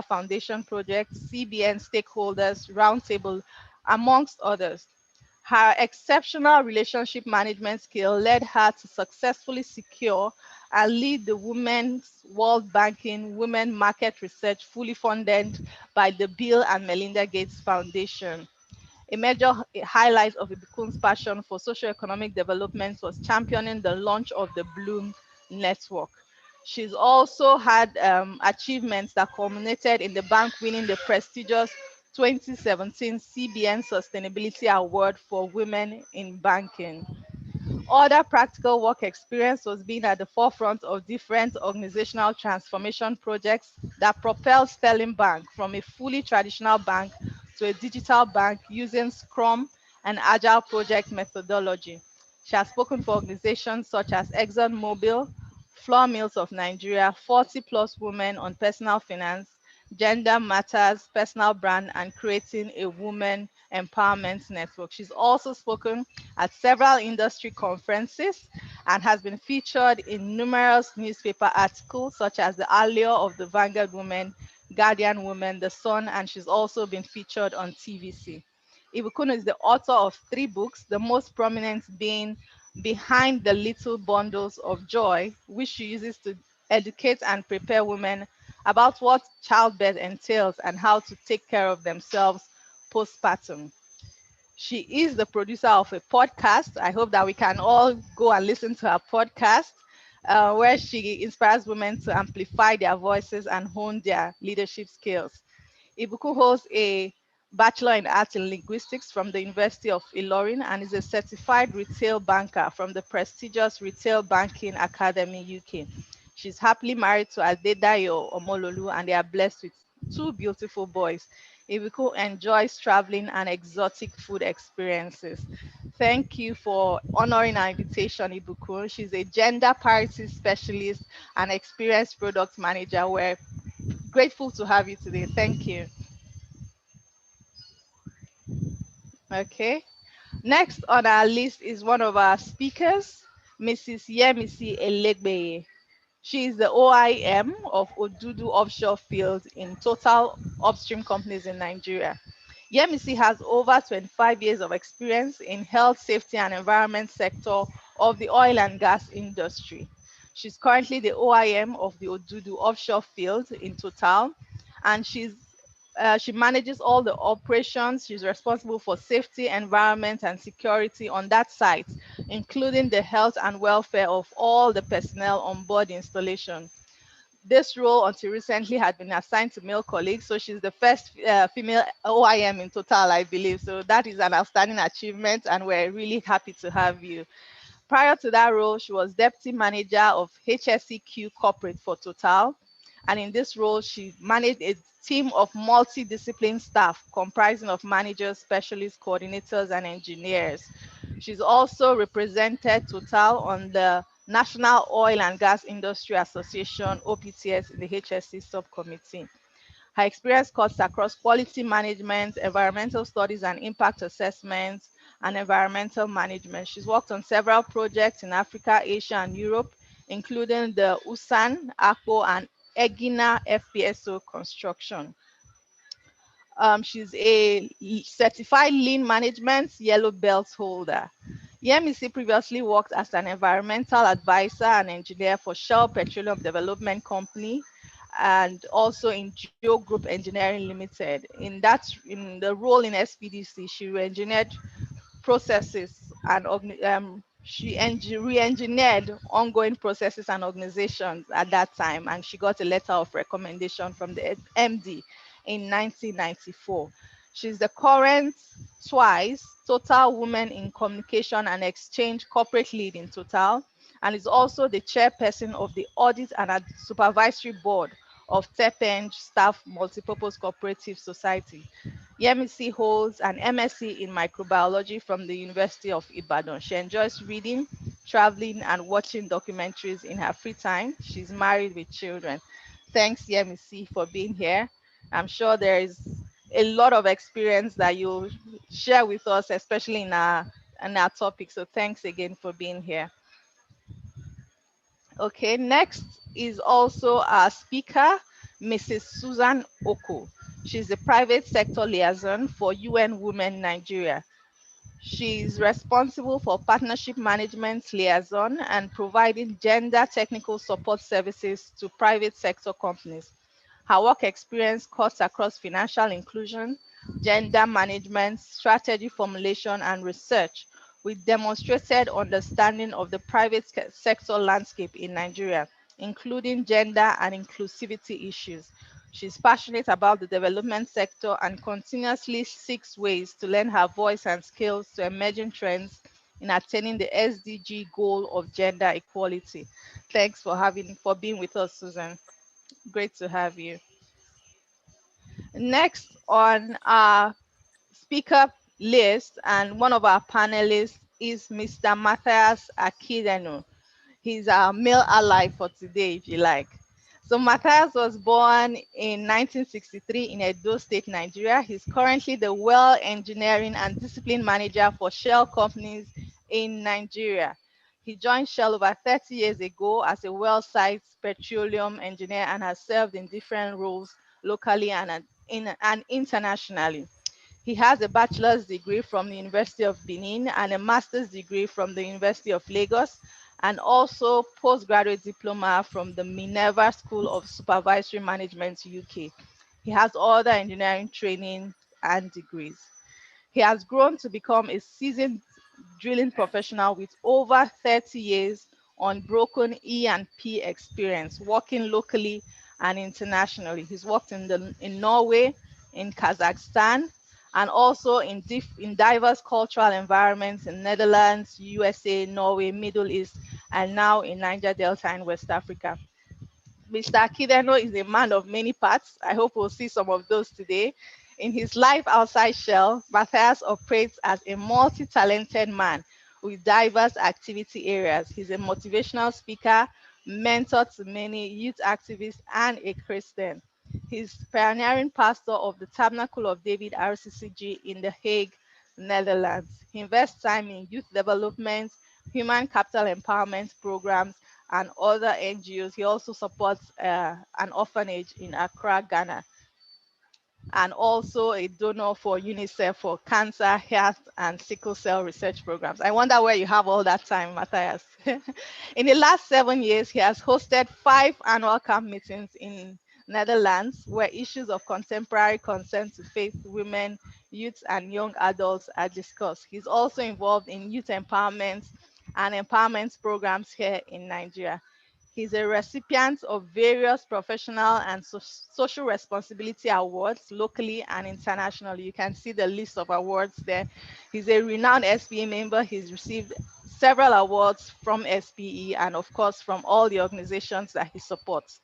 Foundation project, CBN stakeholders, roundtable, amongst others. Her exceptional relationship management skill led her to successfully secure and lead the Women's World Banking Women Market Research fully funded by the Bill and Melinda Gates Foundation. A major highlight of Ibikun's passion for socioeconomic development was championing the launch of the Bloom Network. She's also had achievements that culminated in the bank winning the prestigious 2017 CBN Sustainability Award for Women in Banking. Other practical work experience was being at the forefront of different organizational transformation projects that propelled Sterling Bank from a fully traditional bank to a digital bank using Scrum and Agile project methodology. She has spoken for organizations such as ExxonMobil, Flour Mills of Nigeria, 40 plus women on personal finance, gender matters, personal brand, and creating a woman empowerment network. She's also spoken at several industry conferences and has been featured in numerous newspaper articles such as the Allure of the Vanguard Woman, Guardian Woman, The Sun, and she's also been featured on TVC. Ibukun is the author of 3 books, the most prominent being Behind the Little Bundles of Joy, which she uses to educate and prepare women about what childbirth entails and how to take care of themselves postpartum. She is the producer of a podcast. I hope that we can all go and listen to her podcast, where she inspires women to amplify their voices and hone their leadership skills. Ibuku holds a Bachelor in Arts in Linguistics from the University of Ilorin and is a certified retail banker from the prestigious Retail Banking Academy, UK. She's happily married to Adedayo Omololu and they are blessed with 2 beautiful boys. Ibuku enjoys traveling and exotic food experiences. Thank you for honoring our invitation, Ibuku. She's a gender parity specialist and experienced product manager. We're grateful to have you today. Thank you. Okay. Next on our list is one of our speakers, Mrs. Yemisi Elegbeye. She is the OIM of Odudu Offshore Field in Total Upstream Companies in Nigeria. Yemisi has over 25 years of experience in health, safety, and environment sector of the oil and gas industry. She's currently the OIM of the Odudu Offshore Field in Total, and she manages all the operations. She's responsible for safety, environment, and security on that site, including the health and welfare of all the personnel on board the installation. This role, until recently, had been assigned to male colleagues, so she's the first female OIM in Total, I believe. So that is an outstanding achievement, and we're really happy to have you. Prior to that role, she was deputy manager of HSEQ Corporate for Total. And in this role, she managed a team of multidiscipline staff comprising of managers, specialists, coordinators, and engineers. She's also represented Total on the National Oil and Gas Industry Association, OPTS, in the HSC subcommittee. Her experience cuts across quality management, environmental studies and impact assessments, and environmental management. She's worked on several projects in Africa, Asia, and Europe, including the USAN, ACO, and EGINA FPSO construction. She's a certified lean management yellow belt holder. Yemisi previously worked as an environmental advisor and engineer for Shell Petroleum Development Company and also in Geo Group Engineering Limited. In the role in SPDC, she re-engineered processes and re-engineered ongoing processes and organizations at that time, and she got a letter of recommendation from the MD in 1994. She's the current twice Total Women in Communication and Exchange corporate lead in Total, and is also the chairperson of the audit and supervisory board of TEPENG Staff Multipurpose Cooperative Society. Yemisi holds an MSc in microbiology from the University of Ibadan. She enjoys reading, traveling, and watching documentaries in her free time. She's married with children. Thanks, Yemisi, for being here. I'm sure there is a lot of experience that you'll share with us, especially in our topic. So thanks again for being here. Okay, next is also our speaker, Mrs. Susan Oko. She's the private sector liaison for UN Women Nigeria. She is responsible for partnership management liaison and providing gender technical support services to private sector companies. Her work experience cuts across financial inclusion, gender management, strategy formulation, and research, with demonstrated understanding of the private sector landscape in Nigeria, including gender and inclusivity issues. She's passionate about the development sector and continuously seeks ways to lend her voice and skills to emerging trends in attaining the SDG goal of gender equality. Thanks for being with us, Susan. Great to have you. Next on our speaker list and one of our panelists is Mr. Matthias Akidenu. He's our male ally for today, if you like. So Matthias was born in 1963 in Edo State, Nigeria. He's currently the well engineering and discipline manager for Shell companies in Nigeria. He joined Shell over 30 years ago as a well site petroleum engineer and has served in different roles locally and internationally. He has a bachelor's degree from the University of Benin and a master's degree from the University of Lagos, and also postgraduate diploma from the Minerva School of Supervisory Management, UK. He has other engineering training and degrees. He has grown to become a seasoned drilling professional with over 30 years unbroken E&P experience, working locally and internationally. He's worked in Norway, in Kazakhstan, and also in diverse cultural environments in Netherlands, USA, Norway, Middle East, and now in Niger Delta in West Africa. Mr. Akideno is a man of many parts. I hope we'll see some of those today. In his life outside Shell, Matthias operates as a multi-talented man with diverse activity areas. He's a motivational speaker, mentor to many youth activists, and a Christian. He's pioneering pastor of the Tabernacle of David RCCG in The Hague, Netherlands. He invests time in youth development, human capital empowerment programs, and other NGOs. He also supports an orphanage in Accra, Ghana, and also a donor for UNICEF for cancer, health, and sickle cell research programs. I wonder where you have all that time, Matthias. In the last 7 years, he has hosted 5 annual camp meetings in Netherlands where issues of contemporary concern to faith, women, youth, and young adults are discussed. He's also involved in youth empowerment and empowerment programs here in Nigeria. He's a recipient of various professional and social responsibility awards locally and internationally. You can see the list of awards there. He's a renowned SPE member. He's received several awards from SPE and, of course, from all the organizations that he supports.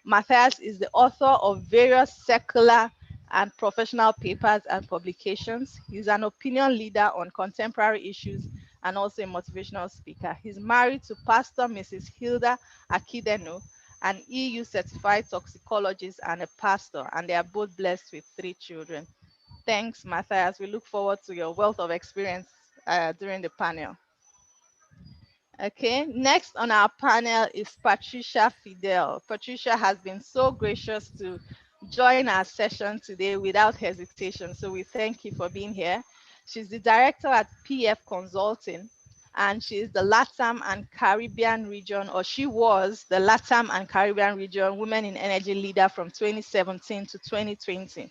Matthias is the author of various secular and professional papers and publications. He's an opinion leader on contemporary issues and also a motivational speaker. He's married to Pastor Mrs. Hilda Akidenu, an EU certified toxicologist and a pastor, and they are both blessed with 3 children. Thanks, Matthias. We look forward to your wealth of experience during the panel. Okay, next on our panel is Patricia Fidel. Patricia has been so gracious to join our session today without hesitation, so we thank you for being here. She's the director at PF Consulting, and she is the LATAM and Caribbean region, or she was the LATAM and Caribbean region Women in Energy leader from 2017 to 2020.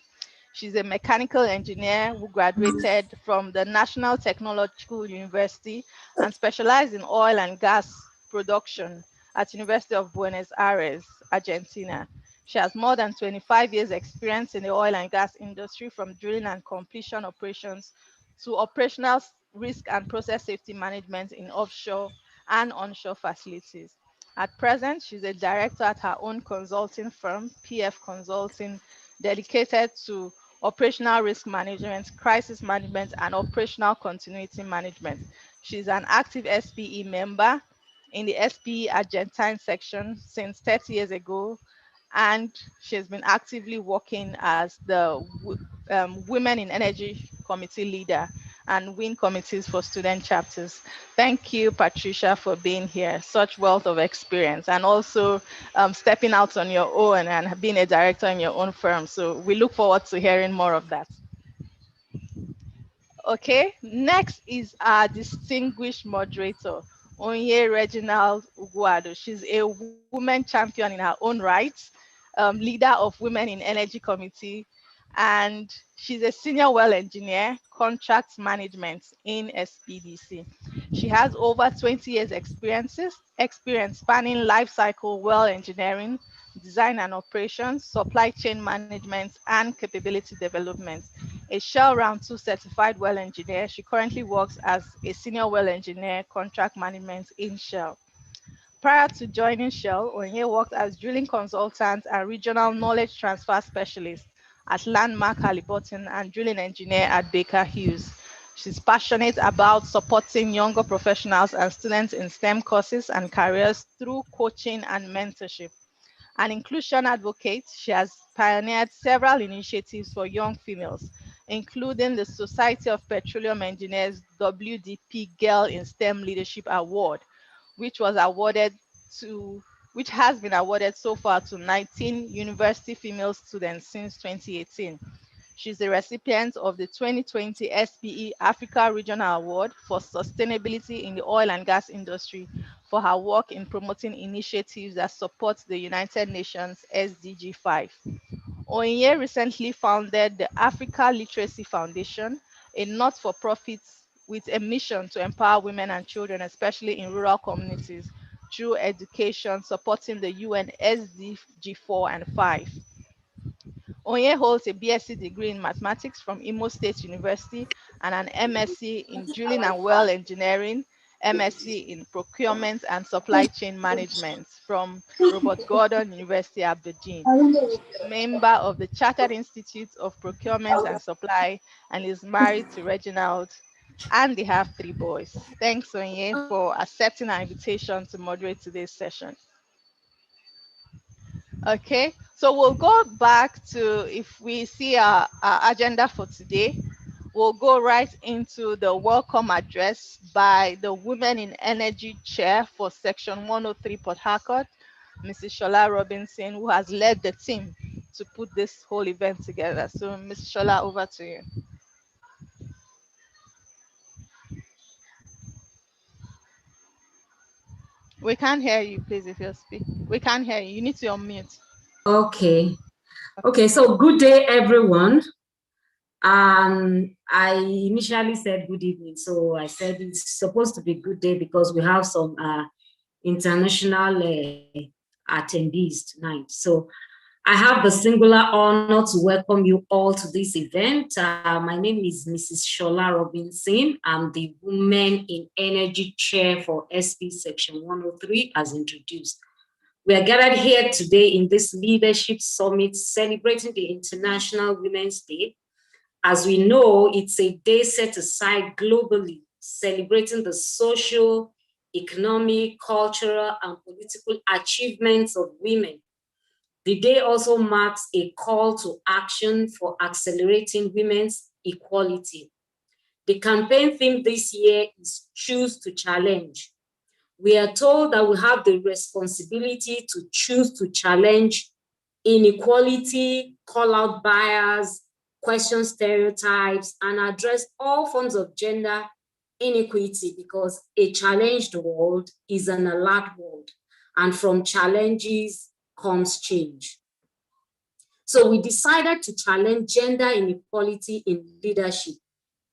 She's a mechanical engineer who graduated from the National Technological University and specialized in oil and gas production at University of Buenos Aires, Argentina. She has more than 25 years experience in the oil and gas industry, from drilling and completion operations to operational risk and process safety management in offshore and onshore facilities. At present, she's a director at her own consulting firm, PF Consulting, dedicated to operational risk management, crisis management, and operational continuity management. She's an active SPE member in the SPE Argentine section since 30 years ago, and she's been actively working as the Women in Energy Committee leader and WIN committees for student chapters. Thank you, Patricia, for being here. Such wealth of experience, and also stepping out on your own and being a director in your own firm. So we look forward to hearing more of that. Okay, next is our distinguished moderator, Onye Reginald Uguado. She's a woman champion in her own right, leader of Women in Energy Committee, and she's a senior well engineer, contract management in SPDC. She has over 20 years experience spanning life cycle well engineering, design and operations, supply chain management, and capability development. A Shell Round 2 certified well engineer, she currently works as a senior well engineer contract management in Shell. Prior to joining Shell, Onye worked as drilling consultant and regional knowledge transfer specialist at Landmark Halliburton and drilling engineer at Baker Hughes. She's passionate about supporting younger professionals and students in STEM courses and careers through coaching and mentorship. An inclusion advocate, she has pioneered several initiatives for young females, including the Society of Petroleum Engineers WDP Girl in STEM Leadership Award, which was awarded to which has been awarded so far to 19 university female students since 2018. She's the recipient of the 2020 SPE Africa Regional Award for Sustainability in the Oil and Gas Industry for her work in promoting initiatives that support the United Nations SDG 5. Onye recently founded the Africa Literacy Foundation, a not-for-profit with a mission to empower women and children, especially in rural communities, through education supporting the UN SDG 4 and 5. Onye holds a BSc degree in mathematics from Imo State University and an MSc in drilling and well engineering, MSc in procurement and supply chain management from Robert Gordon University, Aberdeen. She's a member of the Chartered Institute of Procurement and Supply and is married to Reginald, and they have 3 boys. Thanks, Onye, for accepting our invitation to moderate today's session. Okay, so we'll go back to, if we see our agenda for today, we'll go right into the welcome address by the Women in Energy Chair for Section 103 Port-Harcourt, Mrs. Shola Robinson, who has led the team to put this whole event together. So, Mrs. Shola, over to you. We can't hear you, please, if you're speaking. We can't hear you. You need to unmute. Okay. Okay, so good day, everyone. I initially said good evening, so I said it's supposed to be good day because we have some international attendees tonight. So I have the singular honor to welcome you all to this event. My name is Mrs. Shola Robinson. I'm the Women in Energy Chair for SP Section 103 as introduced. We are gathered here today in this leadership summit celebrating the International Women's Day. As we know, it's a day set aside globally, celebrating the social, economic, cultural, and political achievements of women. The day also marks a call to action for accelerating women's equality. The campaign theme this year is Choose to Challenge. We are told that we have the responsibility to choose to challenge inequality, call out bias, question stereotypes, and address all forms of gender inequity, because a challenged world is an alert world, and from challenges comes change. So we decided to challenge gender inequality in leadership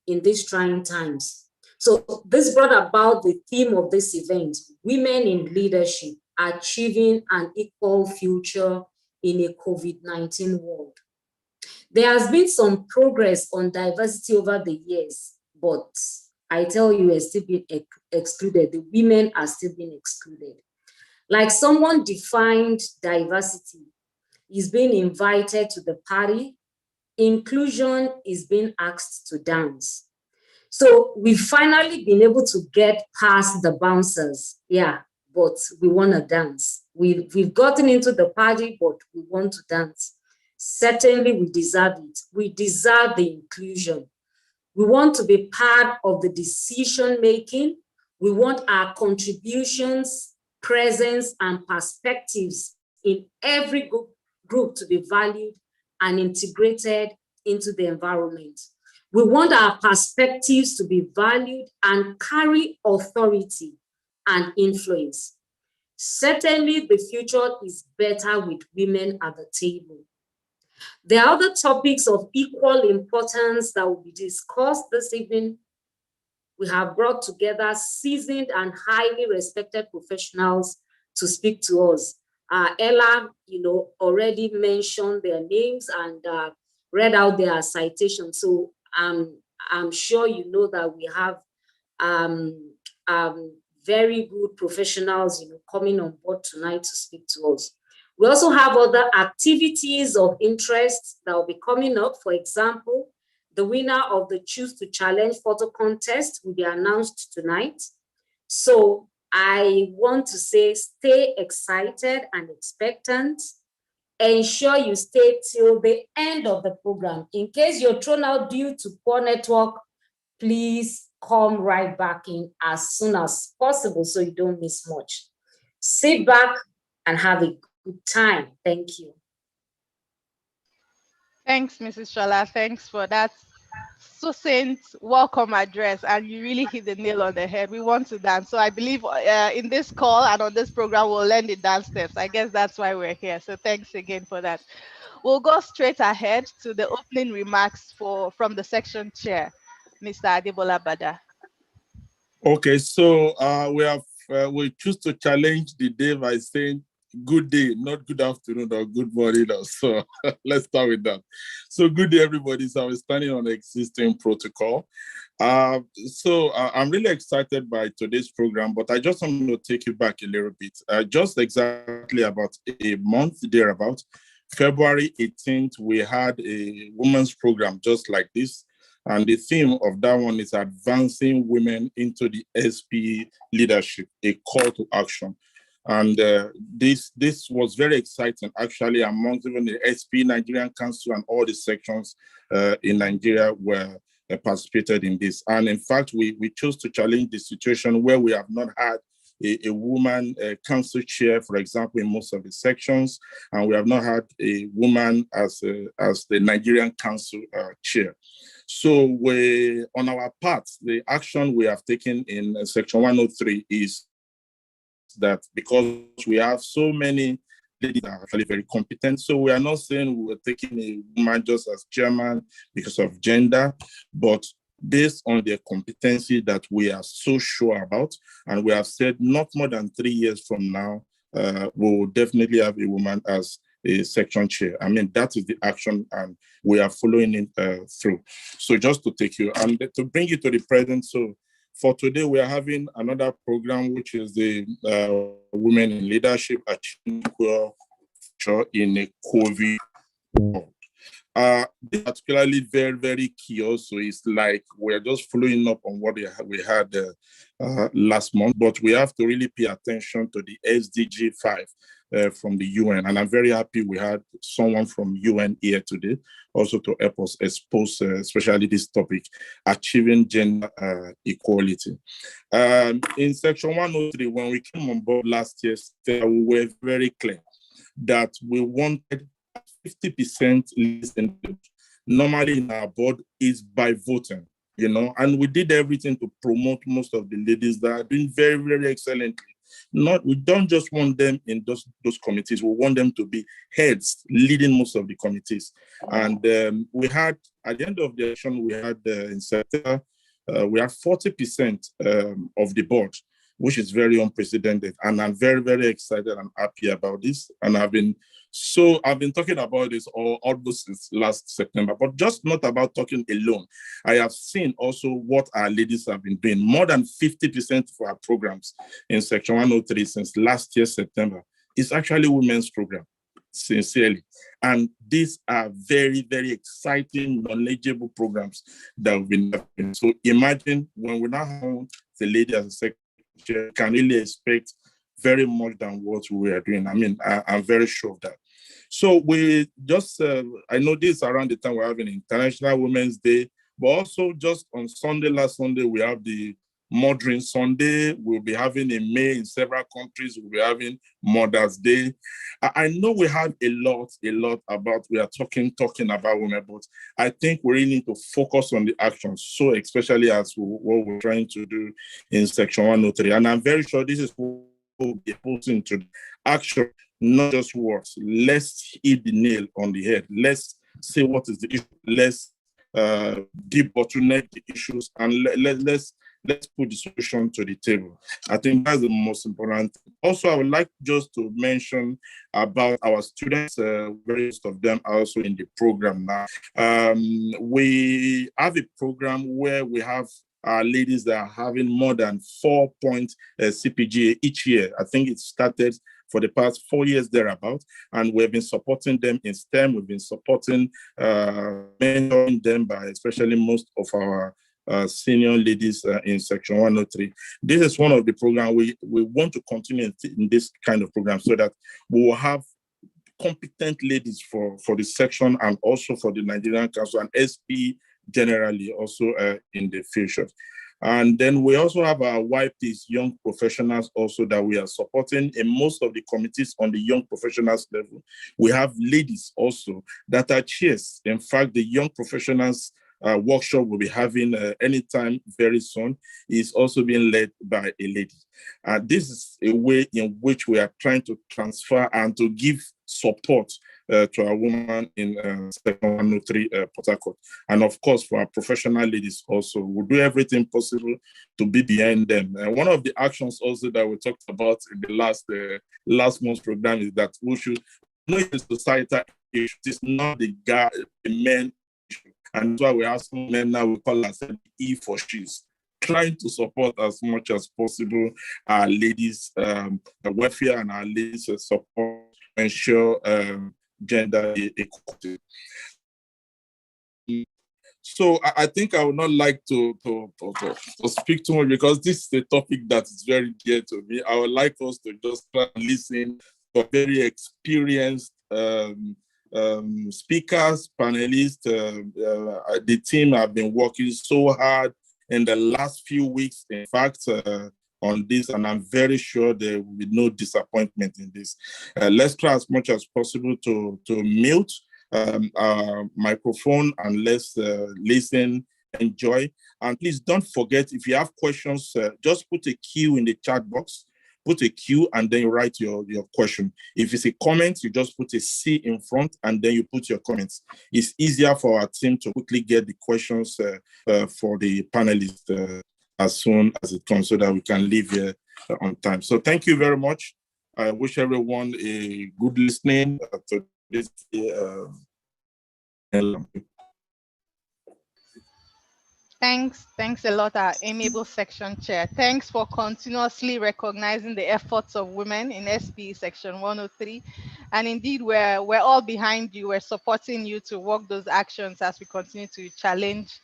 in these trying times. So this brought about the theme of this event, Women in Leadership, Achieving an Equal Future in a COVID-19 World. There has been some progress on diversity over the years, but I tell you, we're still being excluded. The women are still being excluded. Like someone defined diversity is being invited to the party, inclusion is being asked to dance. So we've finally been able to get past the bouncers. Yeah, but we want to dance. We've gotten into the party, but we want to dance. Certainly we deserve it. We deserve the inclusion. We want to be part of the decision making. We want our contributions, presence, and perspectives in every group to be valued and integrated into the environment. We want our perspectives to be valued and carry authority and influence. Certainly, the future is better with women at the table. There are other topics of equal importance that will be discussed this evening. We have brought together seasoned and highly respected professionals to speak to us. Ella, already mentioned their names and read out their citations. So I'm sure you know that we have very good professionals, coming on board tonight to speak to us. We also have other activities of interest that will be coming up. For example, the winner of the Choose to Challenge photo contest will be announced tonight. So I want to say, stay excited and expectant. Ensure you stay till the end of the program. In case you're thrown out due to poor network, please come right back in as soon as possible so you don't miss much. Sit back and have a good time. Thank you. Thanks, Mrs. Shola. Thanks for that succinct welcome address, and you really hit the nail on the head. We want to dance. So I believe in this call and on this program, we'll learn the dance steps. I guess that's why we're here. So thanks again for that. We'll go straight ahead to the opening remarks from the section chair, Mr. Adebola Bada. Okay, so we choose to challenge the day by saying good day, not good afternoon or good morning. So let's start with that. So good day, everybody. So I'm standing on the existing protocol. I'm really excited by today's program, but I just want to take you back a little bit. Just exactly about a month thereabout, February 18th, we had a women's program just like this. And the theme of that one is advancing women into the SPE leadership, a call to action. And this was very exciting, actually, amongst even the SPE Nigerian Council and all the sections in Nigeria were participated in this. And in fact, we chose to challenge the situation where we have not had a woman council chair, for example, in most of the sections, and we have not had a woman as the Nigerian Council chair. So on our part, the action we have taken in Section 103 is that because we have so many ladies that are actually very competent, so we are not saying we're taking a woman just as chairman because of gender, but based on their competency that we are so sure about, and we have said not more than 3 years from now, we will definitely have a woman as a section chair. I mean, that is the action, and we are following it through. So just to take you, and to bring you to the present, so for today, we are having another program, which is the Women in Leadership Achieving Equal Future in a COVID world. This is particularly very, very key also. It's like we're just following up on what we had last month, but we have to really pay attention to the SDG 5 from the UN. And I'm very happy we had someone from UN here today also to help us expose, especially this topic, achieving gender equality. In Section 103, when we came on board last year, we were very clear that we wanted 50% listen. Normally in our board is by voting, and we did everything to promote most of the ladies that are doing very, very excellently. We don't just want them in those committees. We want them to be heads leading most of the committees. And we had, at the end of the election, we had in September, we had 40% of the board, which is very unprecedented. And I'm very, very excited and happy about this. And I've been talking about this almost since last September, but just not about talking alone. I have seen also what our ladies have been doing. More than 50% of our programs in Section 103 since last year, September, is actually women's program, sincerely. And these are very, very exciting, knowledgeable programs that we've been having. So imagine when we now have the lady as a secretary, can really expect very much than what we are doing. I mean, I'm very sure of that. So we just, I know this around the time we're having International Women's Day, But also just on Sunday, last Sunday, we have the Mothering Sunday. We'll be having in May in several countries. We'll be having Mother's Day. I know we have a lot about, we are talking about women, but I think we really need to focus on the actions. So especially as what we're trying to do in Section 103. And I'm very sure this is what we'll be putting to action, not just words. Let's hit the nail on the head. Let's say what is the issue. Let's debottleneck the issues, and let's put the solution to the table. I think that's the most important. Also, I would like just to mention about our students. Various of them are also in the program now. We have a program where we have ladies that are having more than 4-point CPGA each year. I think it started for the past 4 years thereabout, and we've been supporting them in STEM. We've been supporting, mentoring them by especially most of our senior ladies in Section 103. This is one of the programs we want to continue in this kind of program so that we will have competent ladies for the section and also for the Nigerian Council and SPE generally also in the future. And then we also have our YPs, young professionals also that we are supporting in most of the committees on the young professionals level. We have ladies also that are chairs. In fact, the young professionals workshop we'll be having anytime very soon is also being led by a lady. This is a way in which we are trying to transfer and to give support to our women in Section 103 Port-Harcourt. And of course, for our professional ladies also, we'll do everything possible to be behind them. And one of the actions also that we talked about in the last month's program is that we should know it's a societal issue. It's not the men issue. And that's why we have some men now, we call ourselves E for she's, trying to support as much as possible our ladies' welfare and our ladies' support to ensure gender equality. So I think I would not like to speak too much because this is a topic that is very dear to me. I would like us to just try and listen to very experienced speakers, panelists. The team have been working so hard in the last few weeks, in fact, on this, and I'm very sure there will be no disappointment in this. Let's try as much as possible to mute our microphone and let's listen, enjoy. And please don't forget, if you have questions, just put a Q in the chat box. Put a Q and then you write your question. If it's a comment, you just put a C in front and then you put your comments. It's easier for our team to quickly get the questions for the panelists as soon as it comes so that we can leave here on time. So thank you very much. I wish everyone a good listening to this. Thanks a lot, our amiable section chair. Thanks for continuously recognizing the efforts of women in SPE Section 103. And indeed, we're all behind you. We're supporting you to work those actions as we continue to challenge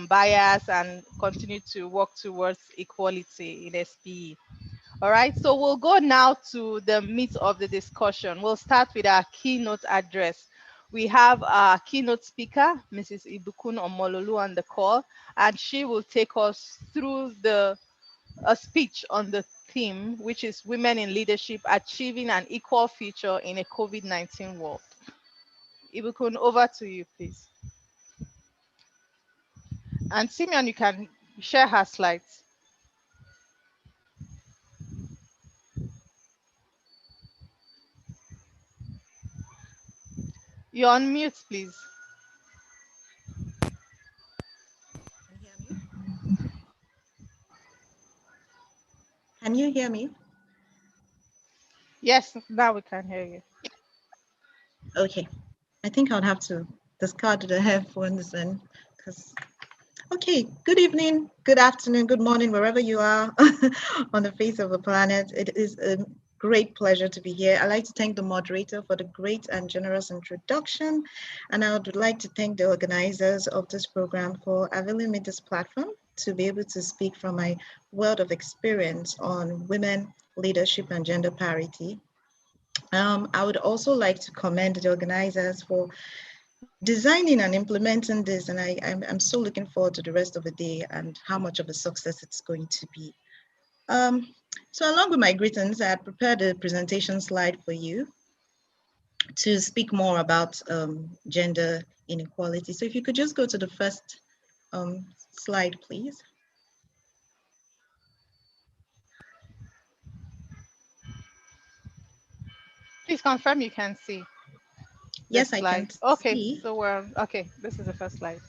bias and continue to work towards equality in SPE. All right, so we'll go now to the meat of the discussion. We'll start with our keynote address. We have our keynote speaker, Mrs. Ibukun Omololu, on the call, and she will take us through a speech on the theme, which is Women in Leadership, Achieving an Equal Future in a COVID-19 World. Ibukun, over to you, please. And Simeon, you can share her slides. You're on mute, please. Can you hear me? Yes, now we can hear you. Okay. I think I'll have to discard the headphones then, because, okay, good evening, good afternoon, good morning, wherever you are on the face of the planet. It is a great pleasure to be here. I'd like to thank the moderator for the great and generous introduction. And I would like to thank the organizers of this program for availing me this platform to be able to speak from my world of experience on women, leadership, and gender parity. I would also like to commend the organizers for designing and implementing this, and I'm so looking forward to the rest of the day and how much of a success it's going to be. So along with my greetings, I had prepared a presentation slide for you to speak more about gender inequality. So if you could just go to the first slide, please. Please confirm you can see this Yes, I slide. can Okay, see. so we're okay. This is the first slide.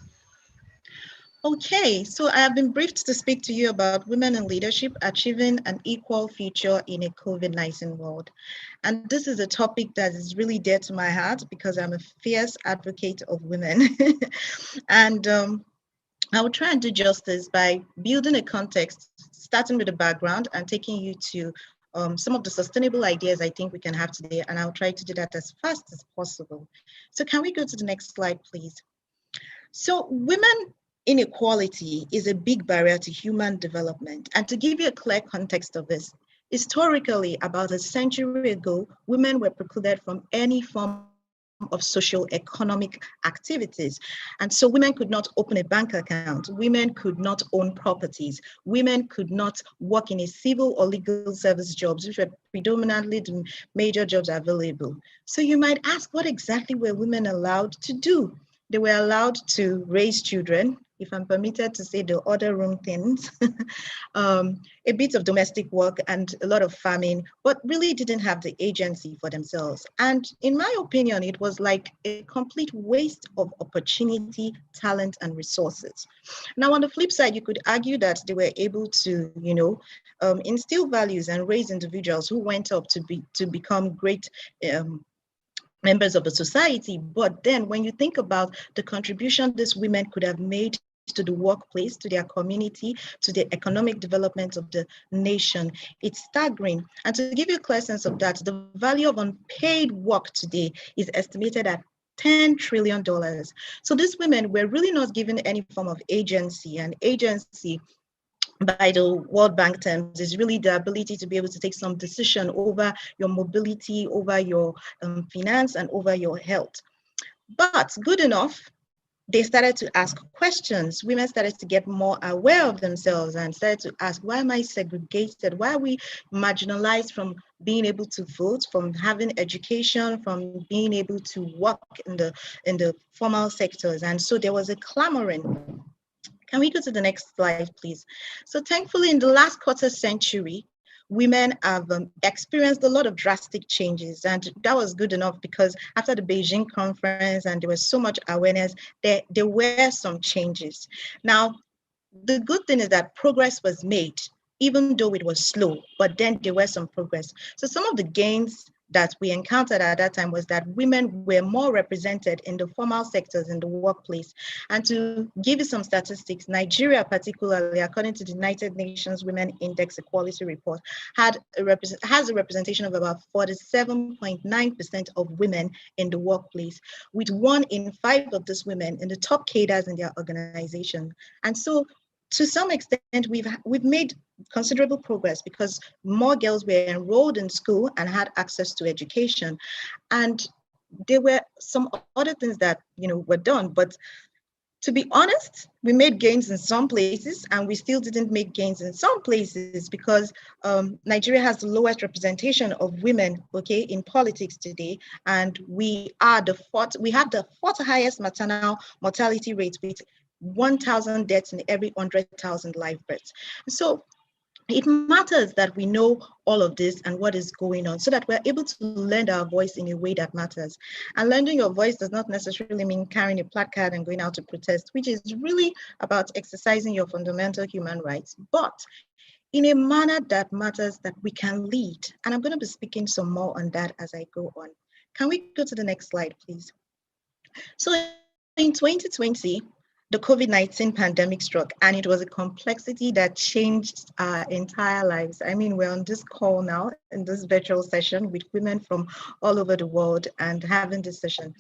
Okay, so I have been briefed to speak to you about women in leadership achieving an equal future in a COVID-19 world. And this is a topic that is really dear to my heart because I'm a fierce advocate of women. And I will try and do justice by building a context, starting with a background and taking you to some of the sustainable ideas I think we can have today. And I'll try to do that as fast as possible. So can we go to the next slide, please? So women inequality is a big barrier to human development. And to give you a clear context of this, historically, about a century ago, women were precluded from any form of socio-economic activities. And so women could not open a bank account. Women could not own properties. Women could not work in a civil or legal service jobs, which were predominantly the major jobs available. So you might ask, what exactly were women allowed to do? They were allowed to raise children, if I'm permitted to say the other room things, a bit of domestic work and a lot of farming, but really didn't have the agency for themselves. And in my opinion, it was like a complete waste of opportunity, talent, and resources. Now, on the flip side, you could argue that they were able to, instill values and raise individuals who went up to become great members of the society. But then when you think about the contribution these women could have made to the workplace, to their community, to the economic development of the nation, it's staggering. And to give you a clear sense of that, the value of unpaid work today is estimated at $10 trillion. So these women were really not given any form of agency, and agency by the World Bank terms is really the ability to be able to take some decision over your mobility, over your finance, and over your health. But good enough, they started to ask questions. Women started to get more aware of themselves and started to ask, why am I segregated? Why are we marginalized from being able to vote, from having education, from being able to work in the formal sectors? And so there was a clamoring. Can we go to the next slide, please? So thankfully, in the last quarter century, women have experienced a lot of drastic changes. And that was good enough because after the Beijing conference and there was so much awareness, there were some changes. Now, the good thing is that progress was made, even though it was slow, but then there were some progress. So some of the gains that we encountered at that time was that women were more represented in the formal sectors in the workplace. And to give you some statistics, Nigeria particularly, according to the United Nations Women Index Equality Report, has a representation of about 47.9% of women in the workplace, with 1 in 5 of these women in the top cadres in their organization. And so to some extent, we've made considerable progress because more girls were enrolled in school and had access to education. And there were some other things that were done, but to be honest, we made gains in some places and we still didn't make gains in some places because Nigeria has the lowest representation of women, okay, in politics today. And we have the fourth highest maternal mortality rate with 1,000 deaths in every 100,000 live births. So it matters that we know all of this and what is going on so that we're able to lend our voice in a way that matters. And lending your voice does not necessarily mean carrying a placard and going out to protest, which is really about exercising your fundamental human rights, but in a manner that matters, that we can lead. And I'm going to be speaking some more on that as I go on. Can we go to the next slide, please? So in 2020, the COVID-19 pandemic struck, and it was a complexity that changed our entire lives. I mean, we're on this call now in this virtual session with women from all over the world and having this session.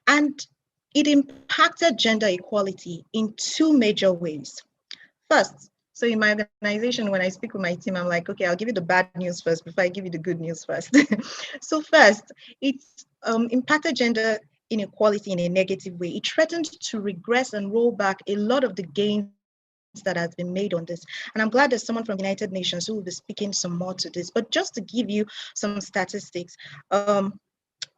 And it impacted gender equality in 2 major ways. First, so in my organization, when I speak with my team, I'm like, okay, I'll give you the bad news first before I give you the good news first. So first, it impacted gender inequality in a negative way. It threatened to regress and roll back a lot of the gains that has been made on this. And I'm glad there's someone from the United Nations who will be speaking some more to this. But just to give you some statistics,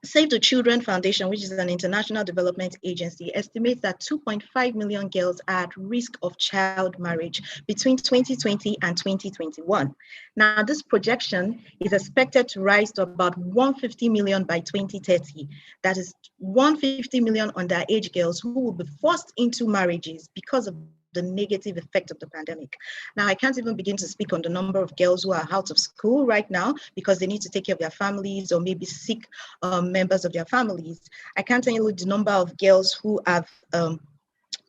Save the Children Foundation, which is an international development agency, estimates that 2.5 million girls are at risk of child marriage between 2020 and 2021. Now, this projection is expected to rise to about 150 million by 2030. That is 150 million underage girls who will be forced into marriages because of the negative effect of the pandemic. Now, I can't even begin to speak on the number of girls who are out of school right now because they need to take care of their families or maybe sick members of their families. I can't tell you the number of girls who have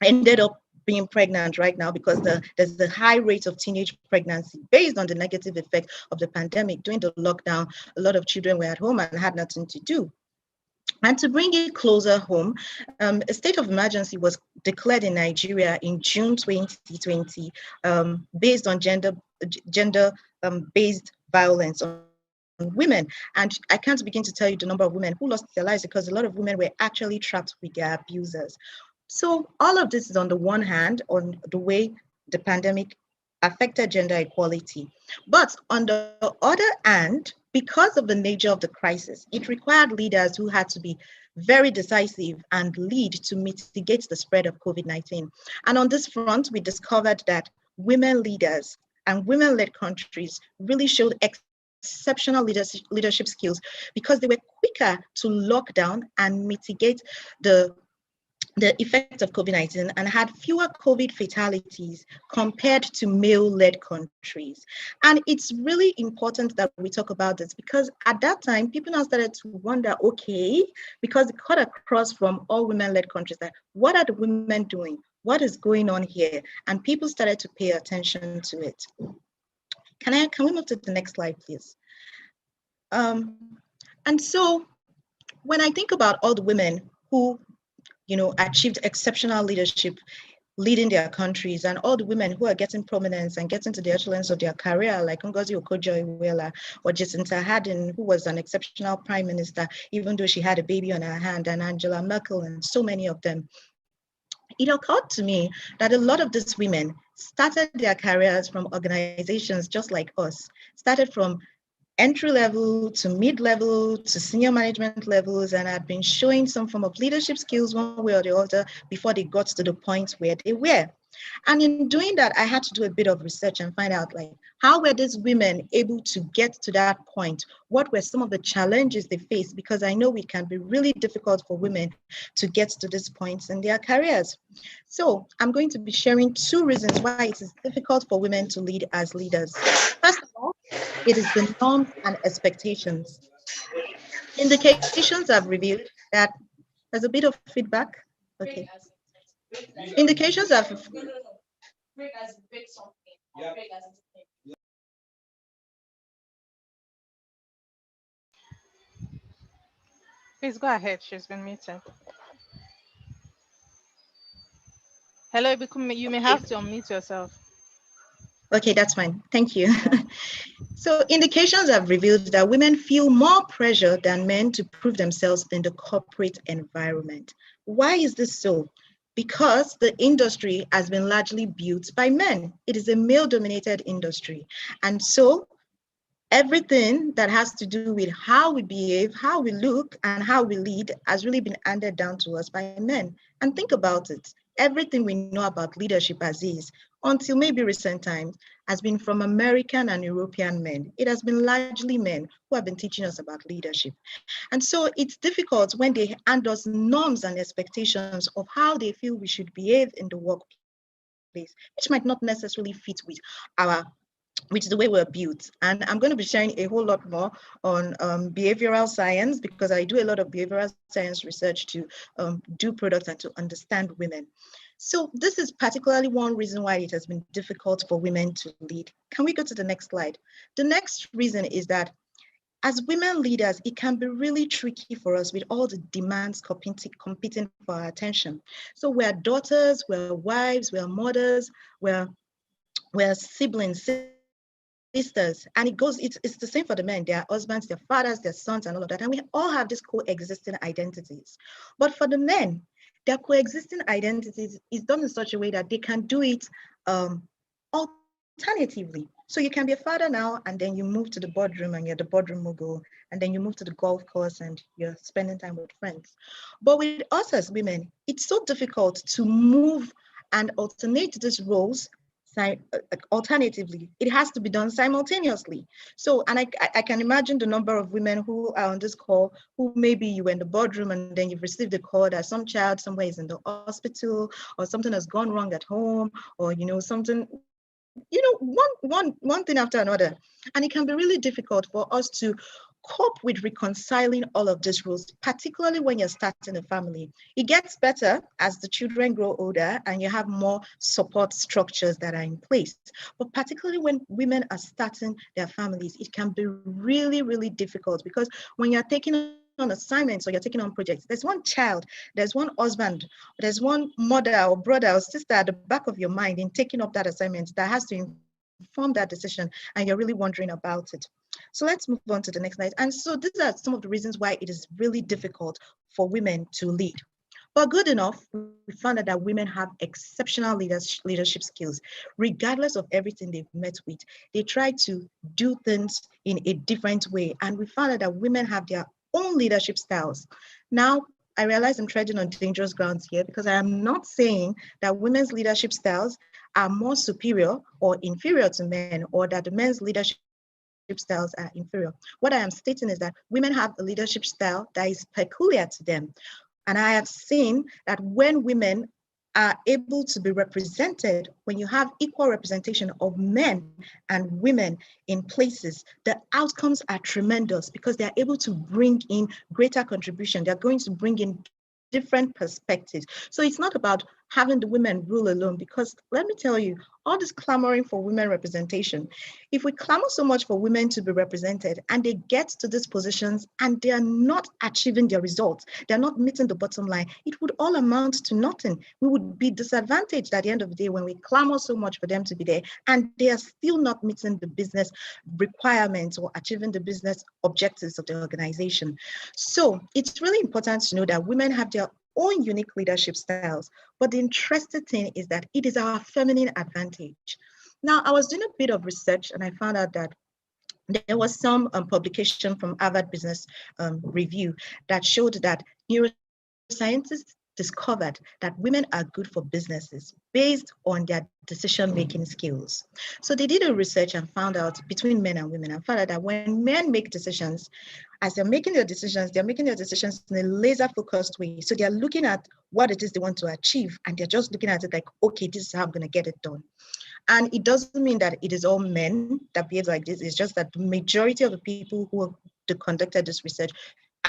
ended up being pregnant right now because there's a high rate of teenage pregnancy based on the negative effect of the pandemic. During the lockdown, a lot of children were at home and had nothing to do. And to bring it closer home, a state of emergency was declared in Nigeria in June 2020 based on gender-based violence on women. And I can't begin to tell you the number of women who lost their lives because a lot of women were actually trapped with their abusers. So all of this is on the one hand, on the way the pandemic affected gender equality. But on the other hand, because of the nature of the crisis, it required leaders who had to be very decisive and lead to mitigate the spread of COVID-19. And on this front, we discovered that women leaders and women-led countries really showed exceptional leadership skills because they were quicker to lock down and mitigate the effect of COVID-19 and had fewer COVID fatalities compared to male-led countries. And it's really important that we talk about this because at that time, people now started to wonder, okay, because it cut across from all women-led countries, that what are the women doing? What is going on here? And people started to pay attention to it. Can we move to the next slide, please? And so when I think about all the women who achieved exceptional leadership, leading their countries, and all the women who are getting prominence and getting to the echelons of their career, like Ngozi Okonjo-Iweala or Jacinta Ardern, who was an exceptional prime minister, even though she had a baby on her hand, and Angela Merkel, and so many of them. It occurred to me that a lot of these women started their careers from organizations just like us, started from entry level to mid-level to senior management levels, and had been showing some form of leadership skills one way or the other before they got to the point where they were. And in doing that, I had to do a bit of research and find out, like, how were these women able to get to that point? What were some of the challenges they faced? Because I know it can be really difficult for women to get to this point in their careers. So I'm going to be sharing 2 reasons why it is difficult for women to lead as leaders. First of all, it is the norms and expectations. Indications have revealed that there's a bit of feedback. Okay. Indications have Please go ahead. She's been muted. Hello, you may have to unmute yourself. Okay, that's fine. Thank you. So indications have revealed that women feel more pressure than men to prove themselves in the corporate environment. Why is this so? Because the industry has been largely built by men. It is a male-dominated industry. And so everything that has to do with how we behave, how we look, and how we lead has really been handed down to us by men. And think about it. Everything we know about leadership as is, until maybe recent times, has been from American and European men. It has been largely men who have been teaching us about leadership. And so it's difficult when they hand us norms and expectations of how they feel we should behave in the workplace, which might not necessarily fit with the way we're built. And I'm going to be sharing a whole lot more on behavioral science, because I do a lot of behavioral science research to do products and to understand women. So this is particularly one reason why it has been difficult for women to lead. Can we go to the next slide? The next reason is that as women leaders, it can be really tricky for us with all the demands competing for our attention. So we're daughters, we're wives, we're mothers, we're siblings, sister, sisters, and it's the same for the men, their husbands, their fathers, their sons, and all of that. And we all have these coexisting identities. But for the men, their coexisting identities is done in such a way that they can do it alternatively. So you can be a father now, and then you move to the boardroom and you're the boardroom mogul, and then you move to the golf course and you're spending time with friends. But with us as women, it's so difficult to move and alternate these roles alternatively. It has to be done simultaneously. So, and I can imagine the number of women who are on this call, who maybe you were in the boardroom and then you've received a call that some child somewhere is in the hospital, or something has gone wrong at home, or something, one thing after another. And it can be really difficult for us to cope with reconciling all of these rules, particularly when you're starting a family. It gets better as the children grow older and you have more support structures that are in place. But particularly when women are starting their families, it can be really, really difficult, because when you're taking on assignments or you're taking on projects, there's one child, there's one husband, there's one mother or brother or sister at the back of your mind in taking up that assignment that has to inform that decision, and you're really wondering about it. So let's move on to the next slide. And so these are some of the reasons why it is really difficult for women to lead. But good enough, we found out that women have exceptional leadership skills. Regardless of everything they've met with, they try to do things in a different way. And we found out that women have their own leadership styles. Now, I realize I'm treading on dangerous grounds here, because I am not saying that women's leadership styles are more superior or inferior to men, or that the men's leadership styles are inferior. What I am stating is that women have a leadership style that is peculiar to them. And I have seen that when women are able to be represented, when you have equal representation of men and women in places, the outcomes are tremendous, because they're able to bring in greater contribution. They're going to bring in different perspectives. So it's not about having the women rule alone, because let me tell you, all this clamoring for women representation, if we clamor so much for women to be represented and they get to these positions and they are not achieving their results, they're not meeting the bottom line, it would all amount to nothing. We would be disadvantaged at the end of the day when we clamor so much for them to be there and they are still not meeting the business requirements or achieving the business objectives of the organization. So it's really important to know that women have their own unique leadership styles. But the interesting thing is that it is our feminine advantage. Now, I was doing a bit of research and I found out that there was some publication from Harvard Business Review that showed that neuroscientists discovered that women are good for businesses based on their decision-making skills. So they did a research and found out between men and women, and found out that when men make decisions, as they're making their decisions in a laser-focused way. So they're looking at what it is they want to achieve, and they're just looking at it like, okay, this is how I'm going to get it done. And it doesn't mean that it is all men that behave like this. It's just that the majority of the people who conducted this research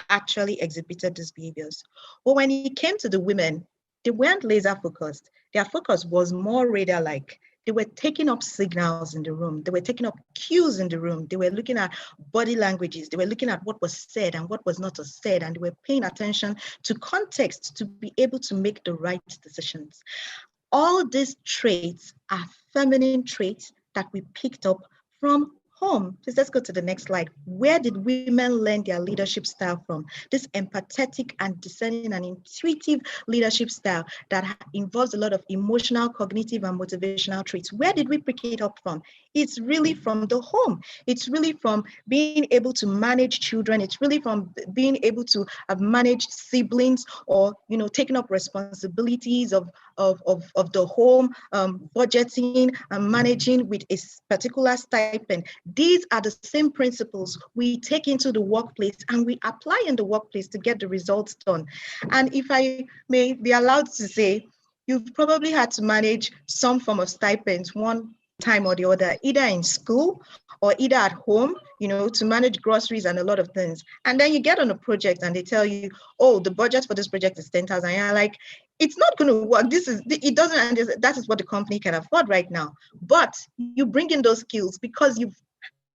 actually exhibited these behaviors. But when it came to the women, they weren't laser focused. Their focus was more radar-like. They were taking up signals in the room. They were taking up cues in the room. They were looking at body languages. They were looking at what was said and what was not said. And they were paying attention to context to be able to make the right decisions. All these traits are feminine traits that we picked up from home. Please, let's go to the next slide. Where did women learn their leadership style from? This empathetic and discerning and intuitive leadership style that involves a lot of emotional, cognitive, and motivational traits. Where did we pick it up from? It's really from the home. It's really from being able to manage children. It's really from being able to have managed siblings, or taking up responsibilities of the home, budgeting and managing with a particular stipend. These are the same principles we take into the workplace and we apply in the workplace to get the results done. And if I may be allowed to say, you've probably had to manage some form of stipends one time or the other, either in school or either at home, to manage groceries and a lot of things. And then you get on a project and they tell you, oh, the budget for this project is 10,000. And you're like, it's not going to work. It doesn't, that is what the company can afford right now. But you bring in those skills because you've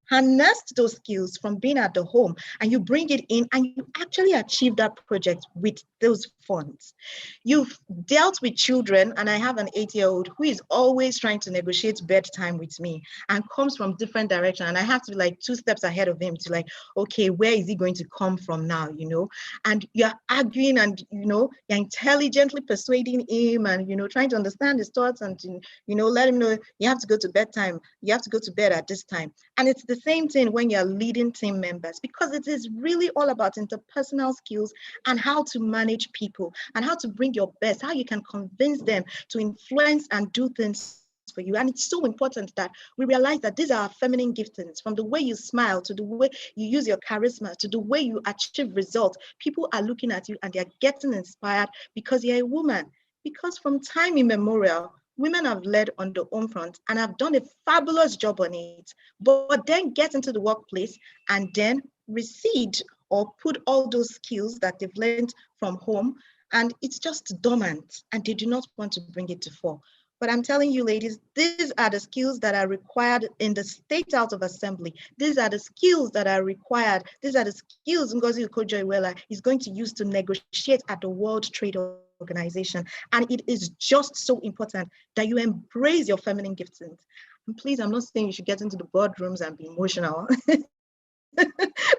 harness those skills from being at the home, and you bring it in and you actually achieve that project with those funds. You've dealt with children, and I have an 8-year-old who is always trying to negotiate bedtime with me and comes from different direction, and I have to be like 2 steps ahead of him to like, okay, where is he going to come from now, you know? And you're arguing, and you know, you're intelligently persuading him, and you know, trying to understand his thoughts, and you know, let him know you have to go to bedtime, you have to go to bed at this time. And it's the same thing when you're leading team members, because it is really all about interpersonal skills and how to manage people and how to bring your best, how you can convince them to influence and do things for you. And it's so important that we realize that these are feminine giftings, from the way you smile to the way you use your charisma to the way you achieve results. People are looking at you and they're getting inspired because you're a woman. Because from time immemorial, women have led on the home front and have done a fabulous job on it, but then get into the workplace and then recede or put all those skills that they've learned from home, and it's just dormant and they do not want to bring it to fore. But I'm telling you, ladies, these are the skills that are required in the State House of Assembly. These are the skills that are required. These are the skills Ngozi Okonjo-Iweala is going to use to negotiate at the World Trade Organization. And it is just so important that you embrace your feminine giftings. And please, I'm not saying you should get into the boardrooms and be emotional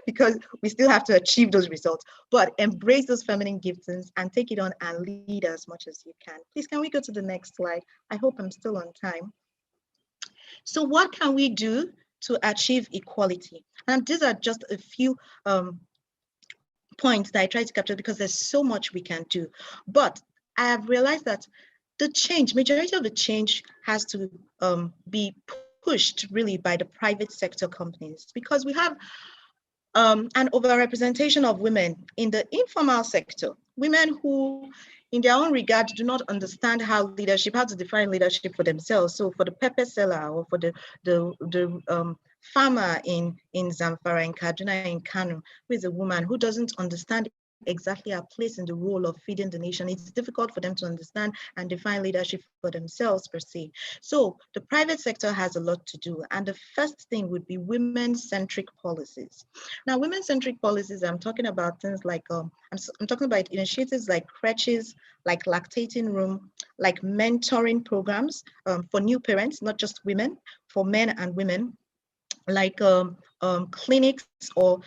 because we still have to achieve those results, but embrace those feminine giftings and take it on and lead as much as you can. Please, can we go to the next slide? I hope I'm still on time. So what can we do to achieve equality? And these are just a few points that I try to capture because there's so much we can do. But I have realized that the change, majority of the change has to be pushed really by the private sector companies, because we have an overrepresentation of women in the informal sector, women who in their own regard do not understand how to define leadership for themselves. So for the pepper seller or for the farmer in Zamfara, in Kaduna, in Kano, who is a woman who doesn't understand exactly our place in the role of feeding the nation, it's difficult for them to understand and define leadership for themselves per se. So the private sector has a lot to do. And the first thing would be women-centric policies. Now, women-centric policies, I'm talking about things like, I'm talking about initiatives like creches, like lactating room, like mentoring programs for new parents, not just women, for men and women, like clinics or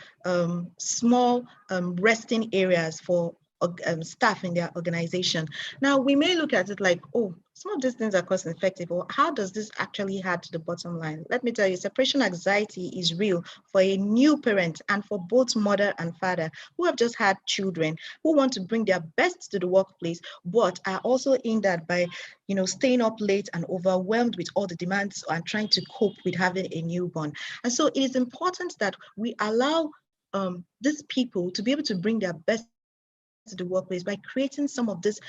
small resting areas for staff in their organization. Now, we may look at it like, oh, some of these things are cost effective, or how does this actually add to the bottom line? Let me tell you, separation anxiety is real for a new parent and for both mother and father who have just had children, who want to bring their best to the workplace, but are also hindered by, you know, staying up late and overwhelmed with all the demands and trying to cope with having a newborn. And so it is important that we allow these people to be able to bring their best to the workplace by creating some of these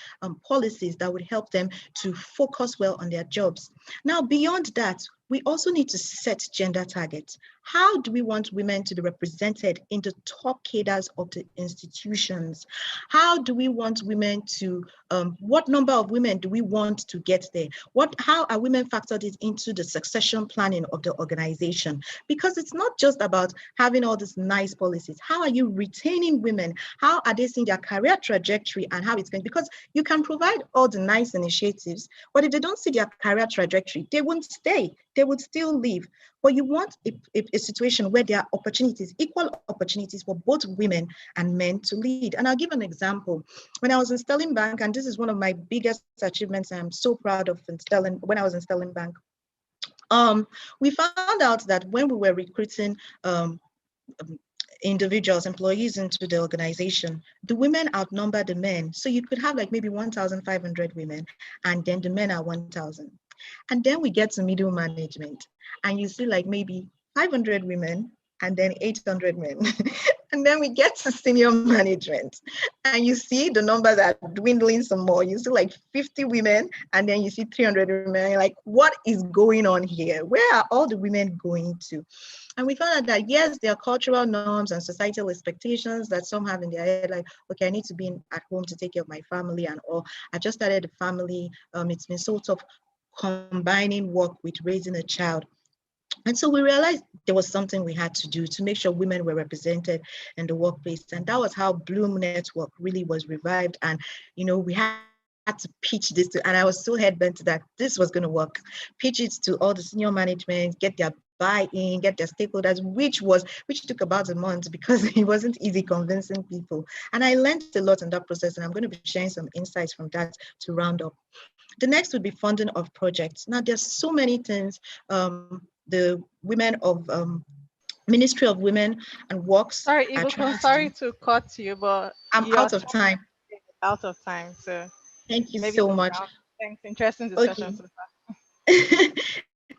policies that would help them to focus well on their jobs. Now, beyond that, we also need to set gender targets. How do we want women to be represented in the top cadres of the institutions? How do we want women to, what number of women do we want to get there? How are women factored into the succession planning of the organization? Because it's not just about having all these nice policies. How are you retaining women? How are they seeing their career trajectory and how it's going? Because you can provide all the nice initiatives, but if they don't see their career trajectory, they won't stay. They would still leave. But you want a situation where there are opportunities, equal opportunities for both women and men to lead. And I'll give an example. When I was in Sterling Bank, and this is one of my biggest achievements I'm so proud of when I was in Sterling Bank, we found out that when we were recruiting individuals, employees into the organization, the women outnumber the men. So you could have like maybe 1,500 women, and then the men are 1,000. And then we get to middle management, and you see like maybe 500 women and then 800 men. And then we get to senior management, and you see the numbers are dwindling some more. You see like 50 women, and then you see 300 women. You're like, what is going on here? Where are all the women going to? And we found out that, yes, there are cultural norms and societal expectations that some have in their head, like, okay, I need to be at home to take care of my family, and or I just started a family. It's been sort of combining work with raising a child. And so we realized there was something we had to do to make sure women were represented in the workplace. And that was how Bloom Network really was revived. And, we had to pitch this to, and I was so headbent that this was going to work. Pitch it to all the senior management, get their buy-in, get their stakeholders, which took about a month because it wasn't easy convincing people. And I learned a lot in that process, and I'm going to be sharing some insights from that to round up. The next would be funding of projects. Now, there's so many things. The women of Ministry of Women and Works. Sorry, Ibuku, sorry to cut you, but I'm out of time. Out of time, so thank you so much. Thanks, interesting discussion so far.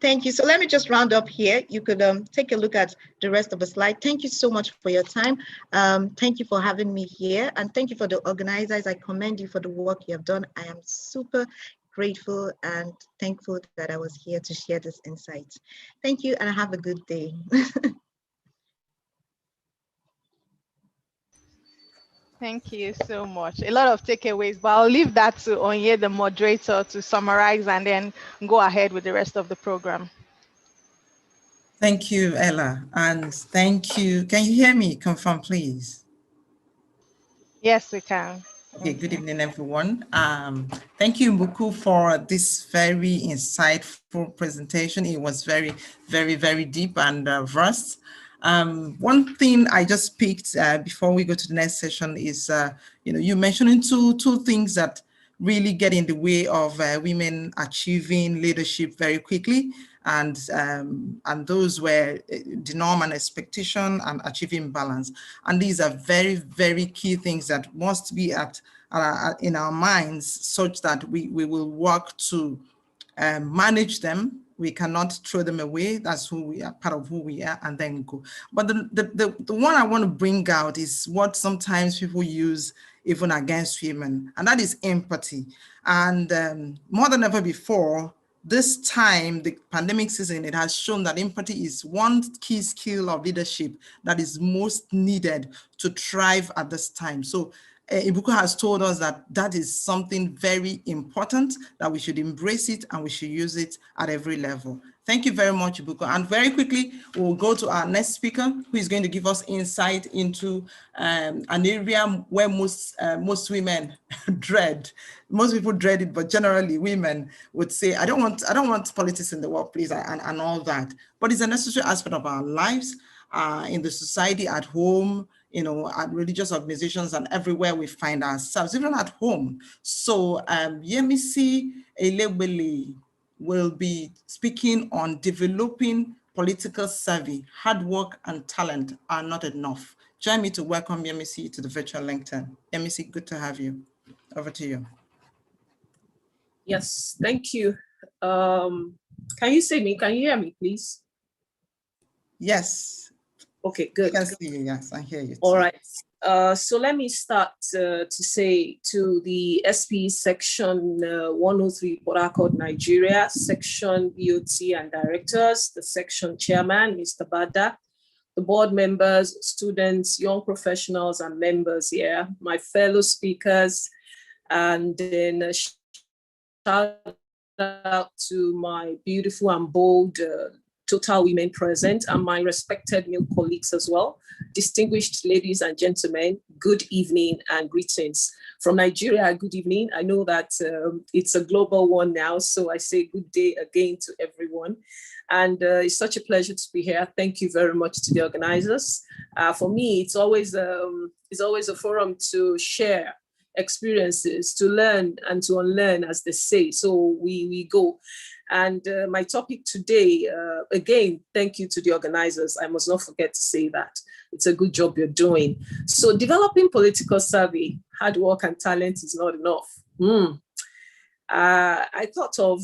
Thank you. So let me just round up here. You could take a look at the rest of the slide. Thank you so much for your time. Thank you for having me here, and thank you for the organizers. I commend you for the work you have done. I am super grateful and thankful that I was here to share this insight. Thank you, and have a good day. Thank you so much. A lot of takeaways, but I'll leave that to Onye, the moderator, to summarize and then go ahead with the rest of the program. Thank you, Ella, and thank you. Can you hear me? Confirm, please. Yes, we can. Okay, good evening, everyone. Thank you, Mbuku, for this very insightful presentation. It was very, very, very deep and vast. One thing I just picked before we go to the next session is, you mentioned two things that really get in the way of women achieving leadership very quickly, and those were the norm and expectation and achieving balance. And these are very, very key things that must be in our minds, such that we will work to manage them. We cannot throw them away. That's who we are, part of who we are, and then go. But the one I want to bring out is what sometimes people use even against women, and that is empathy. And more than ever before, this time, the pandemic season, it has shown that empathy is one key skill of leadership that is most needed to thrive at this time. So Ibuku has told us that is something very important, that we should embrace it and we should use it at every level. Thank you very much, Ibuku. And very quickly, we'll go to our next speaker, who is going to give us insight into an area where most women dread. Most people dread it, but generally women would say, I don't want politics in the workplace and all that. But it's a necessary aspect of our lives, in the society, at home, at religious organizations, and everywhere we find ourselves, even at home. So Yemisi Elebele will be speaking on developing political savvy. Hard work and talent are not enough. Join me to welcome Yemisi to the virtual LinkedIn. Yemisi, good to have you. Over to you. Yes, thank you. Can you hear me, please? Yes. Okay, good. I can see you, yes, I hear you. All right. So let me start to say to the SPE section 103 Port-Harcourt, Nigeria, section BOT and directors, the section chairman, Mr. Bada, the board members, students, young professionals and members here, my fellow speakers, and then a shout out to my beautiful and bold total women present, and my respected male colleagues as well. Distinguished ladies and gentlemen, good evening and greetings. From Nigeria, good evening. I know that it's a global one now, so I say good day again to everyone. And it's such a pleasure to be here. Thank you very much to the organizers. For me, it's always a forum to share experiences, to learn and to unlearn, as they say. So we go. And my topic today, again, thank you to the organizers. I must not forget to say that. It's a good job you're doing. So developing political savvy, hard work and talent is not enough. I thought of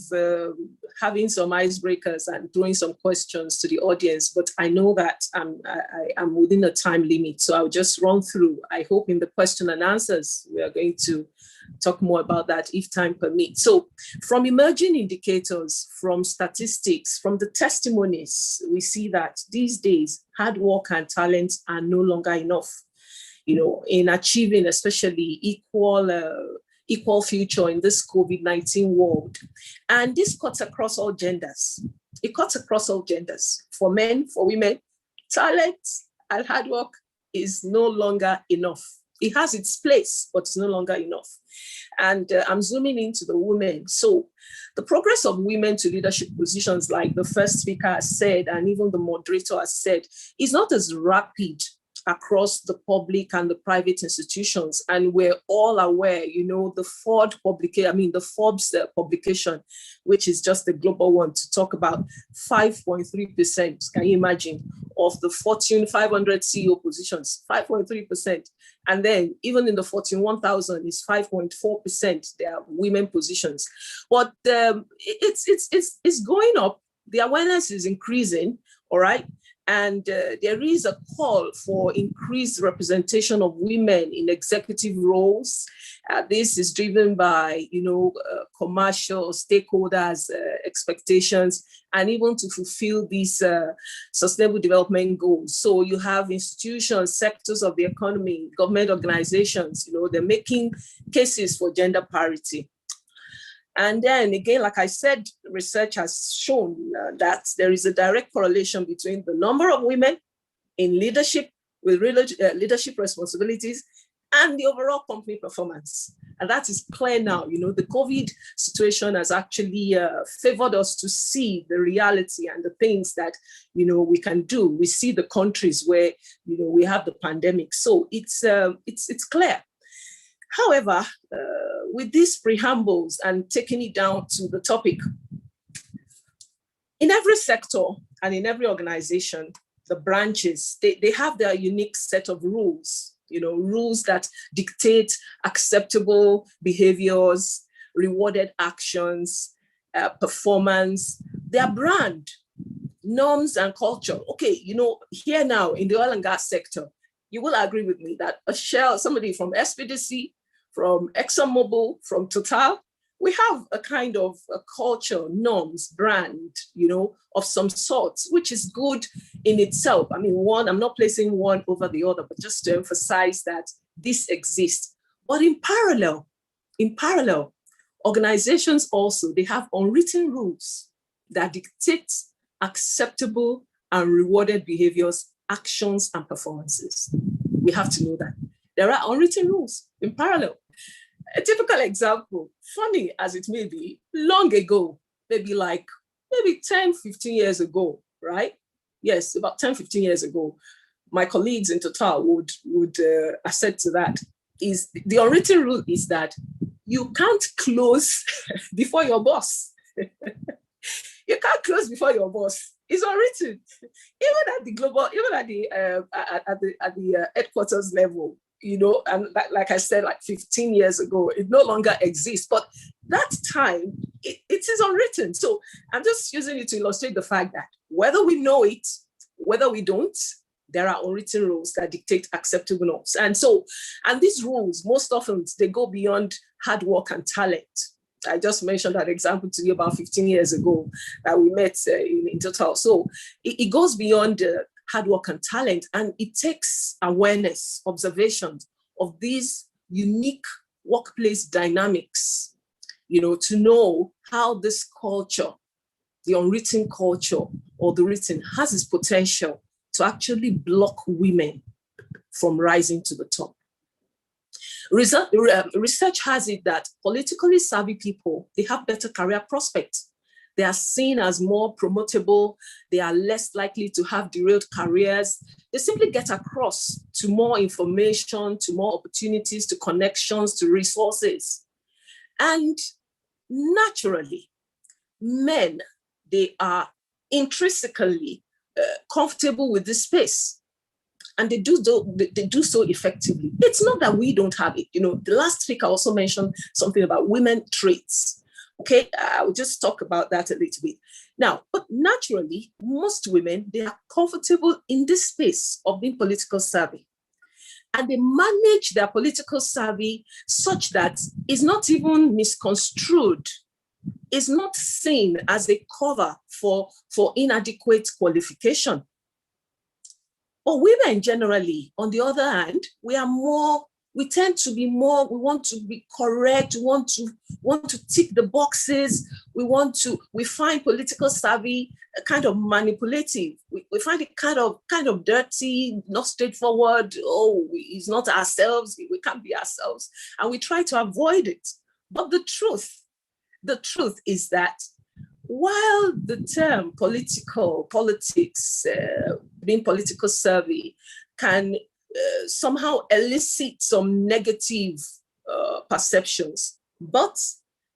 having some icebreakers and throwing some questions to the audience, but I know that I'm within a time limit, so I'll just run through. I hope in the question and answers, we are going to talk more about that if time permits. So from emerging indicators, from statistics, from the testimonies, we see that these days, hard work and talent are no longer enough, in achieving especially equal future in this COVID-19 world. And this cuts across all genders. It cuts across all genders. For men, for women, talent and hard work is no longer enough. It has its place, but it's no longer enough. And I'm zooming into the women. So the progress of women to leadership positions, like the first speaker has said, and even the moderator has said, is not as rapid across the public and the private institutions. And we're all aware, the Forbes publication, which is just a global one, to talk about 5.3%, can you imagine, of the Fortune 500 CEO positions, 5.3%. And then even in the Fortune 1000 is 5.4%, there are women positions. But it's going up. The awareness is increasing, all right? And there is a call for increased representation of women in executive roles. This is driven by, commercial stakeholders' expectations, and even to fulfill these sustainable development goals. So you have institutions, sectors of the economy, government organizations, they're making cases for gender parity. And then again, like I said, research has shown that there is a direct correlation between the number of women in leadership with leadership responsibilities and the overall company performance. And that is clear now. The COVID situation has actually favored us to see the reality and the things that, we can do. We see the countries where, we have the pandemic. So it's clear. However, with these preambles and taking it down to the topic, in every sector and in every organization, the branches, they have their unique set of rules, rules that dictate acceptable behaviors, rewarded actions, performance, their brand, norms and culture. Okay, here now in the oil and gas sector, you will agree with me that a Shell, somebody from SPDC, from ExxonMobil, from Total, we have a kind of a culture, norms, brand, of some sort, which is good in itself. I mean, I'm not placing one over the other, but just to emphasize that this exists. But in parallel, organizations also, they have unwritten rules that dictate acceptable and rewarded behaviors, actions, and performances. We have to know that. There are unwritten rules in parallel. A typical example, funny as it may be, long ago, maybe 10, 15 years ago, right? Yes, about 10, 15 years ago, my colleagues in Total would assent to that. Is the unwritten rule is that you can't close before your boss. You can't close before your boss. It's unwritten. Even at the global, even at the headquarters level, and like I said, 15 years ago, it no longer exists. But that time, it is unwritten. So I'm just using it to illustrate the fact that whether we know it, whether we don't, there are unwritten rules that dictate acceptable norms. And these rules, most often, they go beyond hard work and talent. I just mentioned that example to you about 15 years ago that we met in Total. So it goes beyond hard work and talent, and it takes awareness, observation of these unique workplace dynamics, to know how this culture, the unwritten culture or the written, has its potential to actually block women from rising to the top. Research has it that politically savvy people, they have better career prospects. They are seen as more promotable. They are less likely to have derailed careers. They simply get across to more information, to more opportunities, to connections, to resources. And naturally, men, they are intrinsically comfortable with this space. And they do so effectively. It's not that we don't have it. The last speaker also mentioned something about women traits. Okay, I will just talk about that a little bit. Now, but naturally, most women, they are comfortable in this space of being political savvy. And they manage their political savvy such that it's not even misconstrued. It's not seen as a cover for inadequate qualification. But women generally, on the other hand, we are more we tend to be more, we want to be correct, we want to tick the boxes, we find political savvy kind of manipulative. We find it kind of dirty, not straightforward. Oh, it's not ourselves, we can't be ourselves. And we try to avoid it. But the truth is that while the term politics, being political savvy can somehow elicit some negative perceptions, but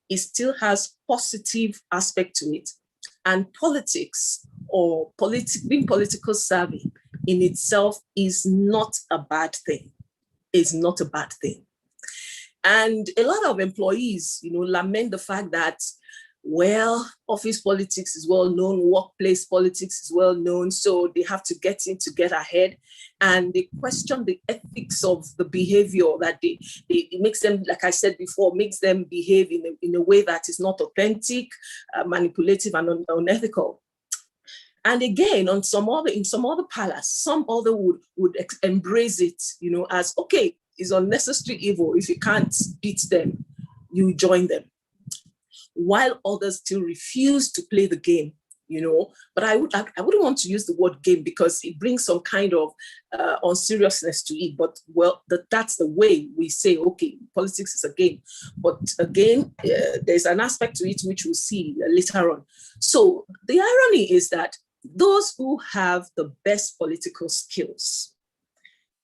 it still has positive aspect to it. And politics or being political savvy in itself is not a bad thing. It's not a bad thing. And a lot of employees, lament the fact that, well, office politics is well known, workplace politics is well known, so they have to get in to get ahead. And they question the ethics of the behavior that it makes them, like I said before, makes them behave in a way that is not authentic, manipulative, and unethical. And again, in some other palace, some other would embrace it, as, okay, it's unnecessary evil. If you can't beat them, you join them. While others still refuse to play the game, But I wouldn't want to use the word game because it brings some kind of unseriousness to it. But well, that's the way we say, okay, politics is a game. But again, there's an aspect to it which we'll see later on. So the irony is that those who have the best political skills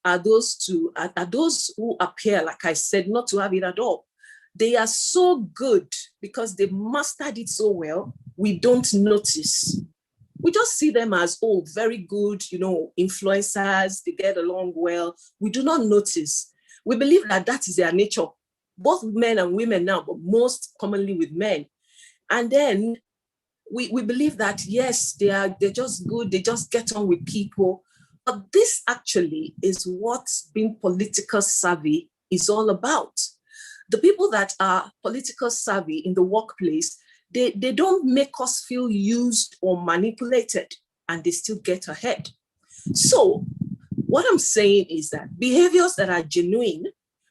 are those who appear, like I said, not to have it at all. They are so good because they mastered it so well, we don't notice. We just see them as, oh, very good, influencers, they get along well. We do not notice. We believe that that is their nature, both men and women now, but most commonly with men. And then we believe that, yes, they're just good, they just get on with people. But this actually is what being political savvy is all about. The people that are political savvy in the workplace, they don't make us feel used or manipulated, and they still get ahead. So what I'm saying is that behaviors that are genuine,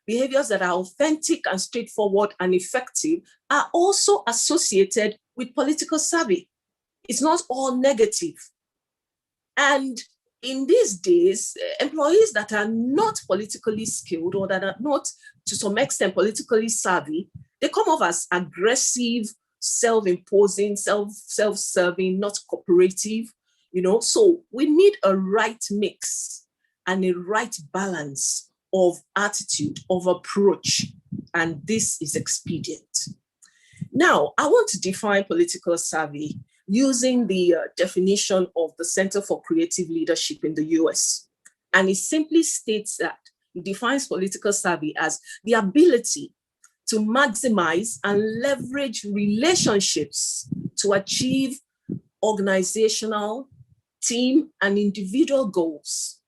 behaviors that are authentic and straightforward and effective are also associated with political savvy. It's not all negative. And in these days, employees that are not politically skilled or that are not, to some extent, politically savvy, they come off as aggressive, self-imposing, self-serving, not cooperative, So we need a right mix and a right balance of attitude, of approach, and this is expedient. Now, I want to define political savvy using the definition of the Center for Creative Leadership in the US. And it simply states that it defines political savvy as the ability to maximize and leverage relationships to achieve organizational, team, and individual goals.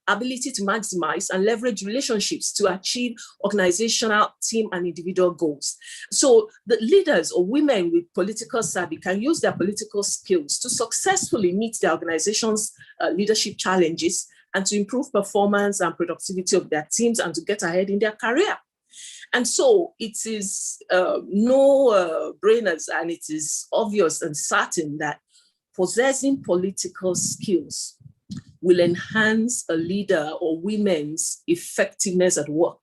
Ability to maximize and leverage relationships to achieve organizational, team, and individual goals. So the leaders or women with political savvy can use their political skills to successfully meet their organization's leadership challenges and to improve performance and productivity of their teams and to get ahead in their career. And so it is no brainers, and it is obvious and certain that possessing political skills will enhance a leader or women's effectiveness at work,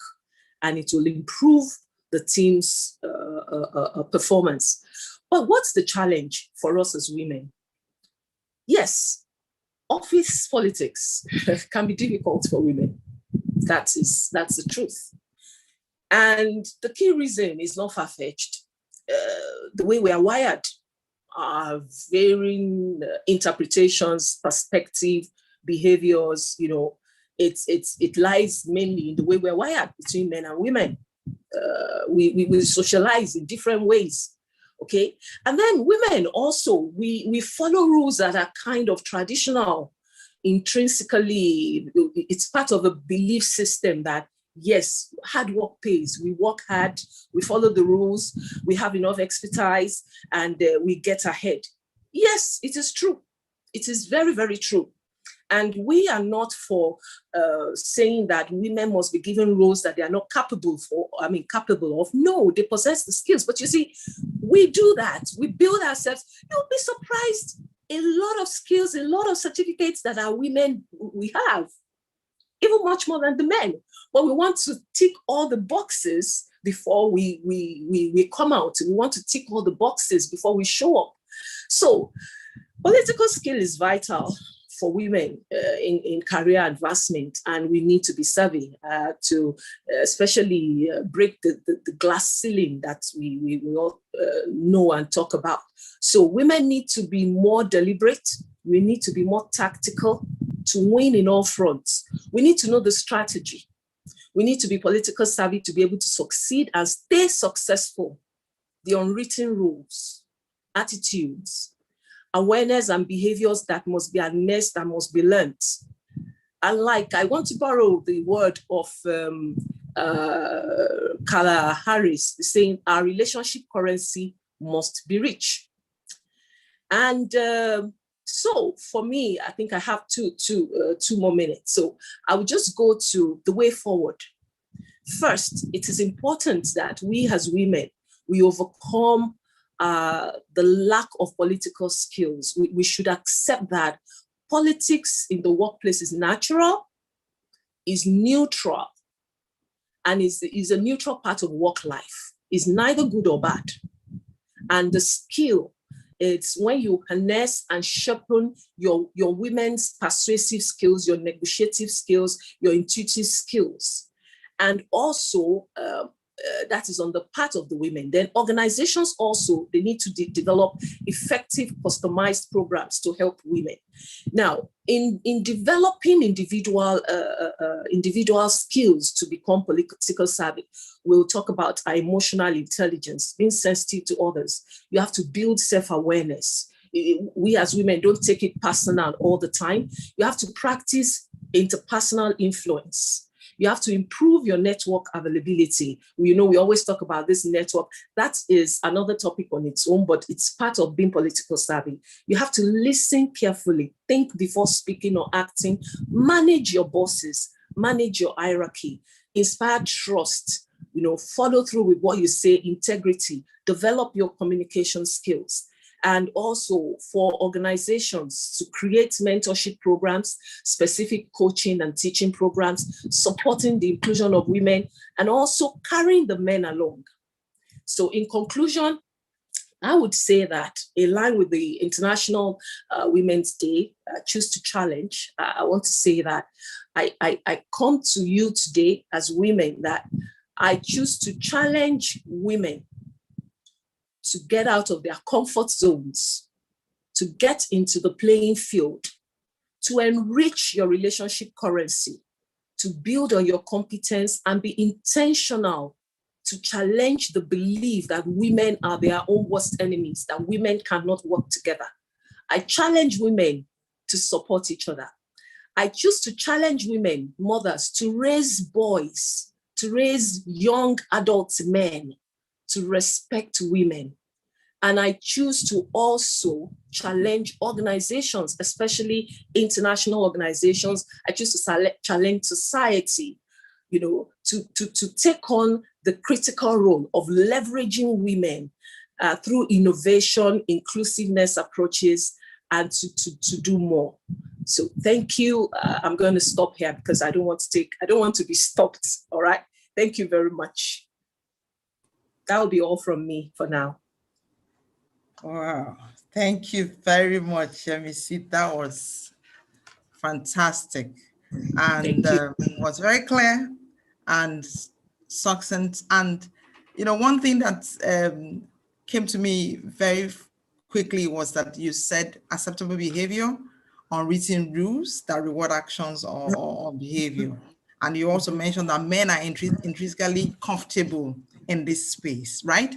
and it will improve the team's performance. But what's the challenge for us as women? Yes, office politics can be difficult for women. That's the truth. And the key reason is not far-fetched. The way we are wired are varying interpretations, perspective, behaviors, it lies mainly in the way we're wired between men and women. We socialize in different ways, okay? And then women also, we follow rules that are kind of traditional, intrinsically. It's part of a belief system that, yes, hard work pays. We work hard, we follow the rules, we have enough expertise, and we get ahead. Yes, it is true. It is very, very true. And we are not for saying that women must be given roles that they are not capable of. No, they possess the skills. But you see, we do that. We build ourselves. You'll be surprised. A lot of skills, a lot of certificates that our women we have, even much more than the men. But we want to tick all the boxes before we come out. We want to tick all the boxes before we show up. So political skill is vital for women in career advancement, and we need to be savvy to especially break the glass ceiling that we all know and talk about. So women need to be more deliberate. We need to be more tactical to win in all fronts. We need to know the strategy. We need to be political savvy to be able to succeed and stay successful. The unwritten rules, attitudes, awareness and behaviors that must be harnessed and must be learned. And like, I want to borrow the word of Kamala Harris, saying our relationship currency must be rich. And so for me, I think I have two more minutes. So I will just go to the way forward. First, it is important that we as women, we overcome the lack of political skills. We should accept that politics in the workplace is natural, is neutral, and is a neutral part of work life. It's neither good or bad. And the skill, it's when you harness and sharpen your women's persuasive skills, your negotiative skills, your intuitive skills. And also, that is on the part of the women. Then organizations also, they need to develop effective customized programs to help women. Now, in developing individual skills to become political savvy, we'll talk about our emotional intelligence, being sensitive to others. You have to build self-awareness. We as women don't take it personal all the time. You have to practice interpersonal influence. You have to improve your network availability. We always talk about this network. That is another topic on its own, but it's part of being political savvy. You have to listen carefully, think before speaking or acting, manage your bosses, manage your hierarchy, inspire trust, follow through with what you say, integrity, develop your communication skills. And also for organizations to create mentorship programs, specific coaching and teaching programs, supporting the inclusion of women, and also carrying the men along. So in conclusion, I would say that in line with the International Women's Day, Choose to Challenge, I want to say that I come to you today as women that I choose to challenge women to get out of their comfort zones, to get into the playing field, to enrich your relationship currency, to build on your competence and be intentional to challenge the belief that women are their own worst enemies, that women cannot work together. I challenge women to support each other. I choose to challenge women, mothers, to raise boys, to raise young adult men, to respect women. And I choose to also challenge organizations, especially international organizations. I choose to challenge society, to take on the critical role of leveraging women through innovation, inclusiveness approaches, and to do more. So thank you. I'm going to stop here because I don't want to be stopped. All right. Thank you very much. That will be all from me for now. Wow. Thank you very much, Yemisi. That was fantastic. And it was very clear and succinct. And, one thing that came to me very quickly was that you said acceptable behavior, unwritten rules that reward actions or behavior. And you also mentioned that men are intrinsically comfortable in this space, right?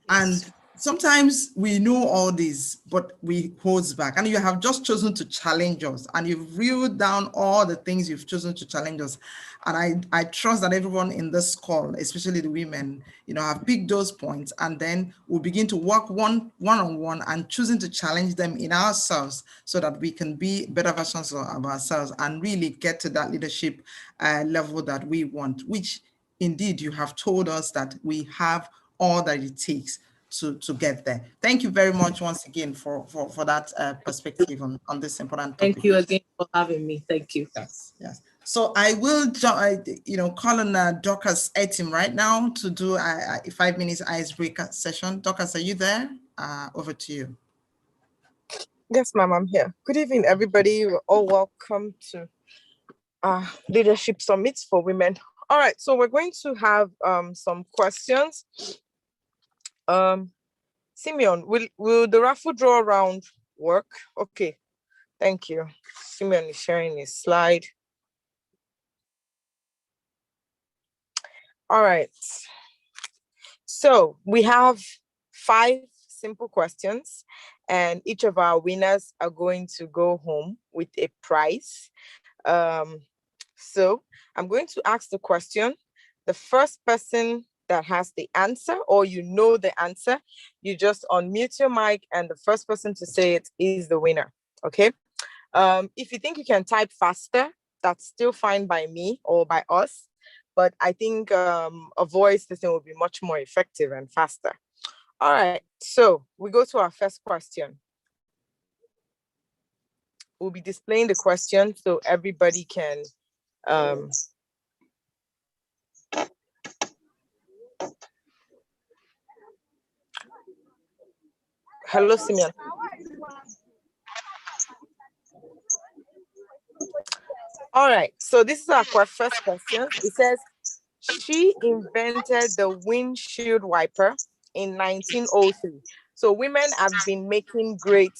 And sometimes we know all this, but we hold back. And you have just chosen to challenge us, and you've reeled down all the things you've chosen to challenge us. And I trust that everyone in this call, especially the women, have picked those points, and then we'll begin to work one-on-one and choosing to challenge them in ourselves so that we can be better versions of ourselves and really get to that leadership level that we want, which indeed you have told us that we have all that it takes to get there. Thank you very much once again for that perspective on this important topic. Thank you again for having me. Thank you. Yes. So I will, call on Dorcas Etim right now to do a 5 minutes icebreaker session. Dorcas, are you there? Over to you. Yes, ma'am, I'm here. Good evening, everybody. We're all welcome to Leadership Summit for Women. All right, so we're going to have some questions. Simeon, will the raffle draw round work? Okay, thank you. Simeon is sharing his slide. All right. So we have 5 simple questions, and each of our winners are going to go home with a prize. So I'm going to ask the question. The first person that has the answer, or the answer, you just unmute your mic, and the first person to say it is the winner. Okay. If you think you can type faster, that's still fine by me or by us. But I think a voice system will be much more effective and faster. All right, so we go to our first question. We'll be displaying the question so everybody can hello, Simeon. All right, so this is our first question. It says, she invented the windshield wiper in 1903. So women have been making great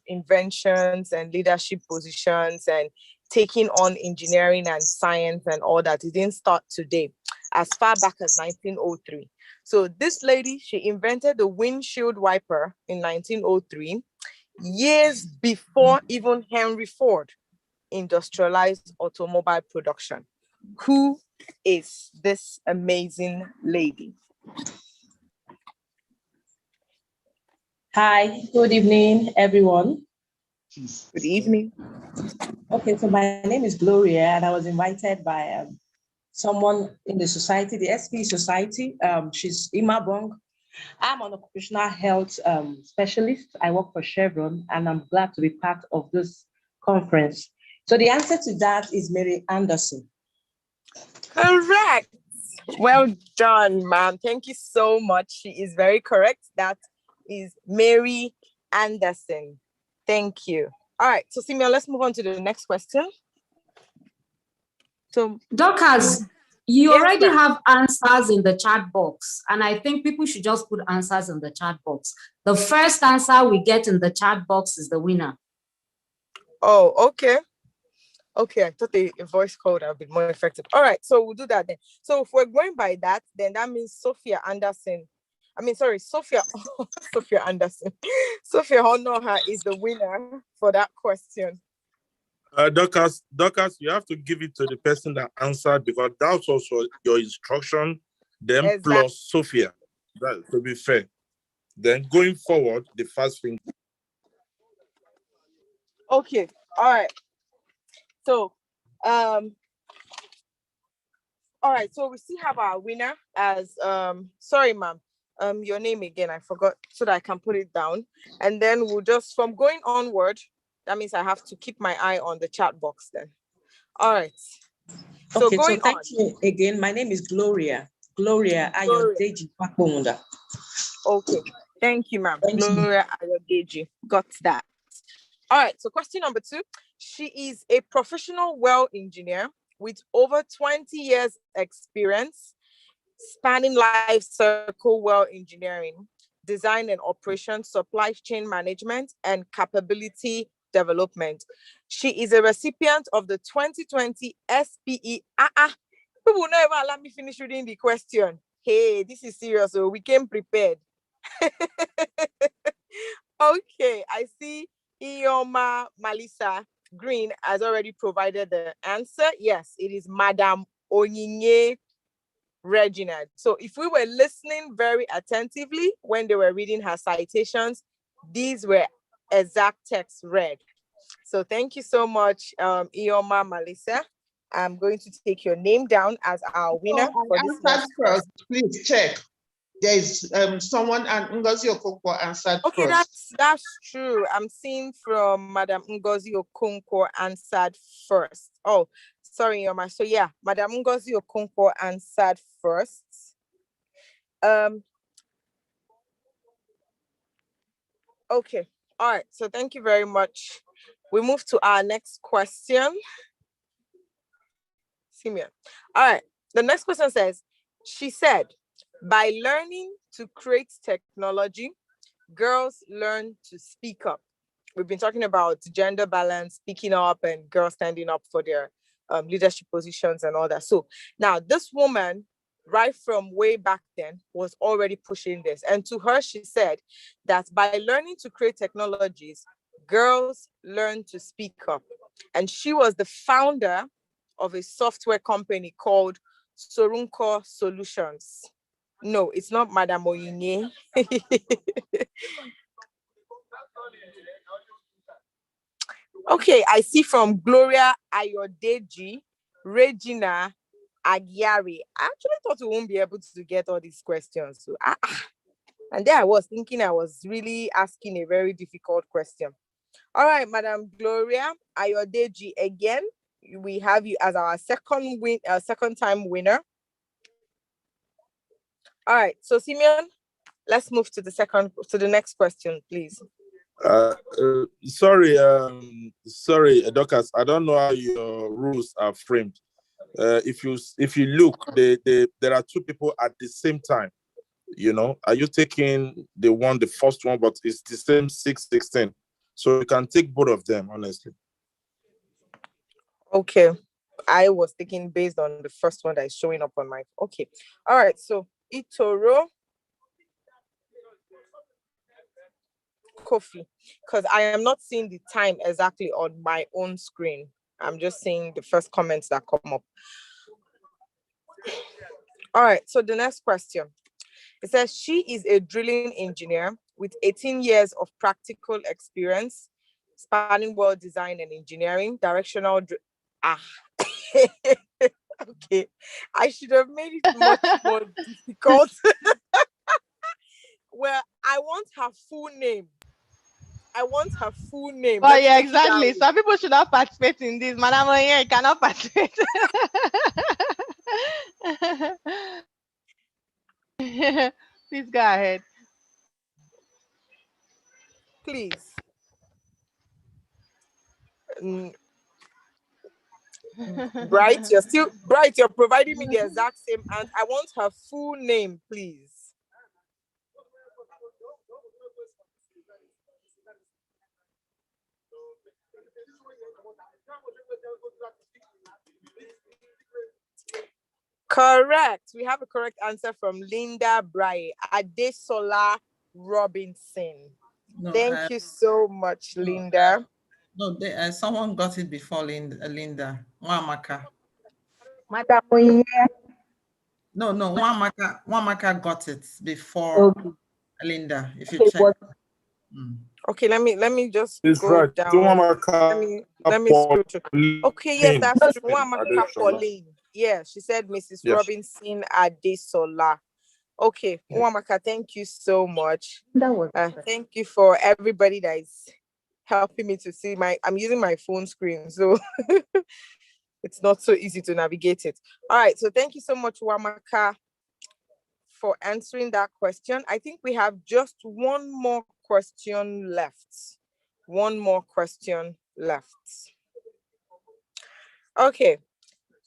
inventions and leadership positions and taking on engineering and science and all that. It didn't start today, as far back as 1903. So this lady, she invented the windshield wiper in 1903, years before even Henry Ford industrialized automobile production. Who is this amazing lady? Hi, good evening, everyone. Good evening. Okay, so my name is Gloria, and I was invited by someone in the society, the SPE society. She's Ima Bong. I'm an occupational health specialist. I work for Chevron, and I'm glad to be part of this conference. So the answer to that is Mary Anderson. Correct. Well done, ma'am. Thank you so much. She is very correct. That is Mary Anderson. Thank you. All right, so Simeon, let's move on to the next question. So Dorcas, you yes, already ma'am. have answers in the chat box, and I think people should just put answers in the chat box. The first answer we get in the chat box is the winner. Oh, okay. Okay, I thought a voice call would have been more effective. All right, so we'll do that then. So if we're going by that, then that means Sophia Anderson. Sophia Anderson. Sophia Honoha is the winner for that question. Dorcas, you have to give it to the person that answered, because that's also your instruction, then Exactly. plus Sophia. That to be fair. Then going forward, the first thing. Okay, all right. So, all right, so we still have our winner as, sorry, ma'am, your name again, I forgot, so that I can put it down. And then we'll just, from going onward, that means I have to keep my eye on the chat box then. All right. So Okay, going so thank on. you again. My name is Gloria. Gloria Ayodeji Pakbonda. Okay, thank you, ma'am. Gloria Ayodeji. Got that. All right, so question number 2. She is a professional well engineer with over 20 years experience spanning life cycle well engineering, design and operation, supply chain management, and capability development. She is a recipient of the 2020 SPE. People will not even allow me finish reading the question. Hey, this is serious, so we came prepared. Okay, I see Ioma Malisa Green has already provided the answer. Yes, it is Madam Onyinye Reginald. So if we were listening very attentively when they were reading her citations, these were exact text read. So thank you so much, Ioma Malisa. I'm going to take your name down as our winner for this next first. Please check. There is someone, and Ngozi Okonkwo answered okay, first. that's true. I'm seeing from Madam Ngozi Okonkwo answered first. Oh, sorry, Ioma. So yeah, Madam Ngozi Okonkwo answered first. Okay, all right. So thank you very much. We move to our next question. Simeon. All right. The next question says, she said, by learning to create technology, girls learn to speak up. We've been talking about gender balance, speaking up, and girls standing up for their leadership positions and all that. So now this woman, right from way back then, was already pushing this. And to her, she said that by learning to create technologies, girls learn to speak up. And she was the founder of a software company called Sorunko Solutions. No, it's not Madam Oyinye. Okay, I see from Gloria Ayodeji, Regina Agiari. I actually thought we won't be able to get all these questions. So, and there I was thinking I was really asking a very difficult question. All right, Madam Gloria Ayodeji, again, we have you as our second time winner. All right, so Simeon, let's move to the next question, please. Sorry, Dorcas, I don't know how your rules are framed. If you look, there are two people at the same time. You know, are you taking the first one, but it's the same 616? So you can take both of them, honestly. Okay, I was thinking based on the first one that is showing up on my. Okay, all right. So Itoro Kofi, because I am not seeing the time exactly on my own screen. I'm just seeing the first comments that come up. All right, so the next question. It says she is a drilling engineer with 18 years of practical experience, spanning world design and engineering, directional. Okay, I should have made it much more difficult. Well, I want her full name. Oh, yeah, exactly. Some people should not participate in this. Madam Oye cannot participate. Please go ahead. Please. Bright, you're providing me the exact same answer. I want her full name, please. Correct. We have a correct answer from Linda Bry Adesola Robinson. No, thank you so much, Linda. No, someone got it before Linda. Wamaka. Madam Oye. No, Wamaka got it before Linda. If you check. Okay, let me just go right. down. Let me scroll through. Okay, yes, that's true. Wamaka Pauline. Yeah, she said Mrs. Yes. Robinson Adesola. Okay, Wamaka, thank you so much. Thank you for everybody that is helping me to see I'm using my phone screen, so it's not so easy to navigate it. All right, so thank you so much, Wamaka, for answering that question. I think we have just one more question left. Okay,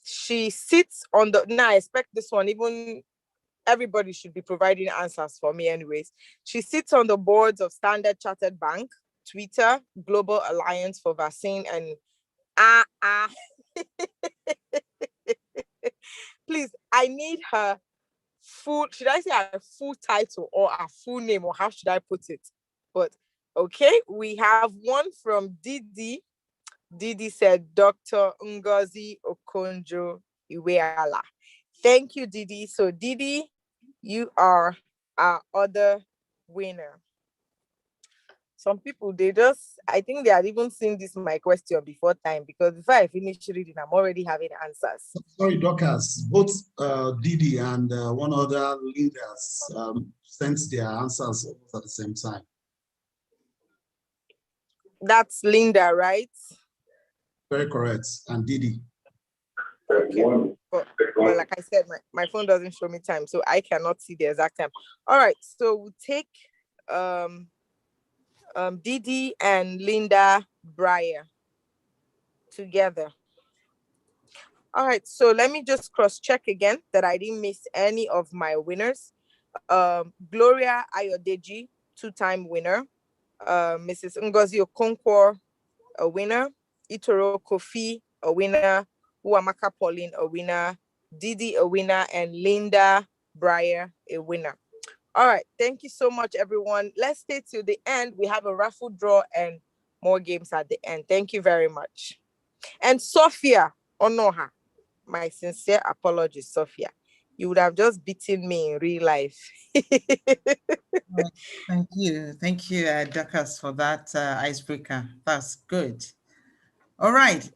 she sits on the, now I expect this one, even everybody should be providing answers for me anyways. She sits on the boards of Standard Chartered Bank, Twitter, Global Alliance for Vaccine, and please, I need her should I say a full title or a full name, or how should I put it? But okay, we have one from Didi. Didi said, Dr. Ngozi Okonjo Iweala. Thank you, Didi. So Didi, you are our other winner. Some people, I think they had even seen this my question before time, because before I finish reading, I'm already having answers. Sorry, Dorcas, both Didi and one other leaders sent their answers at the same time. That's Linda, right? Very correct, and Didi. Okay. But like I said, my phone doesn't show me time, so I cannot see the exact time. All right, so we'll take Didi and Linda Breyer together. All right, so let me just cross-check again that I didn't miss any of my winners. Gloria Ayodeji, 2-time winner. Mrs. Ngozi Okonkwo, a winner. Itoro Kofi, a winner. Uamaka Pauline, a winner. Didi, a winner. And Linda Breyer, a winner. All right, thank you so much, everyone. Let's stay till the end. We have a raffle draw and more games at the end. Thank you very much. And Sophia Onoha, my sincere apologies, Sophia. You would have just beaten me in real life. Thank you, Dorcas, for that icebreaker. That's good. All right,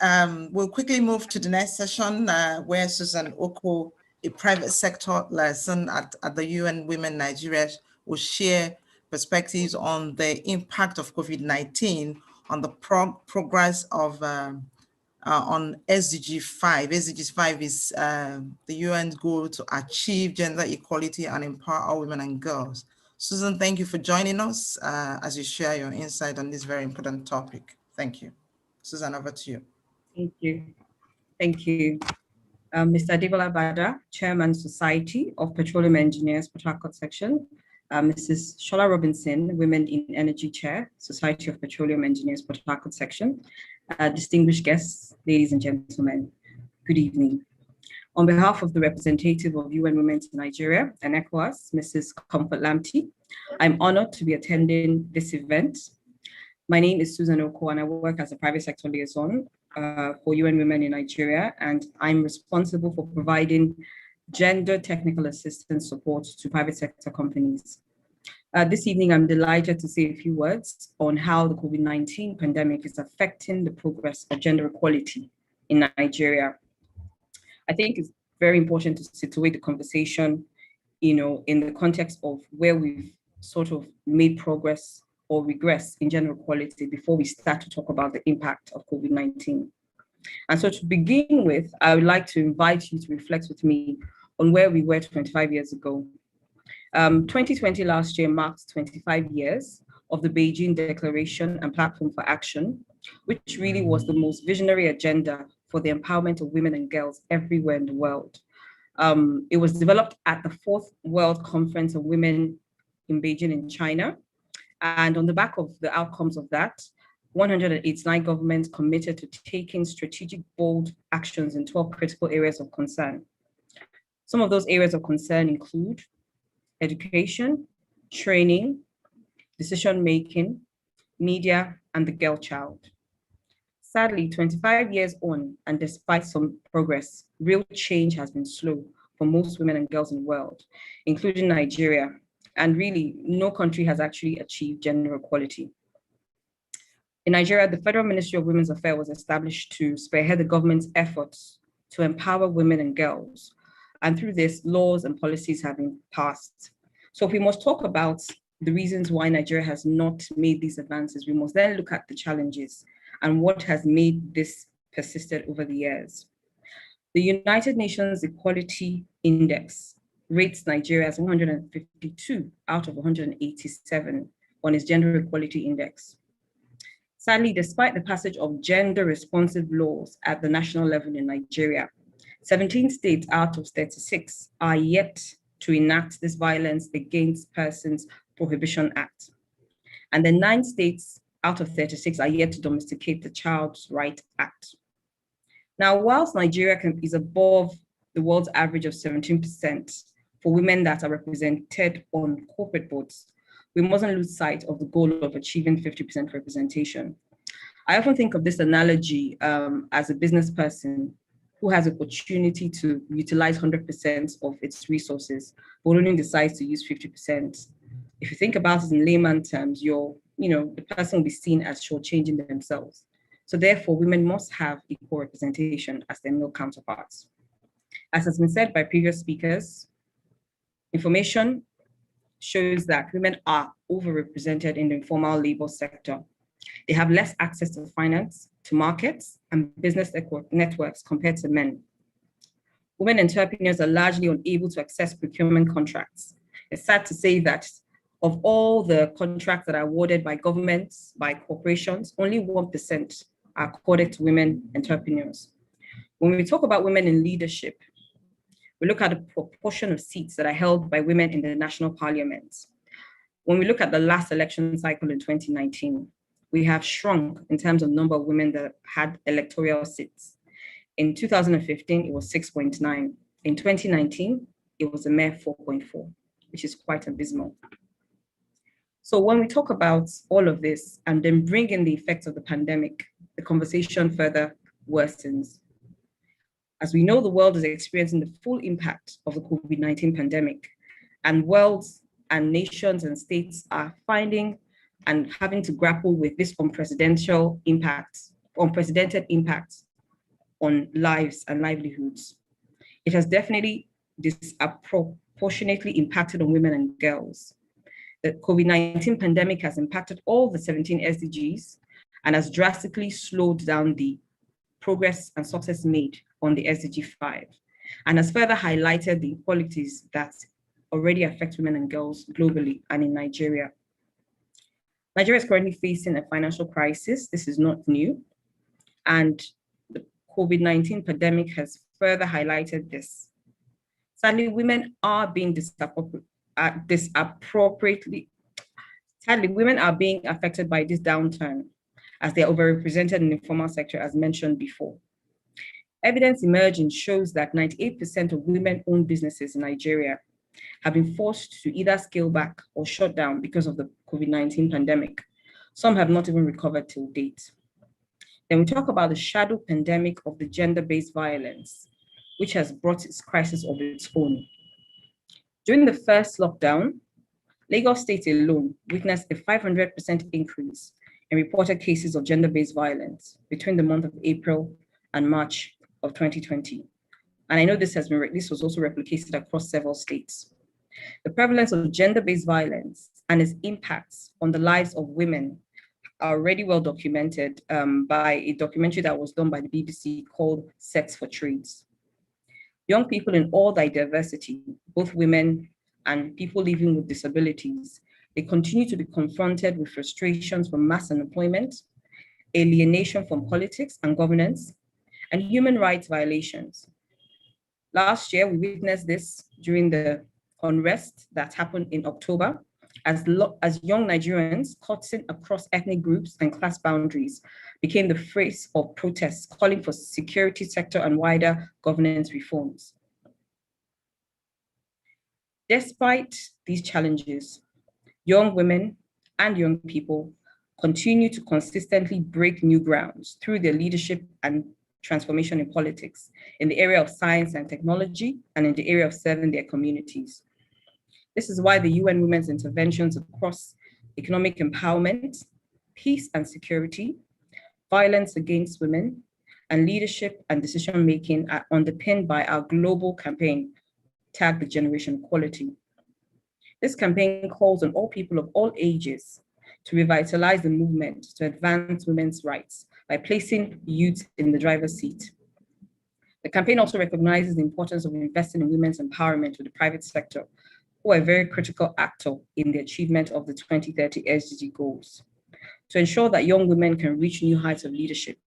we'll quickly move to the next session where Susan Oko, a private sector liaison at the UN Women Nigeria, will share perspectives on the impact of COVID-19 on the progress of on SDG 5. SDG 5 is the UN's goal to achieve gender equality and empower all women and girls. Susan, thank you for joining us as you share your insight on this very important topic. Thank you. Susan, over to you. Thank you. Thank you. Mr. Debola Bada, Chairman, Society of Petroleum Engineers, Port-Harcourt Section. Mrs. Shola Robinson, Women in Energy Chair, Society of Petroleum Engineers, Port-Harcourt Section. Distinguished guests, ladies and gentlemen, good evening. On behalf of the representative of UN Women in Nigeria and ECOWAS, Mrs. Comfort Lamptey, I'm honored to be attending this event. My name is Susan Oko, and I work as a private sector liaison for UN Women in Nigeria, and I'm responsible for providing gender technical assistance support to private sector companies. This evening, I'm delighted to say a few words on how the COVID-19 pandemic is affecting the progress of gender equality in Nigeria. I think it's very important to situate the conversation, in the context of where we've sort of made progress or regress in gender equality before we start to talk about the impact of COVID-19. And so to begin with, I would like to invite you to reflect with me on where we were 25 years ago. 2020 last year marked 25 years of the Beijing Declaration and Platform for Action, which really was the most visionary agenda for the empowerment of women and girls everywhere in the world. It was developed at the 4th World Conference of Women in Beijing in China. And on the back of the outcomes of that, 189 governments committed to taking strategic, bold actions in 12 critical areas of concern. Some of those areas of concern include education, training, decision-making, media, and the girl child. Sadly, 25 years on, and despite some progress, real change has been slow for most women and girls in the world, including Nigeria. And really, no country has actually achieved gender equality. In Nigeria, the Federal Ministry of Women's Affairs was established to spearhead the government's efforts to empower women and girls. And through this, laws and policies have been passed. So if we must talk about the reasons why Nigeria has not made these advances, we must then look at the challenges and what has made this persisted over the years. The United Nations Equality Index rates Nigeria as 152 out of 187 on its Gender Equality Index. Sadly, despite the passage of gender-responsive laws at the national level in Nigeria, 17 states out of 36 are yet to enact this Violence Against Persons Prohibition Act. And the 9 states out of 36 are yet to domesticate the Child's Right Act. Now, whilst Nigeria is above the world's average of 17% for women that are represented on corporate boards, we mustn't lose sight of the goal of achieving 50% representation. I often think of this analogy as a business person who has opportunity to utilize 100% of its resources, but only decides to use 50%. If you think about it in layman terms, the person will be seen as shortchanging themselves. So therefore, women must have equal representation as their male counterparts. As has been said by previous speakers, information shows that women are overrepresented in the informal labor sector. They have less access to finance, to markets, and business networks compared to men. Women entrepreneurs are largely unable to access procurement contracts. It's sad to say that of all the contracts that are awarded by governments, by corporations, only 1% are accorded to women entrepreneurs. When we talk about women in leadership, we look at the proportion of seats that are held by women in the national parliament. When we look at the last election cycle in 2019, we have shrunk in terms of number of women that had electoral seats. In 2015, it was 6.9. In 2019, it was a mere 4.4, which is quite abysmal. So when we talk about all of this and then bring in the effects of the pandemic, the conversation further worsens. As we know, the world is experiencing the full impact of the COVID-19 pandemic, and worlds and nations and states are finding and having to grapple with this unprecedented impact on lives and livelihoods. It has definitely disproportionately impacted on women and girls. The COVID-19 pandemic has impacted all the 17 SDGs and has drastically slowed down the progress and success made on the SDG 5, and has further highlighted the inequalities that already affect women and girls globally and in Nigeria. Nigeria is currently facing a financial crisis. This is not new. And the COVID-19 pandemic has further highlighted this. Sadly, women are being women are being affected by this downturn as they are overrepresented in the informal sector, as mentioned before. Evidence emerging shows that 98% of women-owned businesses in Nigeria have been forced to either scale back or shut down because of the COVID-19 pandemic. Some have not even recovered till date. Then we talk about the shadow pandemic of the gender-based violence, which has brought its crisis of its own. During the first lockdown, Lagos State alone witnessed a 500% increase in reported cases of gender-based violence between the month of April and March of 2020. And I know this was also replicated across several states. The prevalence of gender-based violence and its impacts on the lives of women are already well documented by a documentary that was done by the BBC called Sex for Trades. Young people in all their diversity, both women and people living with disabilities, they continue to be confronted with frustrations from mass unemployment, alienation from politics and governance, and human rights violations. Last year, we witnessed this during the unrest that happened in October, as young Nigerians cutting across ethnic groups and class boundaries became the phrase of protests calling for security sector and wider governance reforms. Despite these challenges, young women and young people continue to consistently break new grounds through their leadership and transformation in politics, in the area of science and technology, and in the area of serving their communities. This is why the UN Women's interventions across economic empowerment, peace and security, violence against women, and leadership and decision-making are underpinned by our global campaign, tagged the Generation Equality. This campaign calls on all people of all ages to revitalize the movement to advance women's rights by placing youth in the driver's seat. The campaign also recognizes the importance of investing in women's empowerment with the private sector, who are a very critical actor in the achievement of the 2030 SDG goals, to ensure that young women can reach new heights of leadership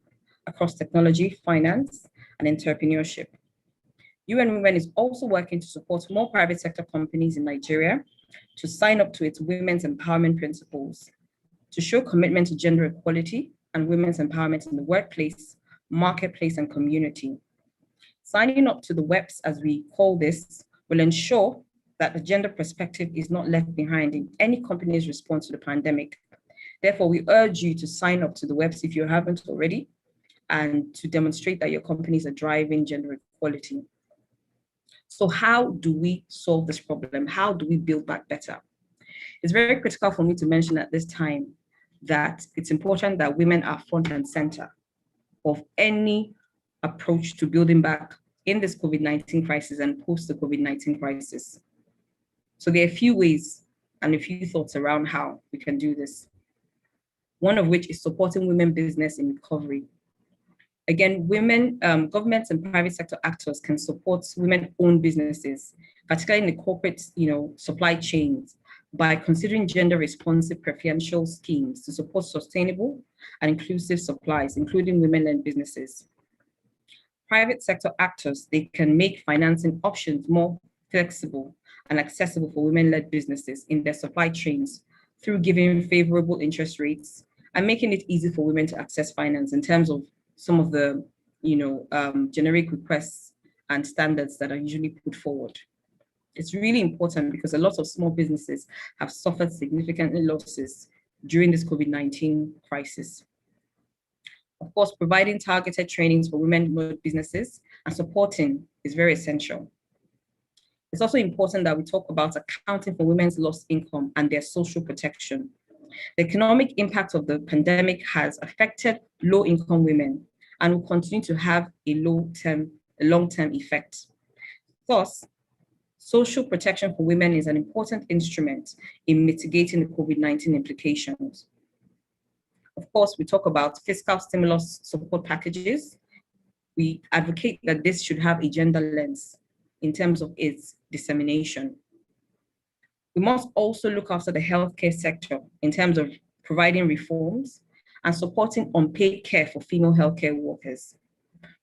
across technology, finance, and entrepreneurship. UN Women is also working to support more private sector companies in Nigeria to sign up to its women's empowerment principles, to show commitment to gender equality and women's empowerment in the workplace, marketplace, and community. Signing up to the WEPs, as we call this, will ensure that the gender perspective is not left behind in any company's response to the pandemic. Therefore, we urge you to sign up to the website if you haven't already, and to demonstrate that your companies are driving gender equality. So how do we solve this problem? How do we build back better? It's very critical for me to mention at this time that it's important that women are front and center of any approach to building back in this COVID-19 crisis and post the COVID-19 crisis. So there are a few ways and a few thoughts around how we can do this. One of which is supporting women business in recovery. Again, women, governments and private sector actors can support women-owned businesses, particularly in the corporate, supply chains, by considering gender-responsive preferential schemes to support sustainable and inclusive supplies, including women-led businesses. Private sector actors, they can make financing options more flexible and accessible for women-led businesses in their supply chains through giving favorable interest rates and making it easy for women to access finance in terms of some of the generic requests and standards that are usually put forward. It's really important because a lot of small businesses have suffered significant losses during this COVID-19 crisis. Of course, providing targeted trainings for women-owned businesses and supporting is very essential. It's also important that we talk about accounting for women's lost income and their social protection. The economic impact of the pandemic has affected low-income women and will continue to have a long-term effect. Thus, social protection for women is an important instrument in mitigating the COVID-19 implications. Of course, we talk about fiscal stimulus support packages. We advocate that this should have a gender lens in terms of its dissemination. We must also look after the healthcare sector in terms of providing reforms and supporting unpaid care for female healthcare workers.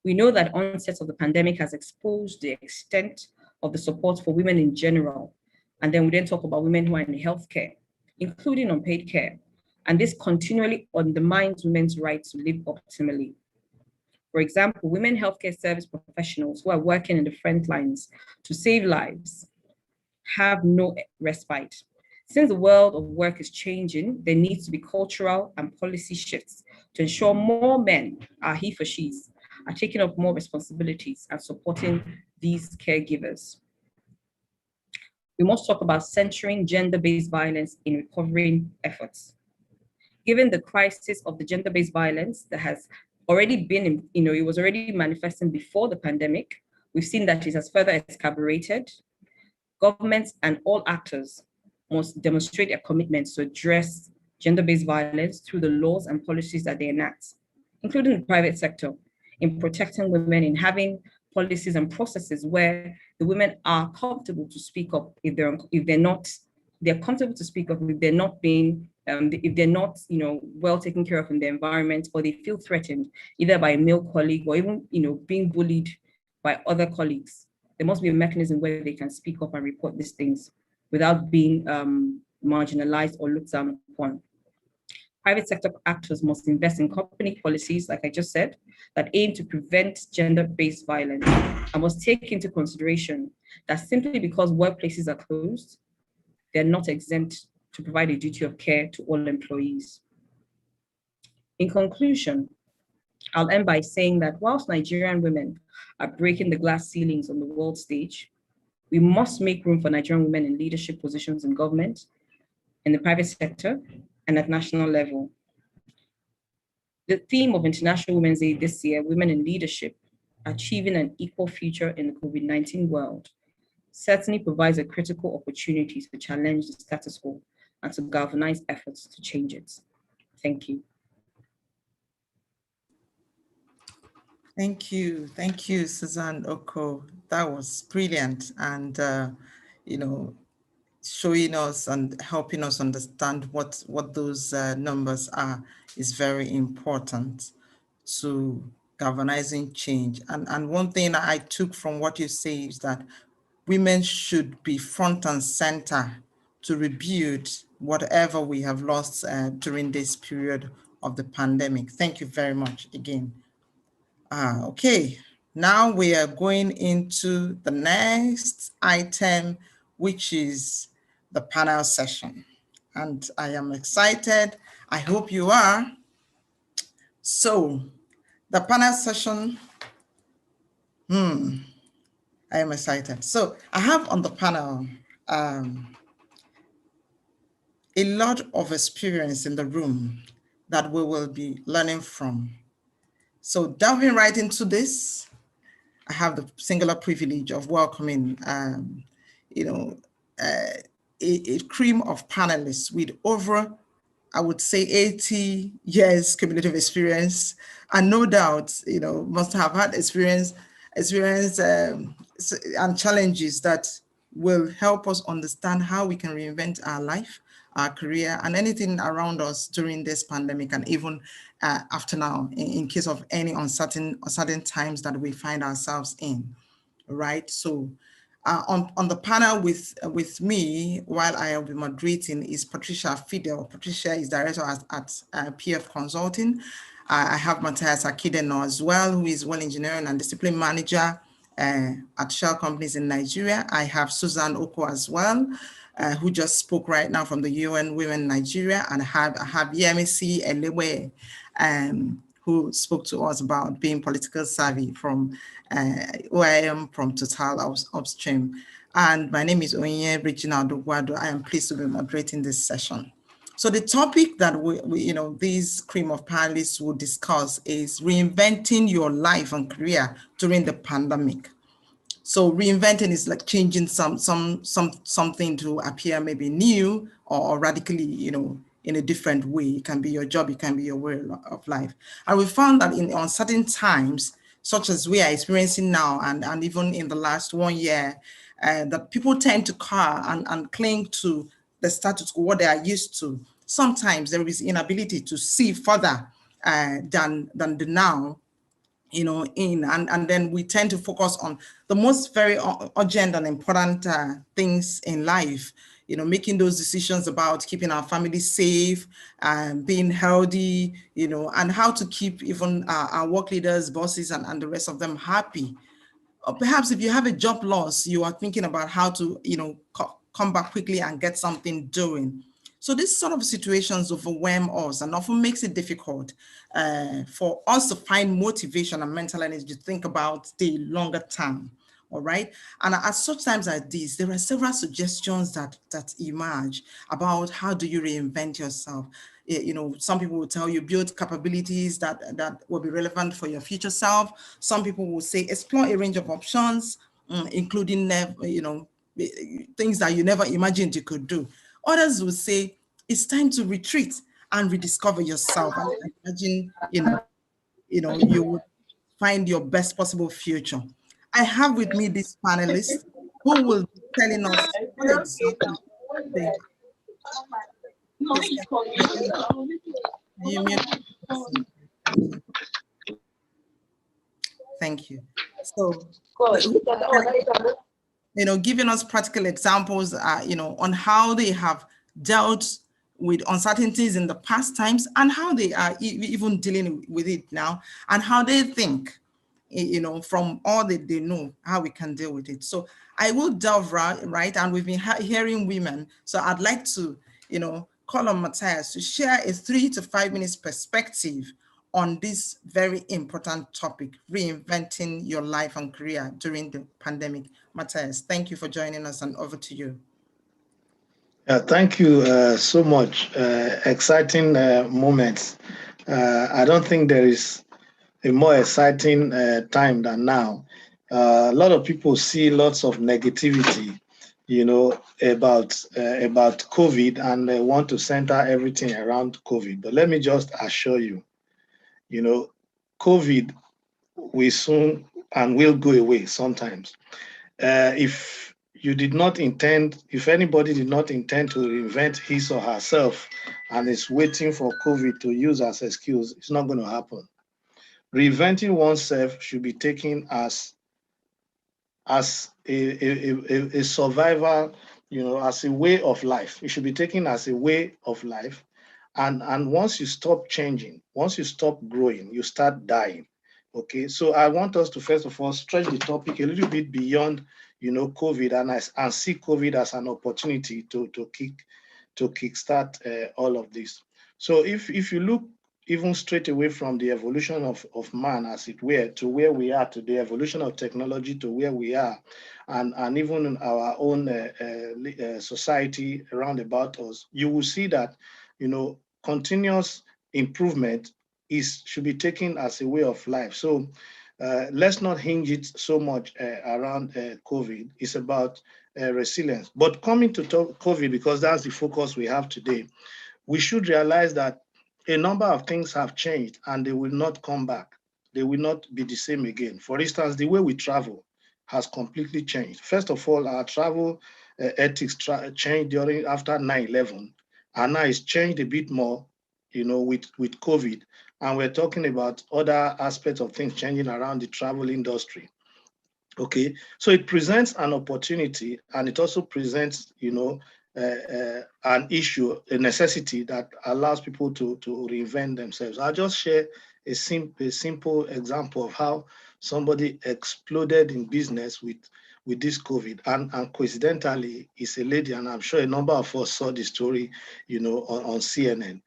We know that onset of the pandemic has exposed the extent of the support for women in general. And then we then talk about women who are in healthcare, including unpaid care. And this continually undermines women's right to live optimally. For example, women healthcare service professionals who are working in the front lines to save lives have no respite. Since the world of work is changing, there needs to be cultural and policy shifts to ensure more men, he for she's, are taking up more responsibilities and supporting these caregivers. We must talk about centering gender-based violence in recovering efforts. Given the crisis of the gender-based violence that has already been, it was already manifesting before the pandemic, we've seen that it has further escalated. Governments and all actors must demonstrate their commitments to address gender-based violence through the laws and policies that they enact, including the private sector, in protecting women, in having policies and processes where the women are comfortable to speak up they're comfortable to speak up if they're not being, if they're not, well taken care of in the environment, or they feel threatened either by a male colleague or even, being bullied by other colleagues. There must be a mechanism where they can speak up and report these things without being marginalized or looked down upon. Private sector actors must invest in company policies, like I just said, that aim to prevent gender-based violence, and must take into consideration that simply because workplaces are closed, they're not exempt to provide a duty of care to all employees. In conclusion, I'll end by saying that whilst Nigerian women are breaking the glass ceilings on the world stage, we must make room for Nigerian women in leadership positions in government, in the private sector, and at national level. The theme of International Women's Day this year, Women in Leadership, Achieving an Equal Future in the COVID-19 World, certainly provides a critical opportunity to challenge the status quo and to galvanize efforts to change it. Thank you. Thank you, Suzanne Oko. That was brilliant, and showing us and helping us understand what those numbers are is very important to galvanizing change. And one thing I took from what you say is that women should be front and center to rebuild whatever we have lost during this period of the pandemic. Thank you very much again. Okay, now we are going into the next item, which is the panel session. And I am excited. I hope you are. So the panel session, I am excited. So I have on the panel a lot of experience in the room that we will be learning from. So delving right into this, I have the singular privilege of welcoming, a cream of panelists with over, I would say, 80 years cumulative experience, and no doubt, must have had experience and challenges that will help us understand how we can reinvent our life, our career, and anything around us during this pandemic, and even after now, in case of any uncertain times that we find ourselves in, right? So on the panel with me, while I will be moderating, is Patricia Fidel. Patricia is director at PF Consulting. I have Matthias Akideno as well, who is well engineering and discipline manager at Shell Companies in Nigeria. I have Susan Oko as well, who just spoke right now from the UN Women Nigeria, and I have Yemisi Elewe, who spoke to us about being political savvy from OIM from Total Upstream. And my name is Onye Regina Dogwado. I am pleased to be moderating this session. So the topic that these cream of panelists will discuss is reinventing your life and career during the pandemic. So reinventing is like changing something to appear maybe new or radically, in a different way. It can be your job, it can be your way of life. And we found that in uncertain times, such as we are experiencing now, and even in the last 1 year, that people tend to and cling to the status quo, what they are used to. Sometimes there is inability to see further than the now, and then we tend to focus on the most very urgent and important things in life, making those decisions about keeping our family safe and being healthy, and how to keep even our work leaders, bosses, and the rest of them happy. Or perhaps if you have a job loss, you are thinking about how to, come back quickly and get something doing. So these sort of situations overwhelm us and often makes it difficult for us to find motivation and mental energy to think about the longer term, all right? And at such times as these, there are several suggestions that emerge about how do you reinvent yourself. Some people will tell you build capabilities that will be relevant for your future self. Some people will say explore a range of options, including things that you never imagined you could do. Others will say it's time to retreat and rediscover yourself. And imagine, you would find your best possible future. I have with me this panelist who will be telling us what exactly they have. Thank you. So, giving us practical examples, on how they have dealt with uncertainties in the past times and how they are even dealing with it now, and how they think, from all that they know, how we can deal with it. So I will delve right, and we've been hearing women. So I'd like to, call on Matthias to share a 3 to 5 minutes perspective on this very important topic, reinventing your life and career during the pandemic. Matthias, thank you for joining us, and over to you. Thank you so much. Exciting moments. I don't think there is a more exciting time than now. A lot of people see lots of negativity, about COVID, and they want to center everything around COVID. But let me just assure you, COVID will soon and will go away sometimes. If anybody did not intend to reinvent his or herself and is waiting for COVID to use as an excuse, it's not going to happen. Reinventing oneself should be taken as a survival, as a way of life. It should be taken as a way of life. And once you stop changing, once you stop growing, you start dying. Okay, so I want us to first of all stretch the topic a little bit beyond, COVID and see COVID as an opportunity to kickstart all of this. So if you look even straight away from the evolution of man, as it were, to where we are today, evolution of technology to where we are, and even in our own society around about us, you will see that, continuous improvement should be taken as a way of life. So let's not hinge it so much around COVID. It's about resilience. But coming to COVID, because that's the focus we have today, we should realize that a number of things have changed and they will not come back. They will not be the same again. For instance, the way we travel has completely changed. First of all, our travel ethics changed after 9/11, and now it's changed a bit more, with COVID. And we're talking about other aspects of things changing around the travel industry. Okay, so it presents an opportunity, and it also presents, an issue, a necessity that allows people to reinvent themselves. I'll just share a simple example of how somebody exploded in business with this COVID, and coincidentally, it's a lady, and I'm sure a number of us saw the story, on CNN.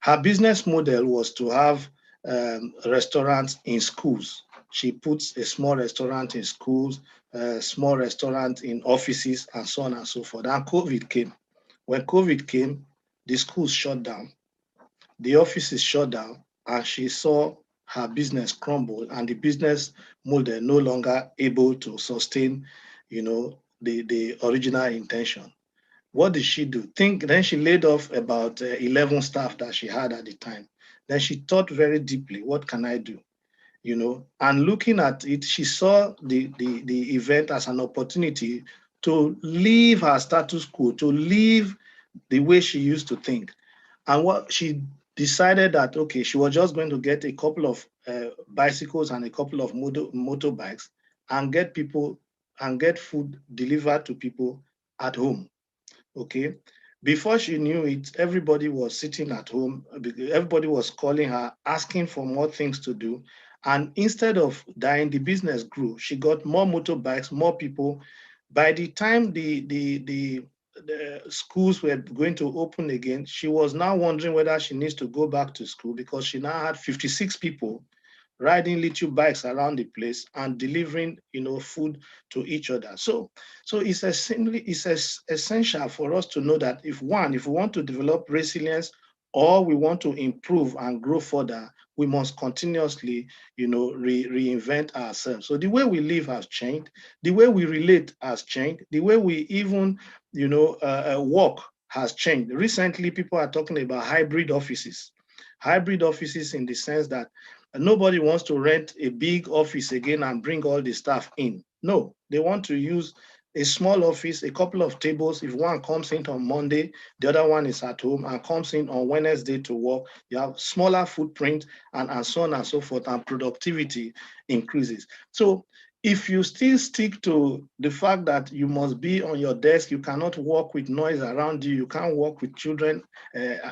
Her business model was to have restaurants in schools. She puts a small restaurant in schools, a small restaurant in offices, and so on and so forth. And COVID came. When COVID came, the schools shut down, the offices shut down, and she saw her business crumble, and the business model no longer able to sustain, the original intention. What did she do? Then she laid off about 11 staff that she had at the time. Then she thought very deeply, what can I do? And looking at it, she saw the event as an opportunity to leave her status quo, to leave the way she used to think. And what she decided that, okay, she was just going to get a couple of bicycles and a couple of motorbikes and get food delivered to people at home. Okay. Before she knew it, everybody was sitting at home. Everybody was calling her, asking for more things to do. And instead of dying, the business grew. She got more motorbikes, more people. By the time the schools were going to open again, she was now wondering whether she needs to go back to school, because she now had 56 people riding little bikes around the place and delivering, food to each other. So it's essential for us to know that if we want to develop resilience, or we want to improve and grow further, we must continuously, reinvent ourselves. So the way we live has changed, the way we relate has changed, the way we even, work has changed. Recently, people are talking about hybrid offices in the sense that nobody wants to rent a big office again and bring all the staff in. No, they want to use a small office, a couple of tables. If one comes in on Monday, the other one is at home and comes in on Wednesday to work. You have smaller footprint and so on and so forth, and productivity increases. So if you still stick to the fact that you must be on your desk, you cannot work with noise around you, you can't work with children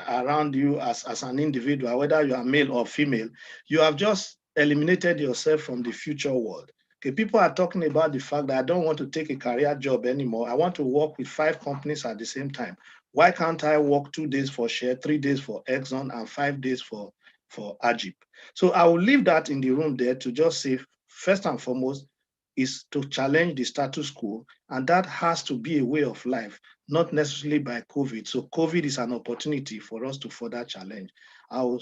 around you as an individual, whether you are male or female, you have just eliminated yourself from the future world. Okay, people are talking about the fact that I don't want to take a career job anymore. I want to work with 5 companies at the same time. Why can't I work 2 days for Share, 3 days for Exxon, and 5 days for Ajib? So I will leave that in the room there to just say, first and foremost, is to challenge the status quo, and that has to be a way of life, not necessarily by COVID. So COVID is an opportunity for us to further challenge. I will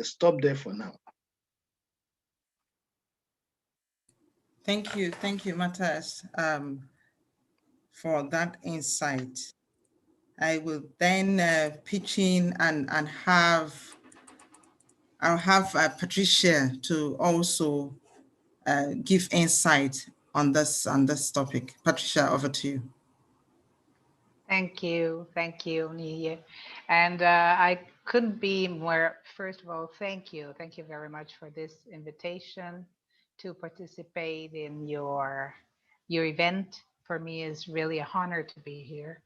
stop there for now. Thank you, Matthias, for that insight. I will then pitch in and I'll have Patricia to also give insight on this topic. Patricia, over to you. Thank you, Niye. And I couldn't be more. First of all, thank you very much for this invitation to participate in your event. For me, is really a honor to be here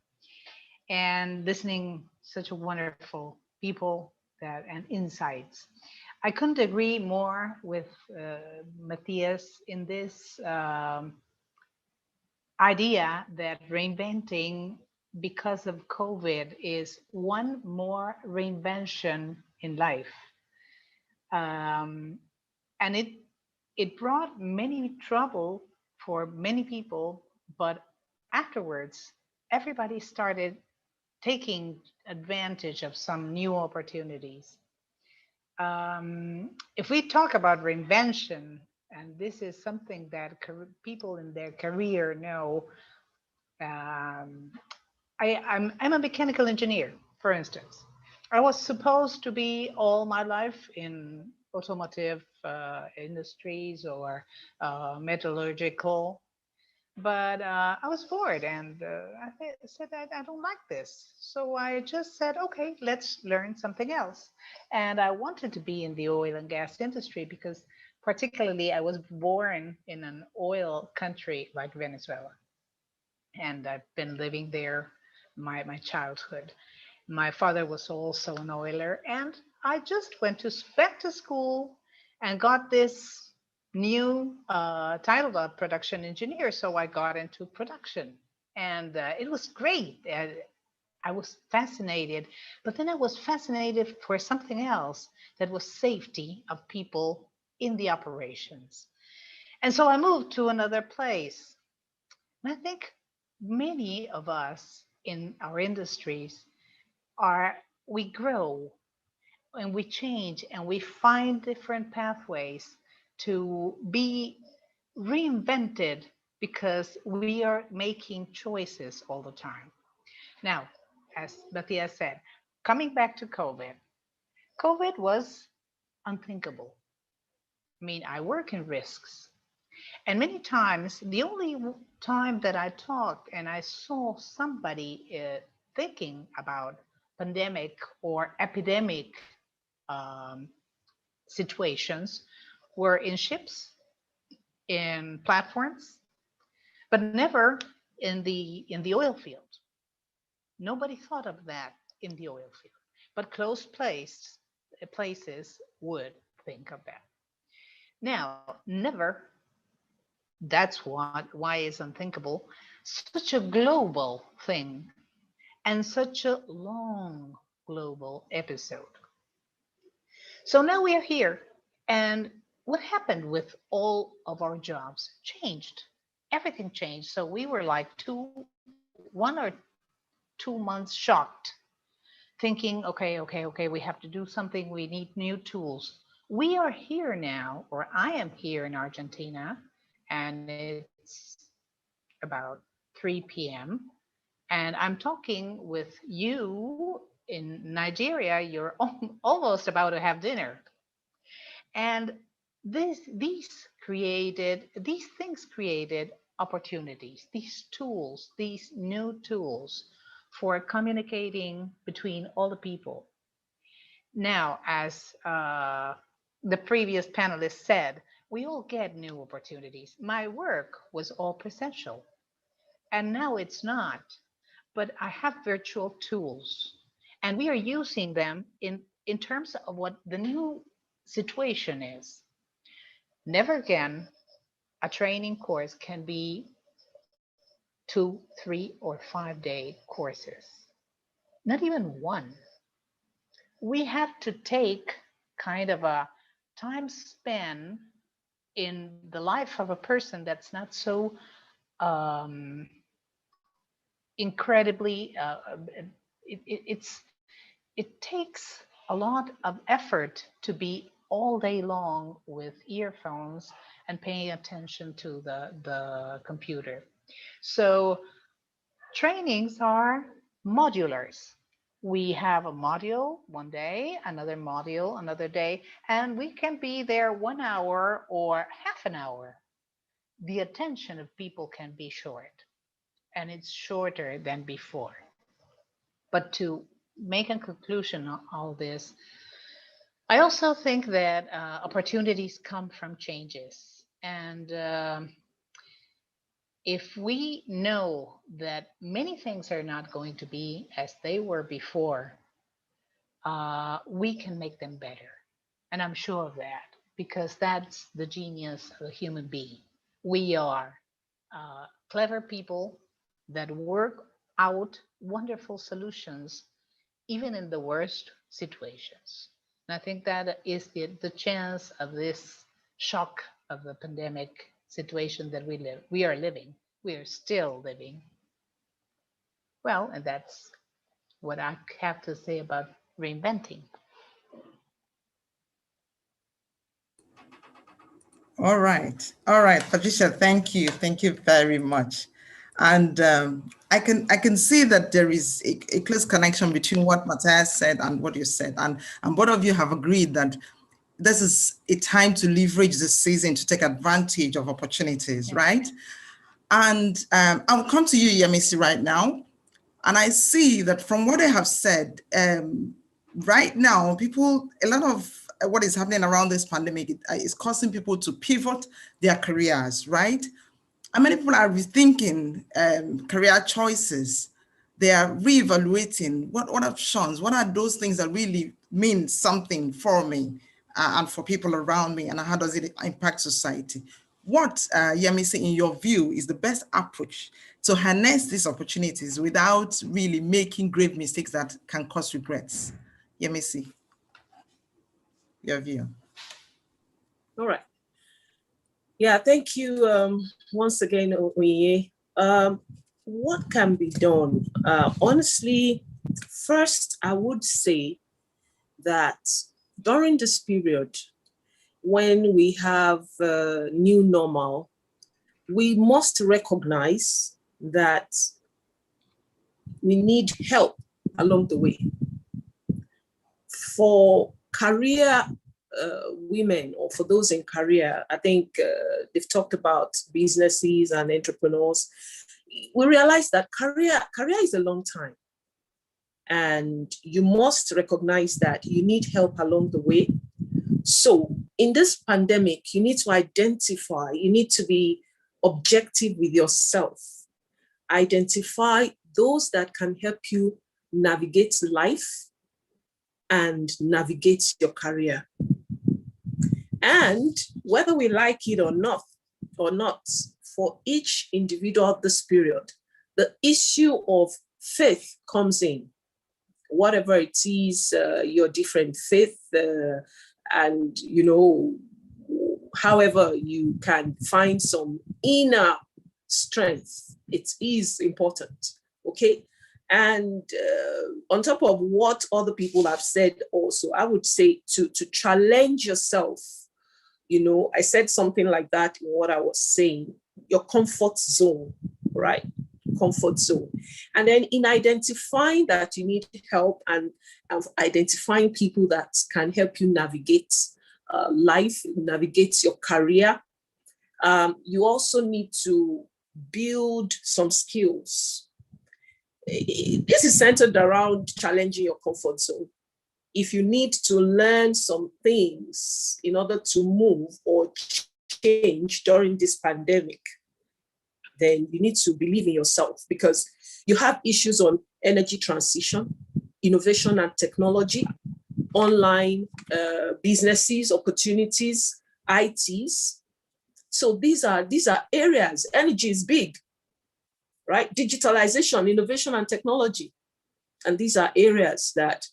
and listening such a wonderful people and insights. I couldn't agree more with Matthias in this. idea that reinventing because of COVID is one more reinvention in life. Um, and it brought many trouble for many people, but afterwards, everybody started taking advantage of some new opportunities. If we talk about reinvention, and this is something that people in their career know, um, I'm a mechanical engineer, for instance. I was supposed to be all my life in automotive industries or metallurgical, but I was bored and said, I don't like this. So I just said, okay, let's learn something else. And I wanted to be in the oil and gas industry because, particularly, I was born in an oil country like Venezuela. And I've been living there my childhood. My father was also an oiler, and I just went to back to school and got this new title of production engineer. So I got into production, and it was great. I was fascinated, but then I was fascinated for something else that was safety of people in the operations. And so I moved to another place. And I think many of us in our industries are, we grow and we change and we find different pathways to be reinvented because we are making choices all the time. Now, as Matthias said, coming back to COVID, COVID was unthinkable. I mean, I work in risks. And many times, the only time that I talked and I saw somebody thinking about pandemic or epidemic um, situations were in ships, in platforms, but never in the oil field. Nobody thought of that in the oil field, but closed places would think of that. Now, never. That's what why is unthinkable. Such a global thing and such a long global episode. So now we are here. And what happened with all of our jobs changed. Everything changed. So we were like 1 or 2 months shocked, thinking, okay, we have to do something. We need new tools. We are here now, or I am here in Argentina, and it's about 3 p.m. And I'm talking with you in Nigeria. You're almost about to have dinner. And these things created opportunities, these tools, these new tools for communicating between all the people. Now, as the previous panelist said, we all get new opportunities. My work was all presential, and now it's not, but I have virtual tools, and we are using them in terms of what the new situation is. Never again a training course can be 2, 3, or 5 day courses. Not even one. We have to take kind of a time span in the life of a person that's not so um, incredibly. It takes a lot of effort to be all day long with earphones and paying attention to the computer. So trainings are modulars. We have a module one day, another module another day, and we can be there 1 hour or half an hour. The attention of people can be short, and it's shorter than before. But to make a conclusion on all this, I also think that opportunities come from changes. And if we know that many things are not going to be as they were before, we can make them better. And I'm sure of that because that's the genius of a human being. We are clever people that work out wonderful solutions, even in the worst situations. And I think that is the chance of this shock of the pandemic situation that we are living. We are still living. Well, and that's what I have to say about reinventing. All right, Patricia, thank you very much. And I can see that there is a close connection between what Matthias said and what you said, and both of you have agreed that this is a time to leverage the season to take advantage of opportunities, right? And I'll come to you, Yemisi, right now. And I see that from what I have said, right now, a lot of what is happening around this pandemic is causing people to pivot their careers, right? And many people are rethinking career choices. They are reevaluating what options, what are those things that really mean something for me and for people around me, and how does it impact society? What, Yemisi, in your view, is the best approach to harness these opportunities without really making grave mistakes that can cause regrets? Yemisi, your view. All right. Yeah, thank you once again, Oye. What can be done? Honestly, first, I would say that during this period, when we have new normal, we must recognize that we need help along the way. For career women, or for those in career, I think they've talked about businesses and entrepreneurs. We realize that career is a long time. And you must recognize that you need help along the way. So in this pandemic, you need to identify, you need to be objective with yourself. Identify those that can help you navigate life and navigate your career. And whether we like it or not, for each individual of this period, the issue of faith comes in. Whatever it is, your different faith, and however you can find some inner strength, it is important, okay? And on top of what other people have said also, I would say to challenge yourself. I said something like that in what I was saying, your comfort zone, right? Comfort zone. And then in identifying that you need help and identifying people that can help you navigate life, navigate your career, you also need to build some skills. This is centered around challenging your comfort zone. If you need to learn some things in order to move or change during this pandemic, then you need to believe in yourself, because you have issues on energy transition, innovation and technology, online businesses, opportunities, ITs. So these are areas. Energy is big, right? Digitalization, innovation and technology. And these are areas that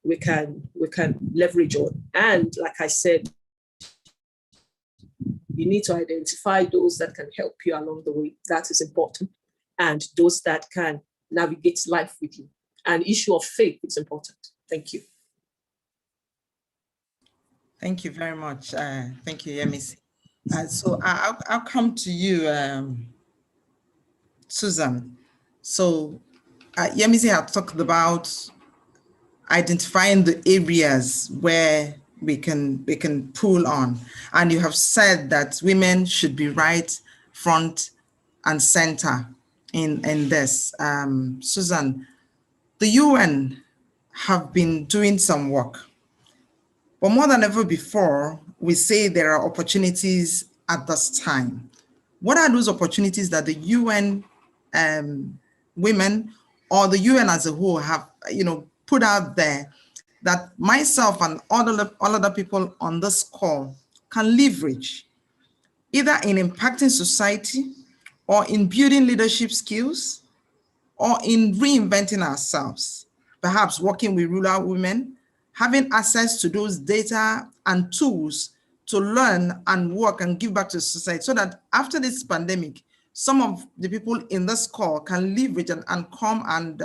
we can leverage on. And like I said, you need to identify those that can help you along the way. That is important. And those that can navigate life with you. And issue of faith is important. Thank you. Thank you very much. Thank you, Yemisi. So I'll come to you, Susan. So Yemisi had talked about identifying the areas where we can pull on. And you have said that women should be right front and center in this. Susan, the UN have been doing some work, but more than ever before, we say there are opportunities at this time. What are those opportunities that the UN women or the UN as a whole have put out there that myself and all other people on this call can leverage, either in impacting society or in building leadership skills, or in reinventing ourselves, perhaps working with rural women, having access to those data and tools to learn and work and give back to society, so that after this pandemic, some of the people in this call can leverage and come and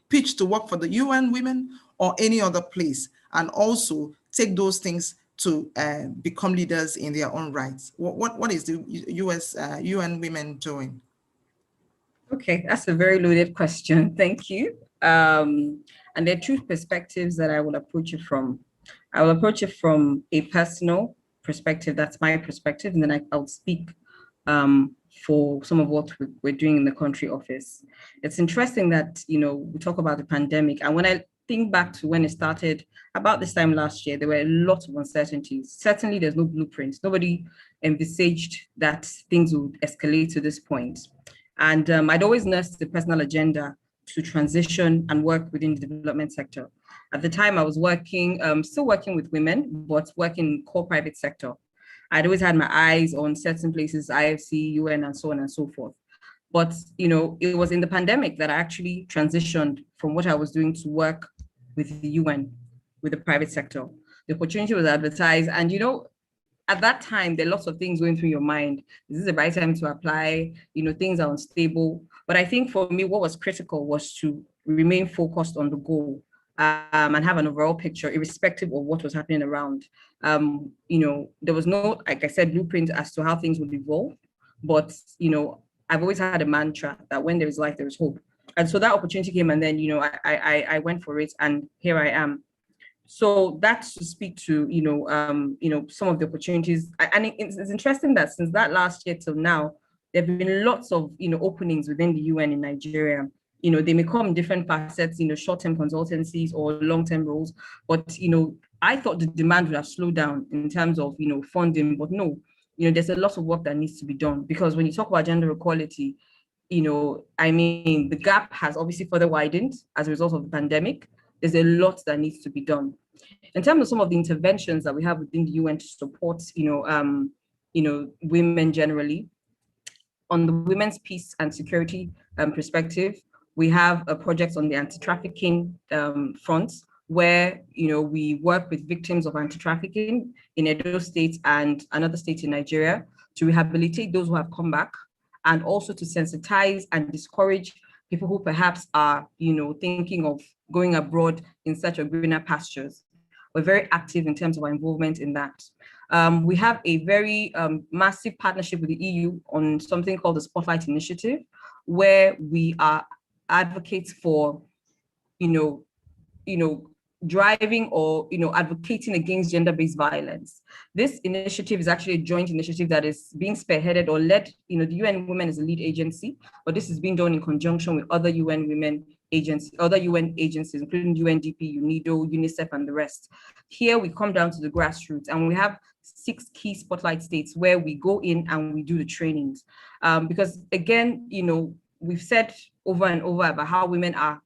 pitch to work for the UN Women or any other place, and also take those things to become leaders in their own rights. What is the UN Women doing? Okay, that's a very loaded question. Thank you. And there are two perspectives that I will approach it from. I will approach it from a personal perspective. That's my perspective. And then I'll speak for some of what we're doing in the country office. It's interesting that, we talk about the pandemic. And when I think back to when it started about this time last year, there were a lot of uncertainties. Certainly, there's no blueprints. Nobody envisaged that things would escalate to this point. And I'd always nursed the personal agenda to transition and work within the development sector. At the time, I was working, still working with women, but working in core private sector. I'd always had my eyes on certain places, IFC, UN, and so on and so forth. But, it was in the pandemic that I actually transitioned from what I was doing to work with the UN, with the private sector. The opportunity was advertised, and, at that time, there are lots of things going through your mind. Is this the right time to apply? Things are unstable. But I think for me, what was critical was to remain focused on the goal and have an overall picture, irrespective of what was happening around. There was no, like I said, blueprint as to how things would evolve. But, I've always had a mantra that when there is life, there is hope. And so that opportunity came, and then, I went for it, and here I am. So that's to speak to, some of the opportunities. And it's interesting that since that last year till now, there have been lots of, openings within the UN in Nigeria. They may come in different facets, short-term consultancies or long-term roles. But, I thought the demand would have slowed down in terms of, funding, but no, there's a lot of work that needs to be done, because when you talk about gender equality, the gap has obviously further widened as a result of the pandemic. There's a lot that needs to be done. In terms of some of the interventions that we have within the UN to support, women generally, on the women's peace and security perspective, we have a project on the anti-trafficking front, where we work with victims of anti-trafficking in Edo State and another state in Nigeria to rehabilitate those who have come back, and also to sensitize and discourage people who perhaps are, thinking of going abroad in search of greener pastures. We're very active in terms of our involvement in that. We have a very massive partnership with the EU on something called the Spotlight Initiative, where we are advocates for, driving or advocating against gender-based violence. This initiative is actually a joint initiative that is being spearheaded or led. The UN Women is a lead agency, but this is being done in conjunction with other UN Women agencies, other UN agencies, including UNDP, UNIDO, UNICEF, and the rest. Here we come down to the grassroots, and we have 6 key spotlight states where we go in and we do the trainings. Because again, we've said over and over about how women are,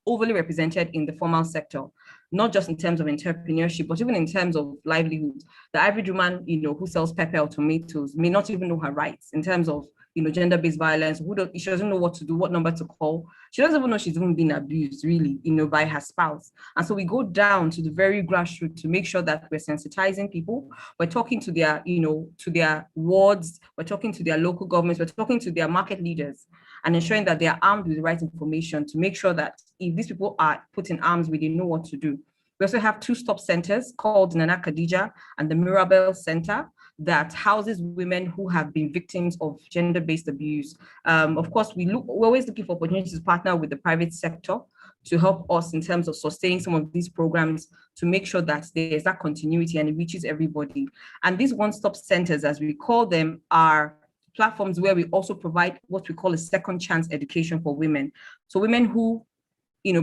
overly represented in the formal sector, not just in terms of entrepreneurship, but even in terms of livelihood. The average woman, who sells pepper or tomatoes may not even know her rights in terms of, gender-based violence. She doesn't know what to do, what number to call. She doesn't even know she's even been abused, really, by her spouse. And so we go down to the very grassroots to make sure that we're sensitizing people. We're talking to their, to their wards. We're talking to their local governments. We're talking to their market leaders, and ensuring that they are armed with the right information to make sure that if these people are put in arms, we know what to do. We also have 2 stop centers called Nana Khadija and the Mirabel Center that houses women who have been victims of gender-based abuse. Of course, we're always looking for opportunities to partner with the private sector to help us in terms of sustaining some of these programs to make sure that there's that continuity and it reaches everybody. And these one-stop centers, as we call them, are platforms where we also provide what we call a second chance education for women. So women who,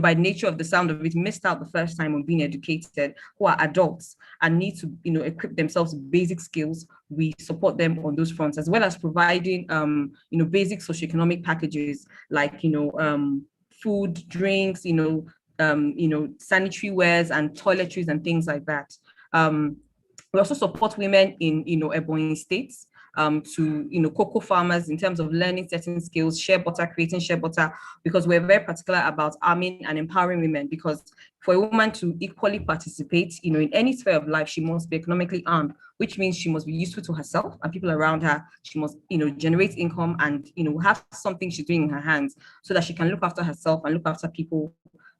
by nature of the sound of it, missed out the first time on being educated, who are adults and need to, equip themselves with basic skills, we support them on those fronts, as well as providing, basic socioeconomic packages like, food, drinks, sanitary wares and toiletries and things like that. We also support women in, urban states. to, cocoa farmers in terms of learning certain skills, shea butter, creating shea butter, because we're very particular about arming and empowering women, because for a woman to equally participate, in any sphere of life, she must be economically armed, which means she must be useful to herself and people around her. She must, generate income and, have something she's doing in her hands so that she can look after herself and look after people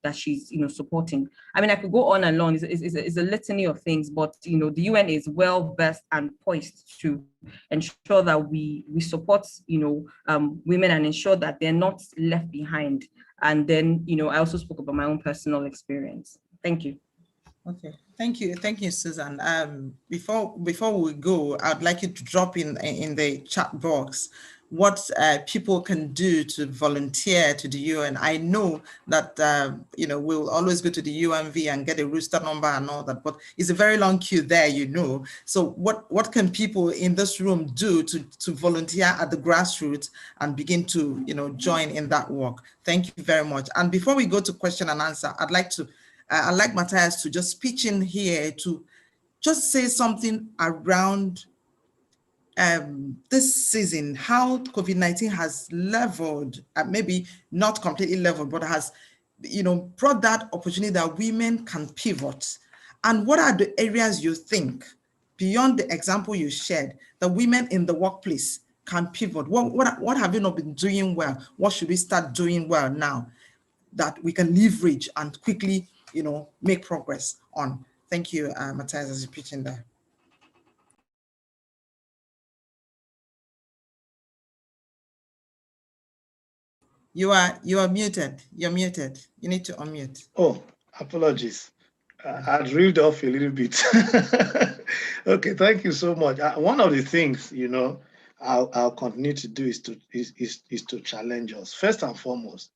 that she's, supporting. I mean, I could go on and on. It's a litany of things, but, the UN is well versed and poised to ensure that we support, women and ensure that they're not left behind. And then, I also spoke about my own personal experience. Thank you. Okay, thank you, Susan. Before we go, I'd like you to drop in the chat box what people can do to volunteer to the UN. I know that we'll always go to the UNV and get a rooster number and all that, but it's a very long queue there, So what can people in this room do to volunteer at the grassroots and begin to join in that work? Thank you very much. And before we go to question and answer, I'd like Matthias to just pitch in here to just say something around this season, how COVID-19 has leveled, maybe not completely leveled, but has, brought that opportunity that women can pivot. And what are the areas you think, beyond the example you shared, that women in the workplace can pivot? What have you not been doing well? What should we start doing well now that we can leverage and quickly, make progress on? Thank you, Matthias, as you pitch in there. You are muted. You're muted. You need to unmute. Oh, apologies. I'd reeled off a little bit. Okay, thank you so much. One of the things, I'll continue to do is to challenge us. First and foremost,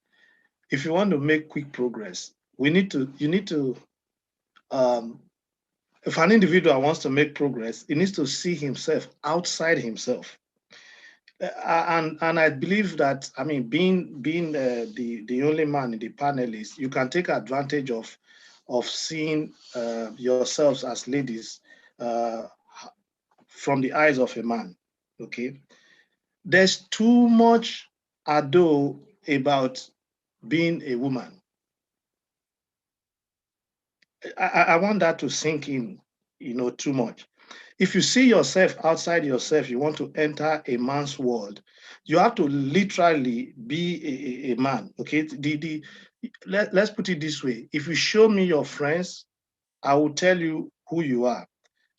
if you want to make quick progress, you need to if an individual wants to make progress, he needs to see himself outside himself. And I believe that, I mean, being the only man in the panel is, you can take advantage of seeing yourselves as ladies from the eyes of a man. Okay, there's too much ado about being a woman. I want that to sink in, too much. If you see yourself outside yourself, you want to enter a man's world, you have to literally be a man, okay? Let's put it this way. If you show me your friends, I will tell you who you are.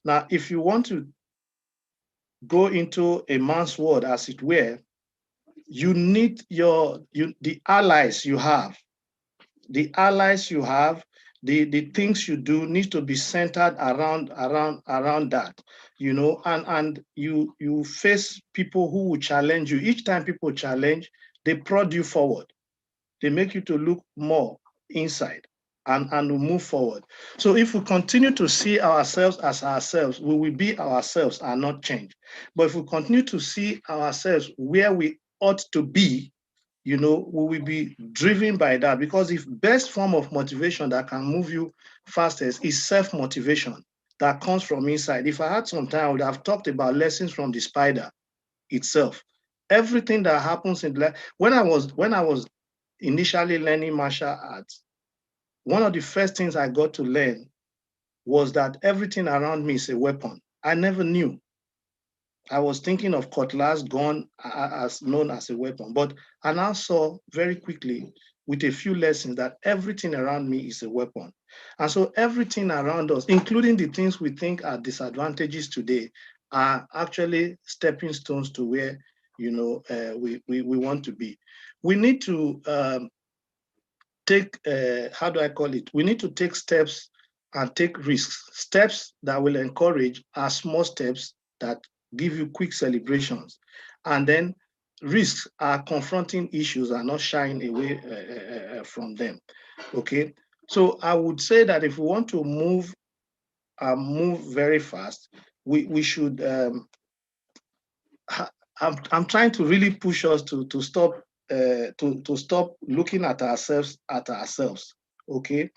Now, if you want to go into a man's world, as it were, you need the allies you have. The allies you have, the things you do need to be centered around that, and you face people who will challenge you. Each time people challenge, they prod you forward. They make you to look more inside and move forward. So if we continue to see ourselves as ourselves, we will be ourselves and not change. But if we continue to see ourselves where we ought to be, we will be driven by that, because the best form of motivation that can move you fastest is self-motivation that comes from inside. If I had some time, I would have talked about lessons from the spider itself. Everything that happens in life. When I was initially learning martial arts, one of the first things I got to learn was that everything around me is a weapon. I never knew. I was thinking of cutlass, gun as known as a weapon, but I now saw very quickly with a few lessons that everything around me is a weapon. And so everything around us, including the things we think are disadvantages today, are actually stepping stones to where we want to be. We need to take, how do I call it? We need to take steps and take risks. Steps that will encourage are small steps that give you quick celebrations. And then risks are confronting issues and not shying away from them. Okay. So I would say that if we want to move very fast, we should, I'm trying to really push us to stop to stop looking at ourselves okay,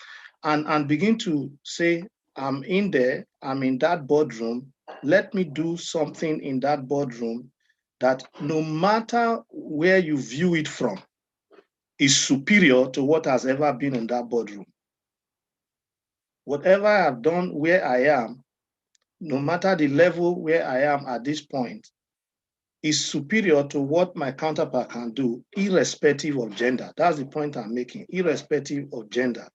and begin to say, I'm in there, I'm in that boardroom, let me do something in that boardroom that no matter where you view it from, is superior to what has ever been in that boardroom. Whatever I've done where I am, no matter the level where I am at this point, is superior to what my counterpart can do, irrespective of gender. That's the point I'm making, irrespective of gender.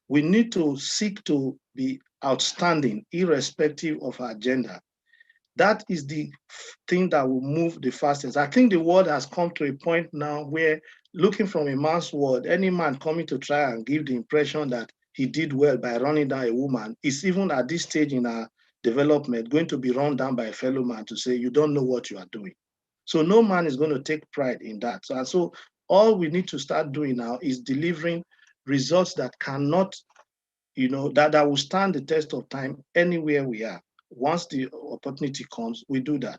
We need to seek to be outstanding, irrespective of our gender. That is the thing that will move the fastest. I think the world has come to a point now where, looking from a man's world, any man coming to try and give the impression that he did well by running down a woman is, even at this stage in our development, going to be run down by a fellow man to say, you don't know what you are doing. So no man is going to take pride in that. So all we need to start doing now is delivering results that cannot, that will stand the test of time anywhere we are. Once the opportunity comes, we do that.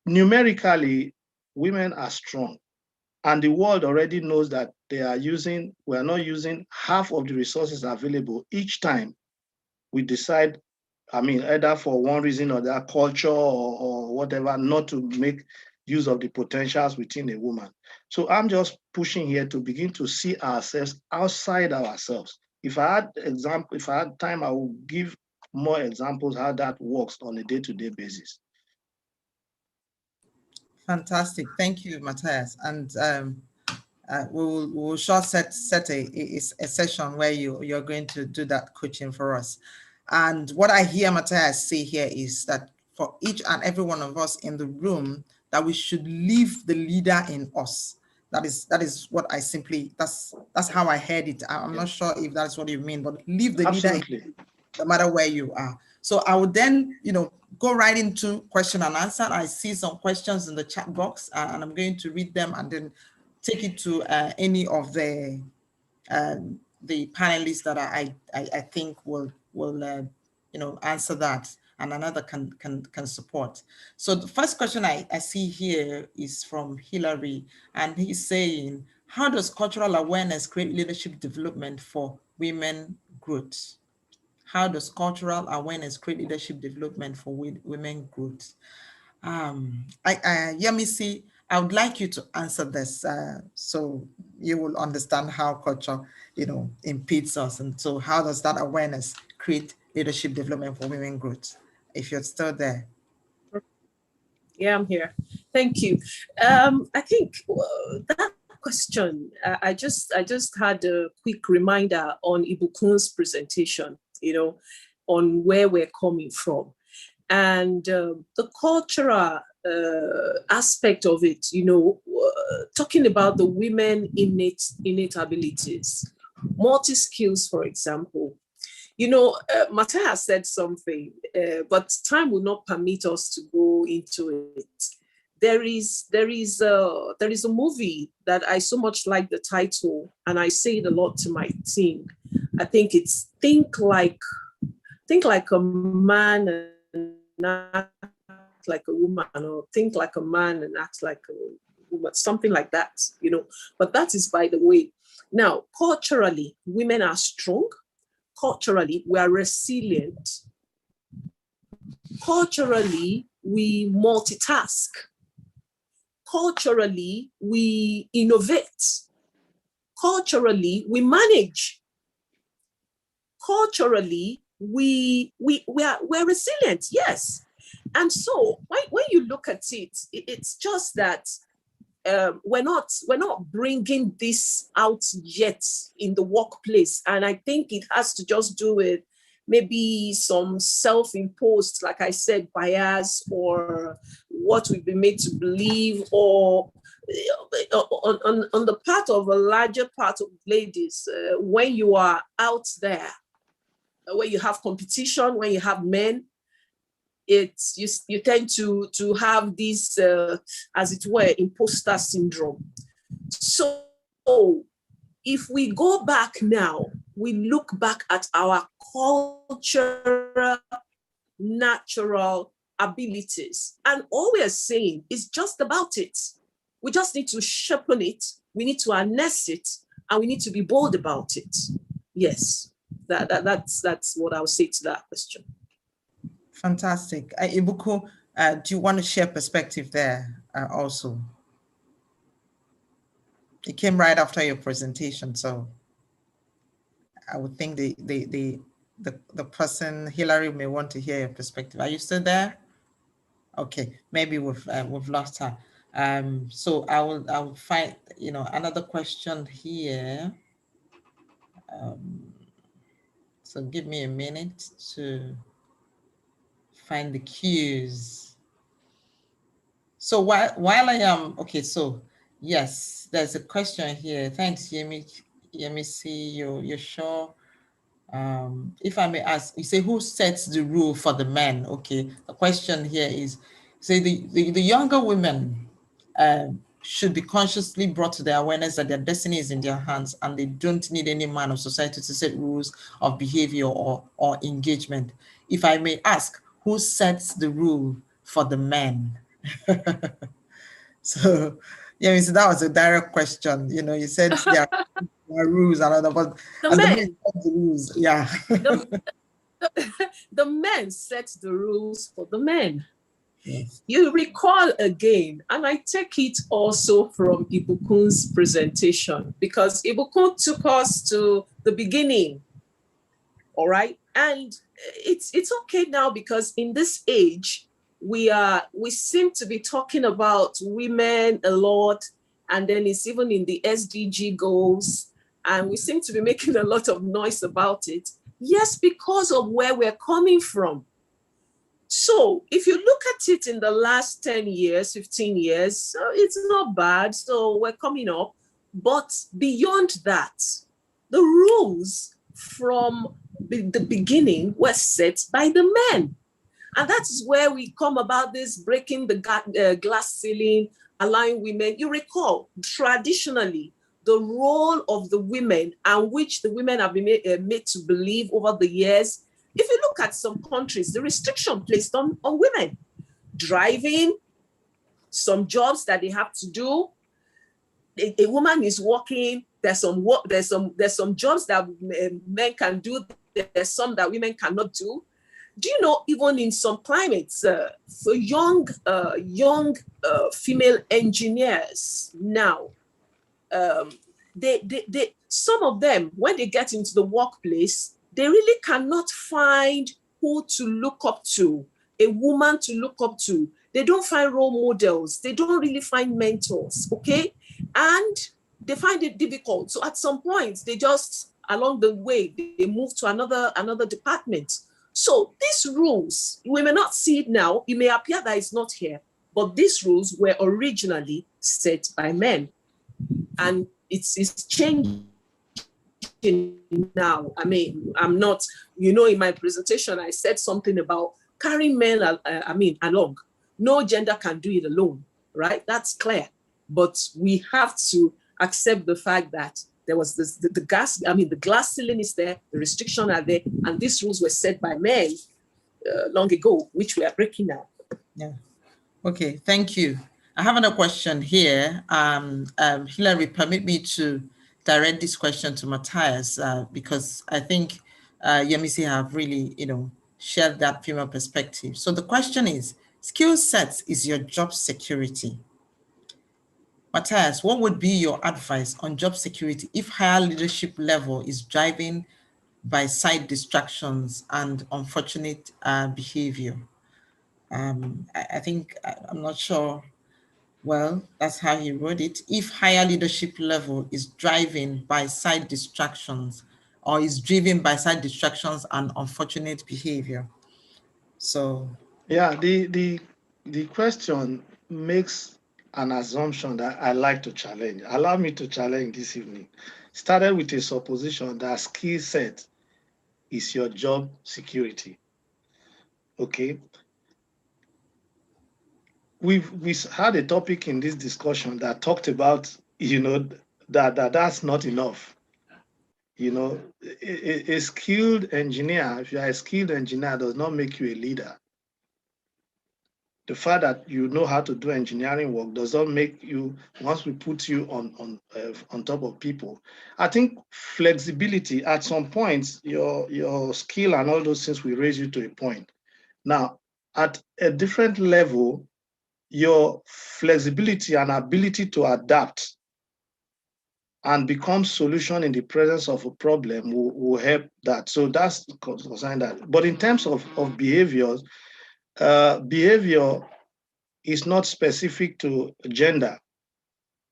Numerically, women are strong. And the world already knows that we are not using half of the resources available each time we decide, either for one reason or that, culture or whatever, not to make use of the potentials within a woman. So I'm just pushing here to begin to see ourselves outside ourselves. If I had time, I will give more examples how that works on a day-to-day basis. Fantastic. Thank you, Matthias. And we'll short set a session where you're going to do that coaching for us. And what I hear Matthias say here is that for each and every one of us in the room, that we should leave the leader in us. That is what I simply, that's how I heard it. I'm not sure if that's what you mean, but leave the leader in, no matter where you are. So I would then, go right into question and answer. I see some questions in the chat box, and I'm going to read them and then take it to any of the panelists that I think will answer that, and another can support. So the first question I see here is from Hilary, and he's saying, how does cultural awareness create leadership development for women growth? How does cultural awareness create leadership development for women growth? Yemisi, I would like you to answer this so you will understand how culture, impedes us. And so how does that awareness create leadership development for women growth? If you're still there. Yeah, I'm here. Thank you. I think that question, I just had a quick reminder on Ibukun's presentation, on where we're coming from. And the cultural aspect of it, talking about the women innate abilities, multi-skills, for example. Matthias said something, but time will not permit us to go into it. There is a movie that I so much like the title, and I say it a lot to my team. I think it's Think Like a Man and Act Like a Woman, or Think Like a Man and Act Like a Woman, something like that, But that is by the way. Now, culturally, women are strong. Culturally, we are resilient. Culturally, we multitask. Culturally, we innovate. Culturally, we manage. Culturally, we're resilient, yes. And so when you look at it, it's just that we're not bringing this out yet in the workplace. And I think it has to just do with maybe some self-imposed, like I said, bias, or what we've been made to believe, or on the part of a larger part of ladies, when you are out there, when you have competition, when you have men, you tend to have this, as it were, imposter syndrome. So if we go back now, we look back at our cultural, natural abilities, and all we are saying is just about it. We just need to sharpen it, we need to harness it, and we need to be bold about it. Yes, that's what I would say to that question. Fantastic. Ibuku, do you want to share perspective there also? It came right after your presentation, so I would think the person, Hillary, may want to hear your perspective. Are you still there? Okay, maybe we've lost her. So I will find, you know, another question here. So give me a minute to find the cues. So while I am, okay, so yes, there's a question here. Thanks, Yemi. Yemi, see you're sure. If I may ask, you say who sets the rule for the men? Okay, the question here is, say the younger women should be consciously brought to the awareness that their destiny is in their hands and they don't need any man of society to set rules of behavior or engagement. If I may ask, who sets the rule for the men? So, yeah, so that was a direct question. You know, you said there are rules and other, but The as the men, men set the rules, yeah. the men set the rules for the men. Yes. You recall again, and I take it also from Ibukun's presentation, because Ibukun took us to the beginning, all right? And it's okay now, because in this age, we seem to be talking about women a lot, and then it's even in the SDG goals, and we seem to be making a lot of noise about it. Yes, because of where we're coming from. So if you look at it in the last 10 years, 15 years, it's not bad. So we're coming up. But beyond that, the rules from the beginning were set by the men. And that's where we come about this breaking the glass ceiling, allowing women. You recall, traditionally, the role of the women, and which the women have been made to believe over the years. If you look at some countries, the restriction placed on women, driving, some jobs that they have to do. A woman is working. There's some jobs that men can do. There's some that women cannot do. Do you know, even in some climates, for young female engineers now, some of them, when they get into the workplace, they really cannot find who to look up to, a woman to look up to. They don't find role models. They don't really find mentors, okay? And they find it difficult. So at some point, they just, along the way, they move to another department. So these rules, we may not see it now. It may appear that it's not here, but these rules were originally set by men. And it's changing now. I mean, I'm not, you know, in my presentation, I said something about carrying men, along. No gender can do it alone, right? That's clear. But we have to accept the fact that there was the glass ceiling is there, the restrictions are there, and these rules were set by men long ago, which we are breaking now. Yeah. Okay, thank you. I have another question here. Hillary, permit me to direct this question to Matthias, because I think Yemisi have really, you know, shared that female perspective. So the question is, skill sets is your job security. Matthias, what would be your advice on job security if higher leadership level is driven by side distractions and unfortunate behavior? I think, I'm not sure. Well, that's how he wrote it. If higher leadership level is driven by side distractions or is driven by side distractions and unfortunate behavior. So. Yeah, the question makes an assumption that I like to challenge. Allow me to challenge this evening. Started with a supposition that skill set is your job security. Okay. We've had a topic in this discussion that talked about, you know, that's not enough. You know, a skilled engineer, if you are a skilled engineer, does not make you a leader. The fact that you know how to do engineering work does not make you, once we put you on top of people. I think flexibility, at some points, your skill and all those things will raise you to a point. Now, at a different level, your flexibility and ability to adapt and become solution in the presence of a problem will help that. So that's concerning that. But in terms of behaviors, behavior is not specific to gender.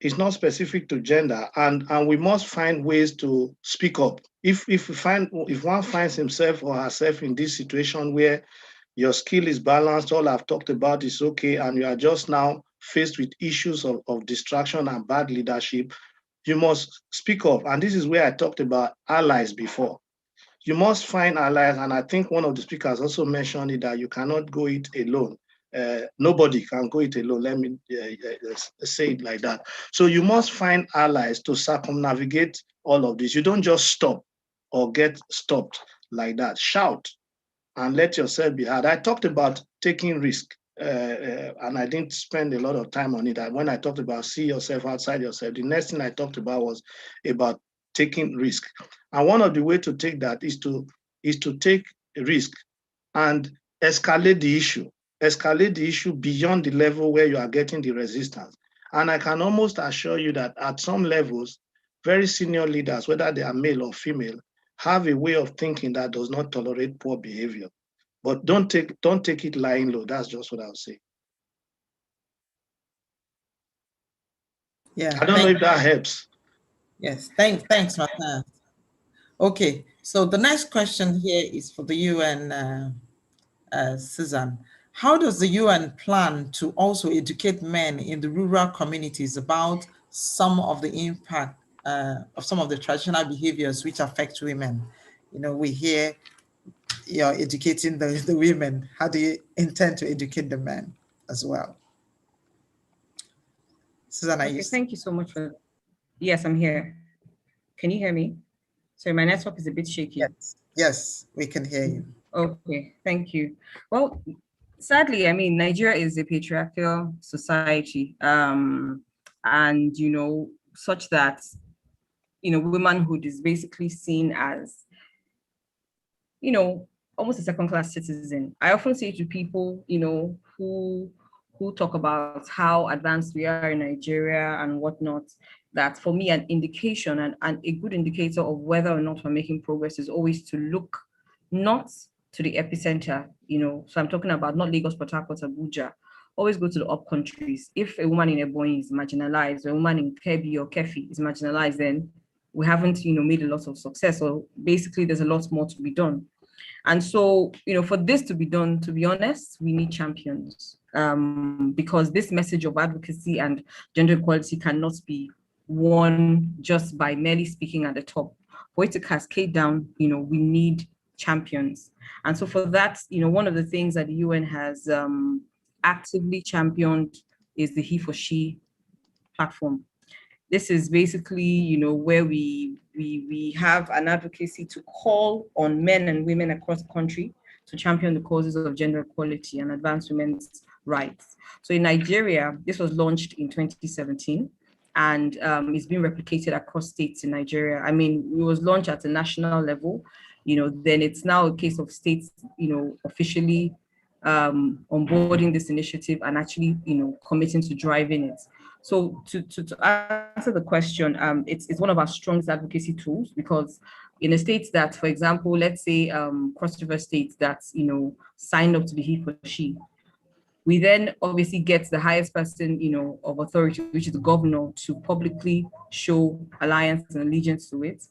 It's not specific to gender, and we must find ways to speak up. If one finds himself or herself in this situation where your skill is balanced, all I've talked about is okay, and you are just now faced with issues of distraction and bad leadership, you must speak up. And this is where I talked about allies before. You must find allies, and I think one of the speakers also mentioned it, that you cannot go it alone. Nobody can go it alone. Let me say it like that. So you must find allies to circumnavigate all of this. You don't just stop or get stopped like that. Shout and let yourself be heard. I talked about taking risk, and I didn't spend a lot of time on it. When I talked about see yourself outside yourself, the next thing I talked about was about taking risk. And one of the ways to take that is to take a risk and escalate the issue beyond the level where you are getting the resistance. And I can almost assure you that at some levels, very senior leaders, whether they are male or female, have a way of thinking that does not tolerate poor behavior. But don't take it lying low. That's just what I'll say. Yeah. I don't know if that helps. Yes. Thanks, Martha. Okay. So the next question here is for the UN, Susan. How does the UN plan to also educate men in the rural communities about some of the impact of some of the traditional behaviors which affect women? You know, we hear you're educating the women. How do you intend to educate the men as well? Susan, okay, thank you so much for. Yes, I'm here. Can you hear me? Sorry, my network is a bit shaky. Yes, we can hear you. Okay, thank you. Well, sadly, I mean, Nigeria is a patriarchal society, and such that womanhood is basically seen as almost a second-class citizen. I often say to people, who talk about how advanced we are in Nigeria and whatnot, that for me, an indication and a good indicator of whether or not we're making progress is always to look not to the epicenter, so I'm talking about not Lagos, Port-Harcourt, Abuja. Always go to the up countries. If a woman in Ebonyi is marginalized, or a woman in Kebbi or Kefi is marginalized, then we haven't, made a lot of success. So basically, there's a lot more to be done. And so, for this to be done, to be honest, we need champions, because this message of advocacy and gender equality cannot be won just by merely speaking at the top. For it to cascade down, we need champions. And so for that, one of the things that the UN has actively championed is the he for she platform. This is basically, where we have an advocacy to call on men and women across the country to champion the causes of gender equality and advance women's rights. So in Nigeria, this was launched in 2017, and it's been replicated across states in Nigeria. I mean, it was launched at a national level, then it's now a case of states, officially onboarding this initiative and actually, committing to driving it. So to answer the question, it's one of our strongest advocacy tools, because in the states that, for example, let's say Cross River states that, signed up to the he for she, we then obviously get the highest person, of authority, which is the governor, to publicly show alliance and allegiance to it.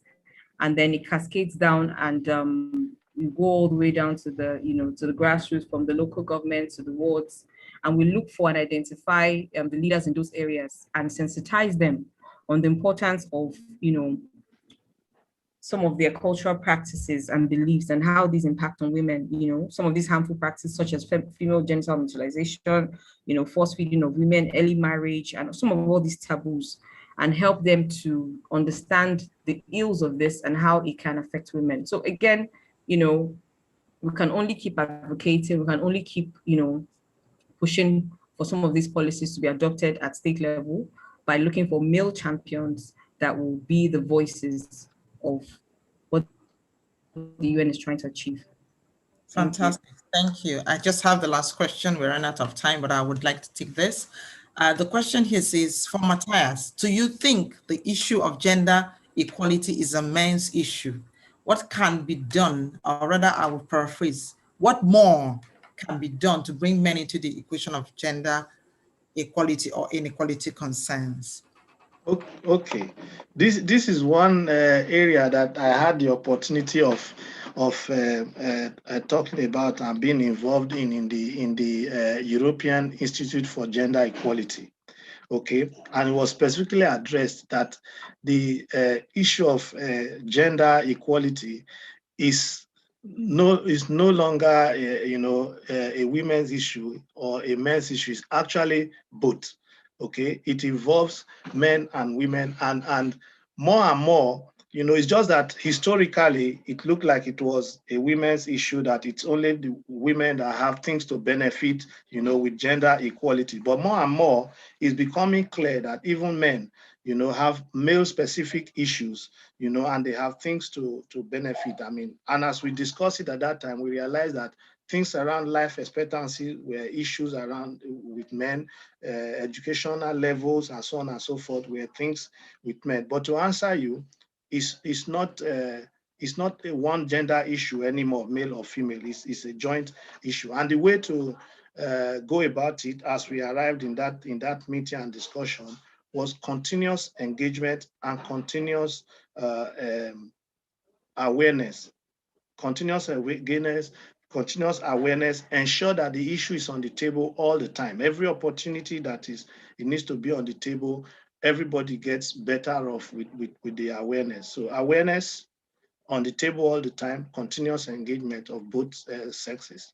And then it cascades down, and we go all the way down to the, to the grassroots, from the local government to the wards. And we look for and identify the leaders in those areas and sensitize them on the importance of, some of their cultural practices and beliefs and how these impact on women, some of these harmful practices such as female genital mutilation, force feeding of women, early marriage, and some of all these taboos, and help them to understand the ills of this and how it can affect women. So again, we can only keep advocating, we can only keep, pushing for some of these policies to be adopted at state level by looking for male champions that will be the voices of what the UN is trying to achieve. Fantastic. Thank you. I just have the last question. We ran out of time, but I would like to take this. The question here says, for Matthias, do you think the issue of gender equality is a men's issue? What can be done, or rather I will paraphrase, what more can be done to bring men into the equation of gender equality or inequality concerns? Okay, this is one area that I had the opportunity of talking about and being involved in the European Institute for Gender Equality. Okay, and it was specifically addressed that the issue of gender equality is no longer a women's issue or a men's issue. It's actually both. Okay, it involves men and women, and more, it's just that historically it looked like it was a women's issue, that it's only the women that have things to benefit, with gender equality. But more and more, it's becoming clear that even men, have male specific issues, and they have things to benefit. I mean, and as we discussed it at that time, we realized that things around life expectancy were issues around with men, educational levels, and so on and so forth were things with men. But to answer you, it's not a one gender issue anymore, male or female. It's a joint issue, and the way to go about it, as we arrived in that meeting and discussion, was continuous engagement and continuous awareness. Continuous awareness, ensure that the issue is on the table all the time. Every opportunity it needs to be on the table, everybody gets better off with the awareness. So awareness on the table all the time, continuous engagement of both sexes.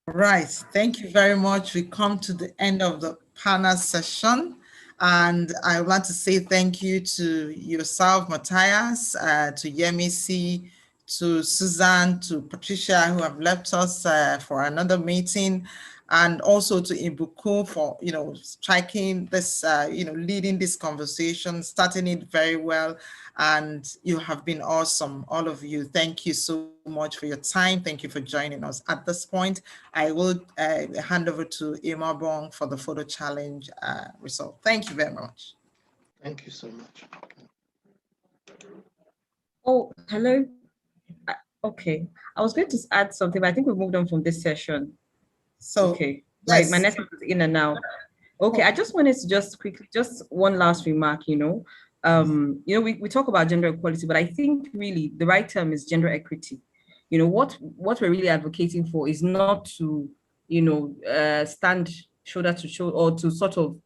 Right, thank you very much. We come to the end of the panel session, and I want to say thank you to yourself, Matthias, to Yemisi, to Suzanne, to Patricia, who have left us for another meeting, and also to Ibuku for striking this, leading this conversation, starting it very well, and you have been awesome, all of you. Thank you so much for your time. Thank you for joining us. At this point, I will hand over to Emma Bong for the photo challenge result. Thank you very much. Thank you so much. Oh, hello. Okay, I was going to add something, but I think we moved on from this session. So, okay, yes. my next is in and out. Okay, I just wanted to just quickly, just one last remark, we talk about gender equality, but I think really the right term is gender equity. What we're really advocating for is not to, stand shoulder to shoulder or to sort of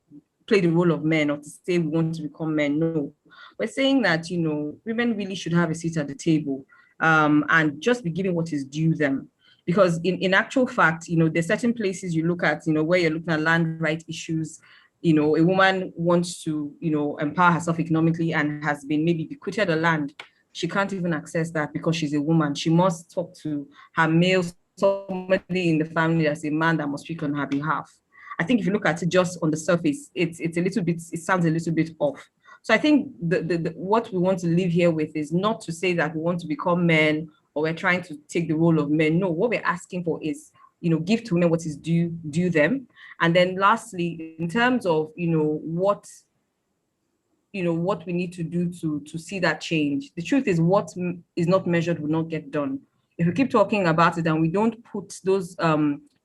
play the role of men or to say we want to become men. No, we're saying that, women really should have a seat at the table and just be given what is due them. Because in actual fact, there's certain places you look at, where you're looking at land right issues, a woman wants to, empower herself economically and has been maybe bequeathed the land. She can't even access that because she's a woman. She must talk to her male, somebody in the family as a man that must speak on her behalf. I think if you look at it just on the surface, it's a little bit, it sounds a little bit off. So I think what we want to leave here with is not to say that we want to become men or we're trying to take the role of men. No, what we're asking for is, give to women what is due them. And then lastly, in terms of, what we need to do to see that change. The truth is what is not measured will not get done. If we keep talking about it and we don't put those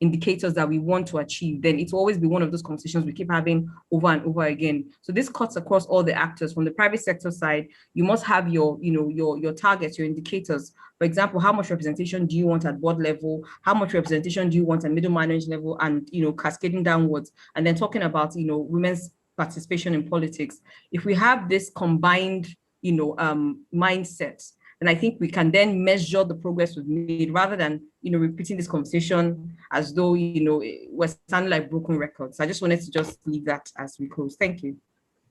indicators that we want to achieve, then it's always be one of those conversations we keep having over and over again. So this cuts across all the actors. From the private sector side, you must have your targets, your indicators. For example, how much representation do you want at board level? How much representation do you want at middle management level, and cascading downwards? And then talking about women's participation in politics. If we have this combined mindset, then I think we can then measure the progress we've made rather than repeating this conversation as though we're sounding like broken records. I just wanted to just leave that as we close. Thank you.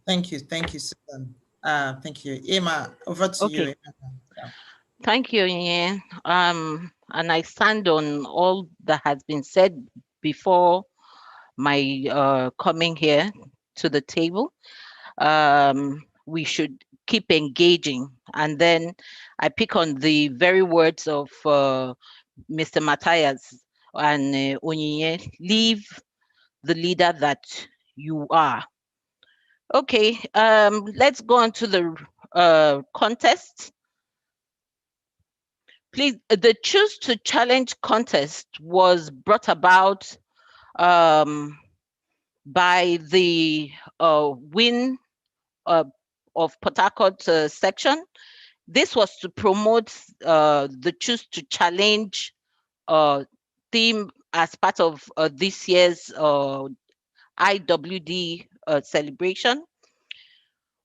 Thank you, Susan. Thank you, Emma. Over to you. Yeah. Thank you, Ian. And I stand on all that has been said before my coming here to the table. We should keep engaging. And then I pick on the very words of Mr. Matthias and Onyinye, leave the leader that you are. Okay, let's go on to the contest. Please, the Choose to Challenge contest was brought about by the WIN of Port-Harcourt section. This was to promote the Choose to Challenge theme as part of this year's IWD celebration.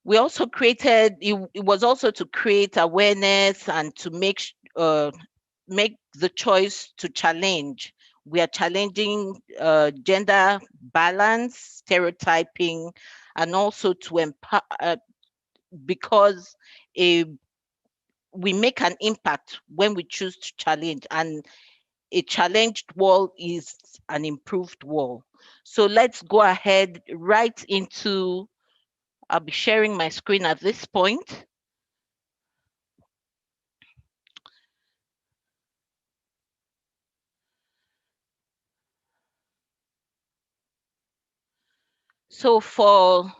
We also created, it was also to create awareness and to make the choice to challenge. We are challenging gender balance, stereotyping, and also to empower, because we make an impact when we choose to challenge, and a challenged wall is an improved wall. So let's go ahead right into, I'll be sharing my screen at this point. So for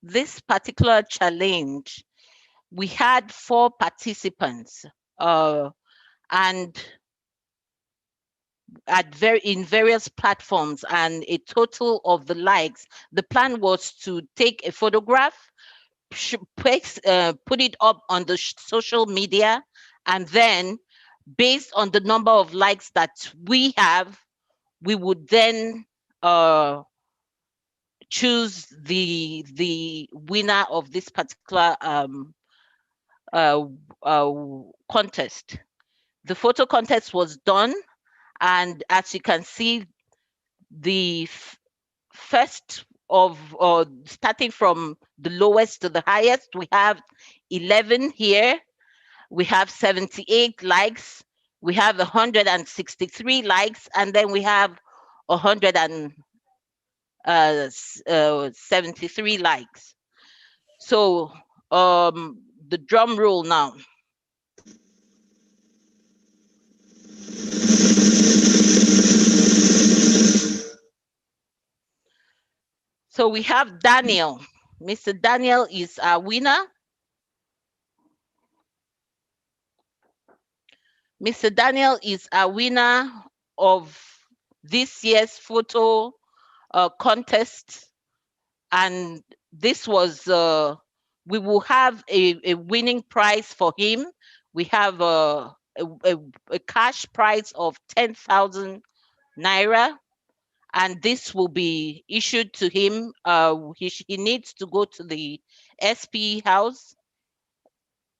this particular challenge, we had 4 participants and in various platforms, and a total of the likes. The plan was to take a photograph, put it up on the social media, and then based on the number of likes that we have, we would then choose the winner of this particular contest. The photo contest was done, and as you can see, the first of starting from the lowest to the highest, we have 11 here. We have 78 likes. We have 163 likes, and then we have 173 likes. So the drum roll now. So we have Daniel. Mr. Daniel is our winner. Mr. Daniel is a winner of this year's photo contest, and this was we will have a winning prize for him. We have a cash prize of 10,000 naira, and this will be issued to him. He needs to go to the SPE house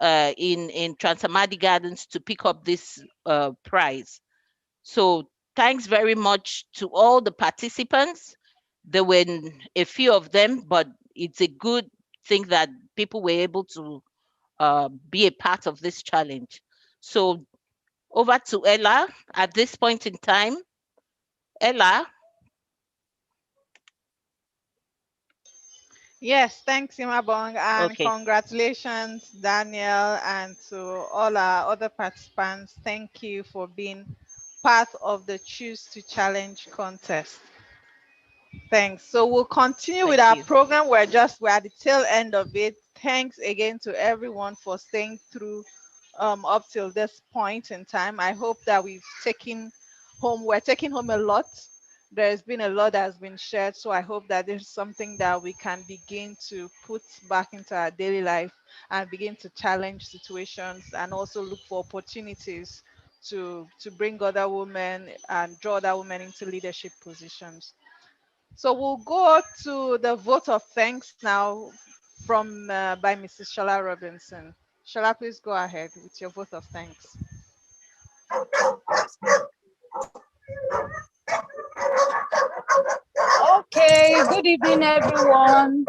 in Transamadi Gardens to pick up this prize. So thanks very much to all the participants. There were a few of them, but it's a good thing that people were able to be a part of this challenge. So over to Ella at this point in time. Ella. Yes, thanks, Imabong, and Okay. congratulations, Daniel, and to all our other participants. Thank you for being part of the Choose to Challenge contest. Thanks. So we'll continue with our program. We're at the tail end of it. Thanks again to everyone for staying through up till this point in time. I hope that we're taking home a lot. There's been a lot that has been shared, so I hope that there's something that we can begin to put back into our daily life and begin to challenge situations and also look for opportunities to bring other women and draw other women into leadership positions. So we'll go to the vote of thanks now from by Mrs. Shola Robinson. Shola, please go ahead with your vote of thanks. Okay, good evening, everyone.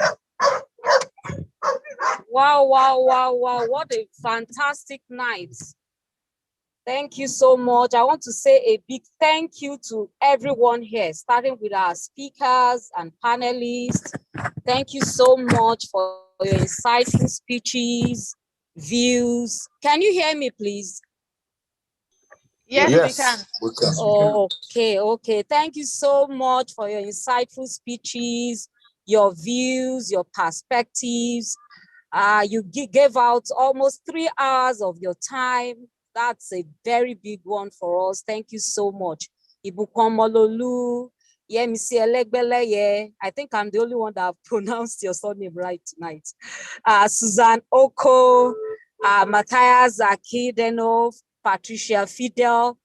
Wow, wow, wow, wow, what a fantastic night. Thank you so much. I want to say a big thank you to everyone here, starting with our speakers and panelists. Thank you so much for your insightful speeches, views. Can you hear me, please? Yes, we can. We can. Okay. Thank you so much for your insightful speeches, your views, your perspectives. You gave out almost 3 hours of your time. That's a very big one for us. Thank you so much. Ibukomololu, Yemisi Elegbeleye. I think I'm the only one that have pronounced your surname right tonight. Suzanne Oko, Matthias Akidenov, Patricia Fidel,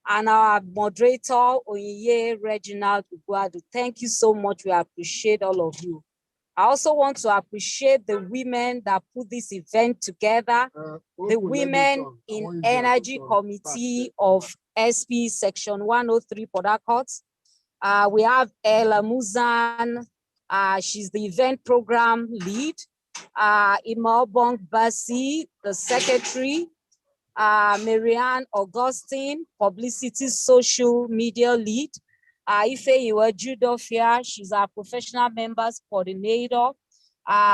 and our moderator, Oyiye Reginald Uguadu. Thank you so much. We appreciate all of you. I also want to appreciate the women that put this event together, the women in Energy Committee of SP Section 103 Port-Harcourt. We have Ella Muzan, she's the event program lead. Imalbong Basi, the secretary. Marianne Augustine, publicity social media lead. Ifeyiwa Judofia, she's our professional members coordinator.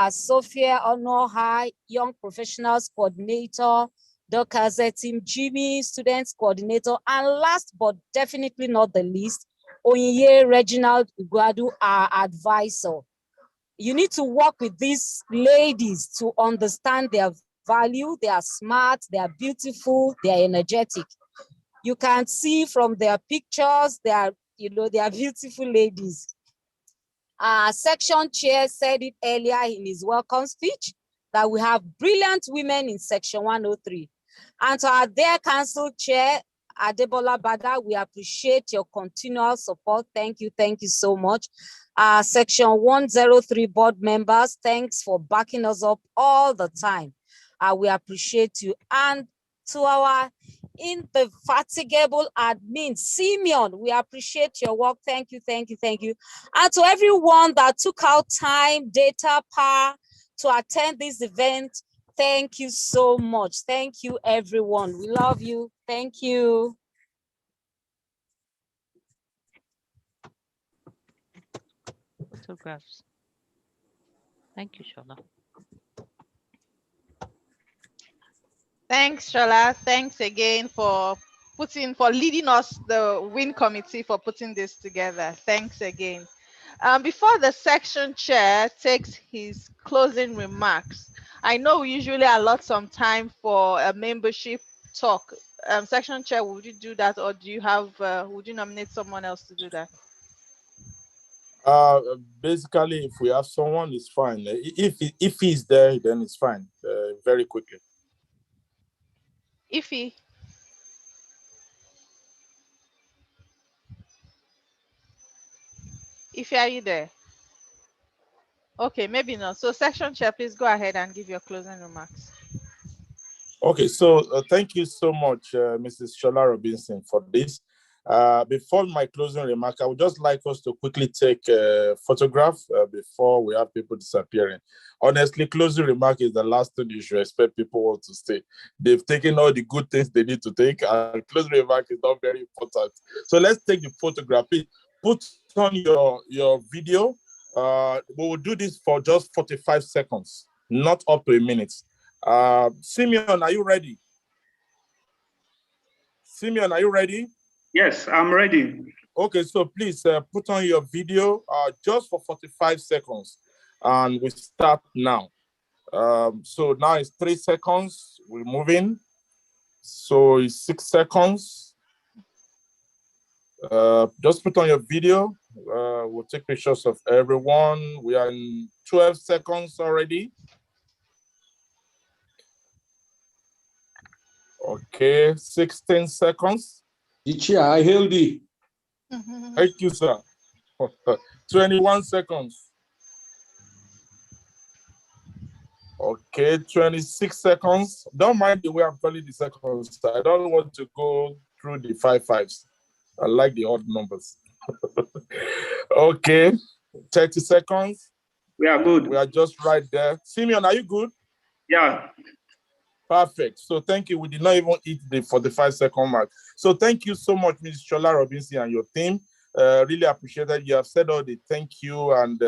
Sophia Onoha, young professionals coordinator. Dr. Zetim Jimmy, students coordinator. And last but definitely not the least, Onye Reginald Uguadu, our advisor. You need to work with these ladies to understand their value. They are smart, they are beautiful, they are energetic. You can see from their pictures, they are beautiful ladies. Section chair said it earlier in his welcome speech that we have brilliant women in section 103. And to our dear council chair, Adebola Bada, we appreciate your continual support. Thank you so much. Section 103 board members, thanks for backing us up all the time. We appreciate you. And to our indefatigable admin, Simeon, we appreciate your work. Thank you. And to everyone that took out time, data, power to attend this event, thank you so much. Thank you, everyone. We love you. Thank you. Photographs. Thank you, Shola. Thanks, Shola. Thanks again for leading us, the WIN committee, for putting this together. Thanks again. Before the section chair takes his closing remarks, I know we usually allot some time for a membership talk. Section chair, would you do that, or do you have? Would you nominate someone else to do that? Basically, if we have someone, it's fine. If he's there, then it's fine. Very quickly. Ify, are you there? Okay, maybe not. So section chair, please go ahead and give your closing remarks. Okay, so thank you so much, Mrs. Shola Robinson, for this. Before my closing remark, I would just like us to quickly take a photograph before we have people disappearing. Honestly, closing remark is the last thing you should expect people want to say. They've taken all the good things they need to take, and closing remark is not very important. So let's take the photograph. Please put on your video. We will do this for just 45 seconds, not up to a minute. Simeon, are you ready? Simeon, are you ready? Yes, I'm ready. Okay, so please put on your video just for 45 seconds, and we start now. So now it's 3 seconds. We're moving. So it's 6 seconds. Just put on your video. We'll take pictures of everyone. We are in 12 seconds already. Okay, 16 seconds. I held it. Thank you, sir. 21 seconds. Okay, 26 seconds. Don't mind the way I'm calling the seconds. I don't want to go through the 5 5s. I like the odd numbers. Okay, 30 seconds. We are good. We are just right there. Simeon, are you good? Yeah. Perfect. So thank you. We did not even hit the 45-second mark. So thank you so much, Ms. Shola Robinson and your team. Really appreciate that. You have said all the thank you. And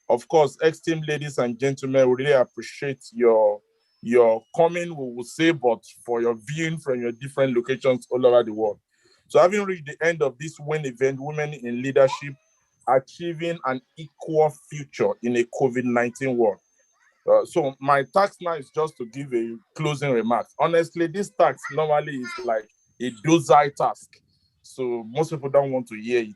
of course, ex-team ladies and gentlemen, we really appreciate your your coming, we will say, but for your viewing from your different locations all over the world. So having reached the end of this WIN event, Women in Leadership, Achieving an Equal Future in a COVID-19 World. So my task now is just to give a closing remark. Honestly, this task normally is like a docile task. So most people don't want to hear it.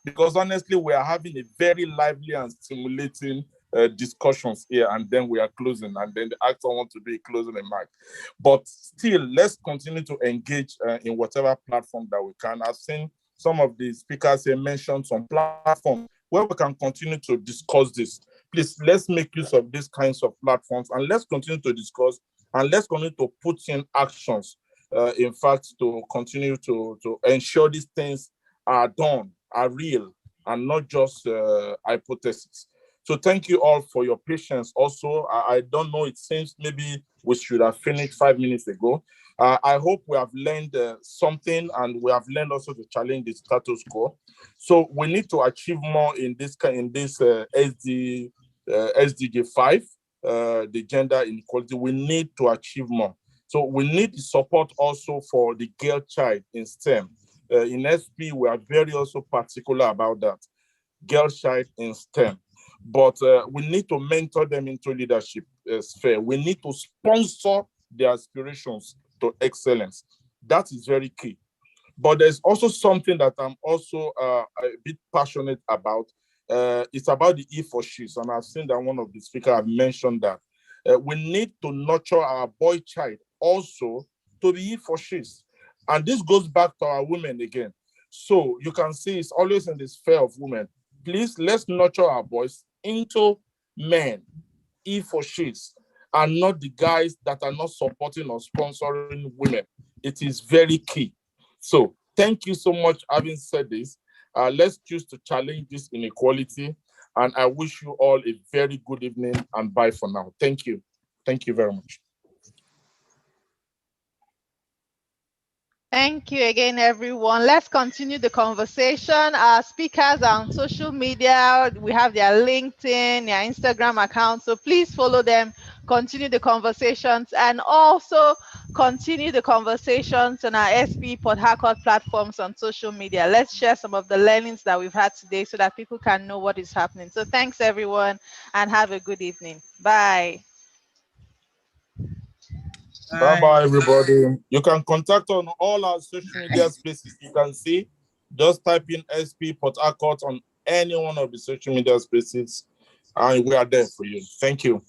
Because honestly, we are having a very lively and stimulating discussions here, and then we are closing, and then the actor wants to do a closing remark. But still, let's continue to engage in whatever platform that we can. I've seen some of the speakers here mention some platforms where we can continue to discuss this. Please, let's make use of these kinds of platforms, and let's continue to discuss, and let's continue to put in actions, in fact, to continue to ensure these things are done, are real, and not just hypotheses. So thank you all for your patience. Also, I don't know, it seems maybe we should have finished 5 minutes ago. I hope we have learned something, and we have learned also to challenge the status quo. So we need to achieve more in this SDG 5, the gender inequality. We need to achieve more. So we need the support also for the girl child in STEM. In SP, we are very also particular about that, girl child in STEM. But we need to mentor them into leadership sphere. We need to sponsor their aspirations to excellence. That is very key. But there's also something that I'm also a bit passionate about. It's about the E for She's, and I've seen that one of the speakers have mentioned that. We need to nurture our boy child also to be E for She's. And this goes back to our women again. So you can see it's always in the sphere of women. Please, let's nurture our boys into men, E for She's, and not the guys that are not supporting or sponsoring women. It is very key. So thank you so much. Having said this, let's choose to challenge this inequality. And I wish you all a very good evening, and bye for now. Thank you. Thank you very much. Thank you again, everyone. Let's continue the conversation. Our speakers are on social media. We have their LinkedIn, their Instagram account. So please follow them, continue the conversations, and also continue the conversations on our SP Port-Harcourt platforms on social media. Let's share some of the learnings that we've had today so that people can know what is happening. So thanks, everyone, and have a good evening. Bye. Bye-bye, everybody. You can contact on all our social media spaces. You can see, just type in SP Port-Harcourt on any one of the social media spaces, and we are there for you. Thank you.